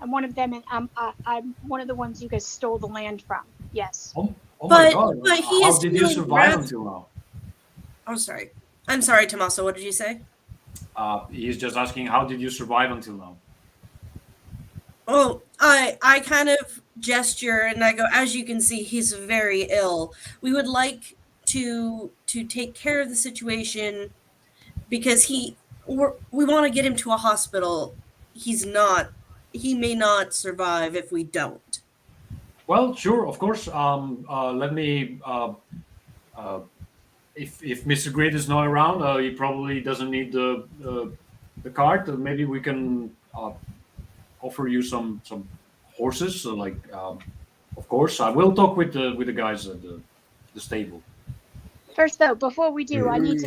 one of them, and I'm one of the ones you guys stole the land from. Yes. Oh my But- God! but he How is did you feeling survive wrath- until now? Oh, sorry. I'm sorry, Tommaso. What did you say? He's just asking, how did you survive until now? Oh, I kind of gesture and I go, as you can see, he's very ill. We would like to take care of the situation because we want to get him to a hospital. He may not survive if we don't. Well, sure, of course. Let me. If Mr. Greed is not around, he probably doesn't need the cart. Maybe we can offer you some horses. So, like, of course. I will talk with the guys at the stable. First, though, before we do, I need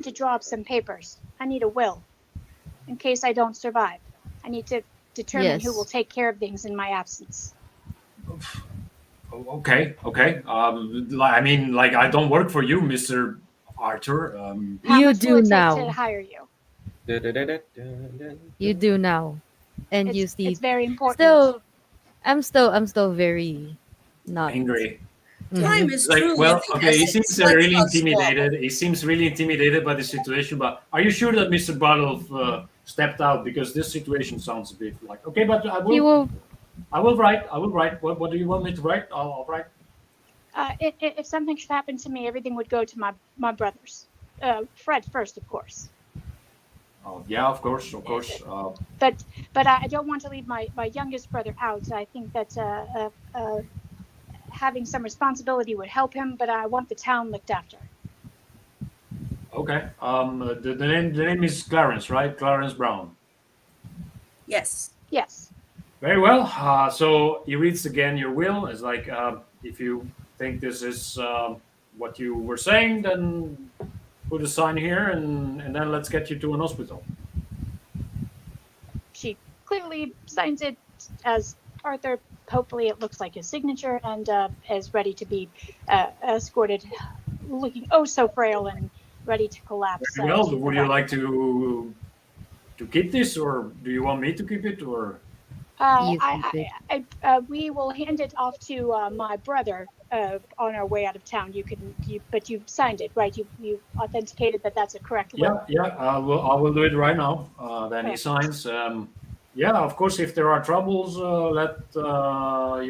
to draw up some papers. I need a will, in case I don't survive. I need to determine who Yes. will take care of things in my absence. Okay. I mean, like, I don't work for you, Mister Arthur. How You much do will it take now. to hire you? You do now, and you see. It's very important. Still, I'm still very not. Angry. Time is Like, truly well, of the okay, he essence. seems Let's really not squabble. intimidated. He seems really intimidated by the situation. But are you sure that Mr. Bardolf stepped out? Because this situation sounds a bit like, okay, but He will. I will write. What do you want me to write? I'll write. If something should happen to me, everything would go to my brothers. Fred first, of course. Oh, yeah, of course. But I don't want to leave my youngest brother out. I think that having some responsibility would help him, but I want the town looked after. Okay. The name is Clarence, right? Clarence Brown. Yes. Yes. Very well. So he reads again your will. It's like, if you think this is what you were saying, then put a sign here, and then let's get you to an hospital. She clearly signs it as Arthur. Hopefully it looks like his signature, and is ready to be escorted, looking oh so frail and ready to collapse. Very well. to the Would you right. like to keep this, or do you want me to keep it, or? You keep it. We will hand it off to my brother on our way out of town. But you signed it, right? You authenticated that that's a correct will. Yeah. I will do it right now. Then he Okay. signs. Yeah, of course. If there are troubles, let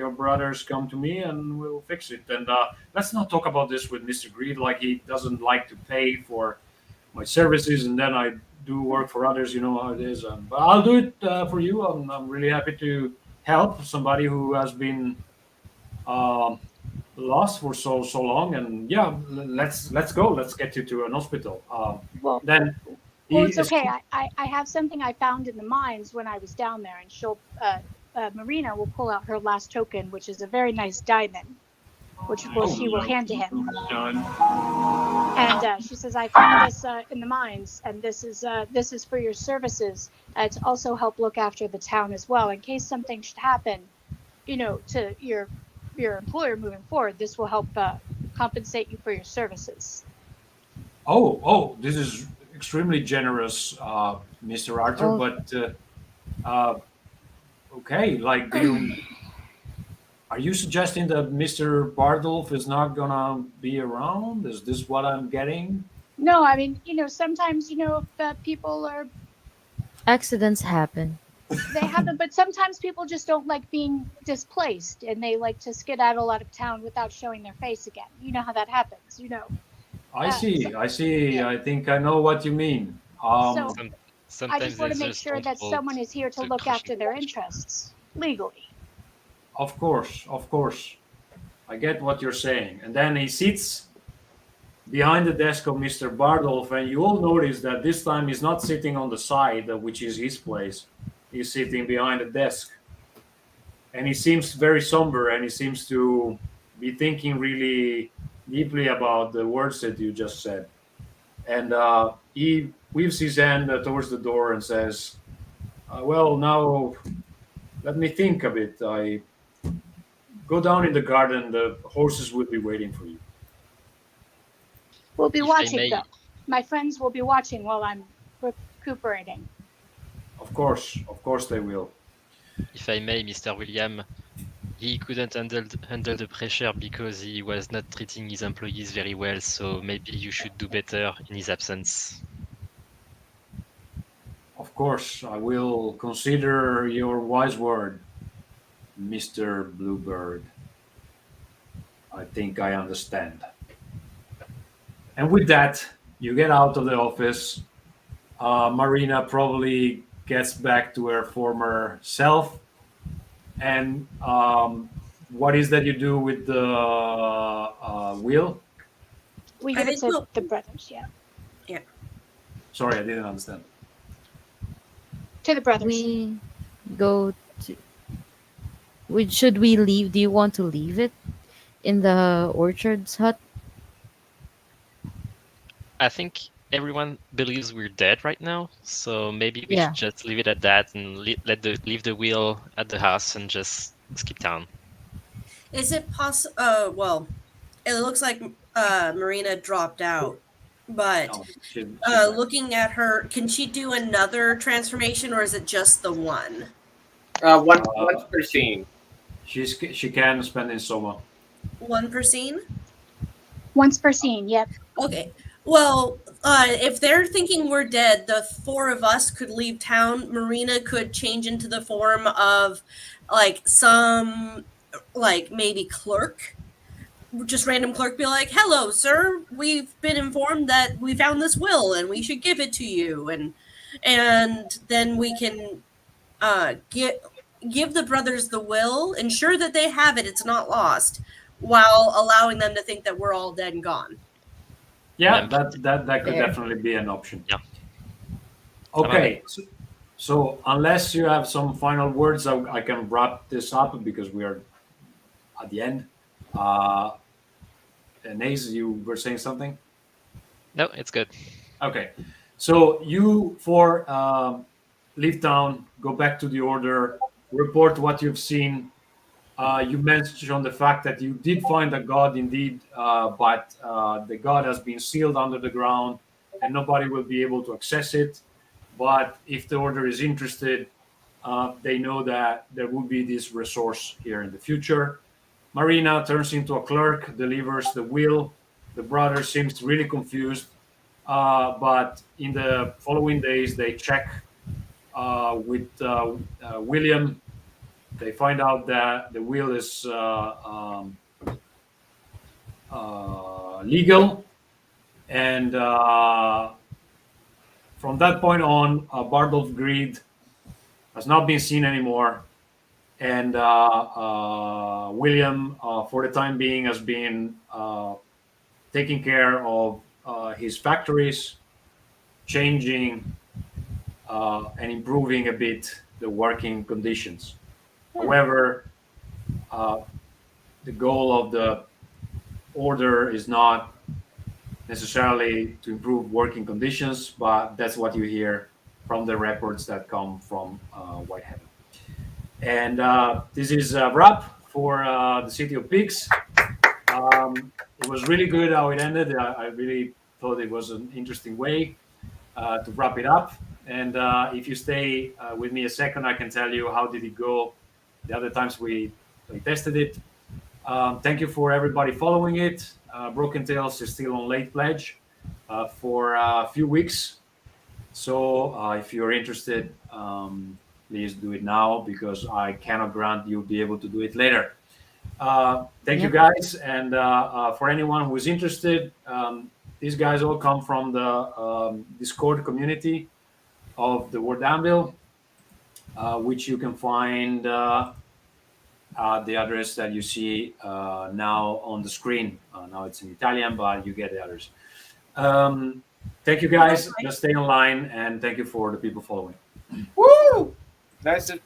your brothers come to me, and we'll fix it. And let's not talk about this with Mr. Greed. Like, he doesn't like to pay for my services, and then I do work for others. You know how it is. But I'll do it for you. I'm really happy to help somebody who has been lost for so long. And yeah, let's go. Let's get you to an hospital. Well, Then well, it's okay. I have something I found in the mines when I was down there, and she'll Marina will pull out her last token, which is a very nice diamond, which she will hand to him. And she says, "I found this in the mines, and this is for your services to also help look after the town as well, in case something should happen, to your employer moving forward. This will help compensate you for your services." Oh, this is extremely generous, Mr. Arthur. Oh. But okay, like, are you suggesting that Mr. Bardolf is not gonna be around? Is this what I'm getting? No, I mean, sometimes, if people are, Accidents happen. they happen, but sometimes people just don't like being displaced, and they like to skedaddle out of town without showing their face again. You know how that happens, I see. yeah. I think I know what you mean. So- I Sometimes just want to they make just sure don't that want someone is here to to look crush after their interests legally. Of course. I get what you're saying. And then he sits behind the desk of Mr. Bardolf, and you all notice that this time he's not sitting on the side, which is his place. He's sitting behind the desk. And he seems very somber, and he seems to be thinking really deeply about the words that you just said. And he waves his hand towards the door and says, well, now let me think a bit. I go down in the garden. The horses will be waiting for you. We'll be If I watching, may- though. My friends will be watching while I'm recuperating. Of course they will. If I may, Mr. William, he couldn't handle the pressure because he was not treating his employees very well, so maybe you should do better in his absence. Of course, I will consider your wise word, Mr. Bluebird. I think I understand. And with that, you get out of the office. Marina probably gets back to her former self. And what is that you do with the wheel? We I give it think to we'll- the brothers, yeah. Sorry, I didn't understand. To the brothers. We go to. Should we leave? Do you want to leave it in the orchard's hut? I think everyone believes we're dead right now, so maybe we Yeah. should just leave it at that and leave the wheel at the house and just skip town. Is it possible? Well, it looks like Marina dropped out, but Oh, she's back. looking at her, can she do another transformation, or is it just the one? Once per scene. She can spend in Soma. One per scene? Once per scene. Yep. Okay. Well, if they're thinking we're dead, the four of us could leave town. Marina could change into the form of like some, like maybe clerk, just random clerk, be like, "Hello, sir. We've been informed that we found this will and we should give it to you." And then we can give the brothers the will, ensure that they have it, it's not lost, while allowing them to think that we're all dead and gone. Yeah, Yeah. that could Fair. definitely be an option. Yeah. Okay. So unless you have some final words, I can wrap this up because we are at the end. Naze, you were saying something? No, it's good. Okay. So you four leave town, go back to the order, report what you've seen. You mentioned the fact that you did find a god indeed, but the god has been sealed under the ground and nobody will be able to access it. But if the order is interested, they know that there will be this resource here in the future. Marina turns into a clerk, delivers the will. The brother seems really confused, but in the following days, they check with William. They find out that the will is legal, and from that point on, Bardolf Greed has not been seen anymore, and William, for the time being, has been taking care of his factories, changing and improving a bit the working conditions. However, the goal of the order is not necessarily to improve working conditions, but that's what you hear from the reports that come from Whitehaven. And this is a wrap for the City of Pigs. It was really good how it ended. I really thought it was an interesting way to wrap it up. And if you stay with me a second, I can tell you how did it go the other times we tested it. Thank you for everybody following it. Broken Tales is still on late pledge for a few weeks. So if you're interested, please do it now because I cannot grant you'll be able to do it later. Thank you guys. And for anyone who is interested, these guys all come from the Discord community of the Word Anvil, which you can find the address that you see now on the screen. Now it's in Italian, but you get the others. Thank you guys. Just stay online, and thank you for the people following. Woo! Nice to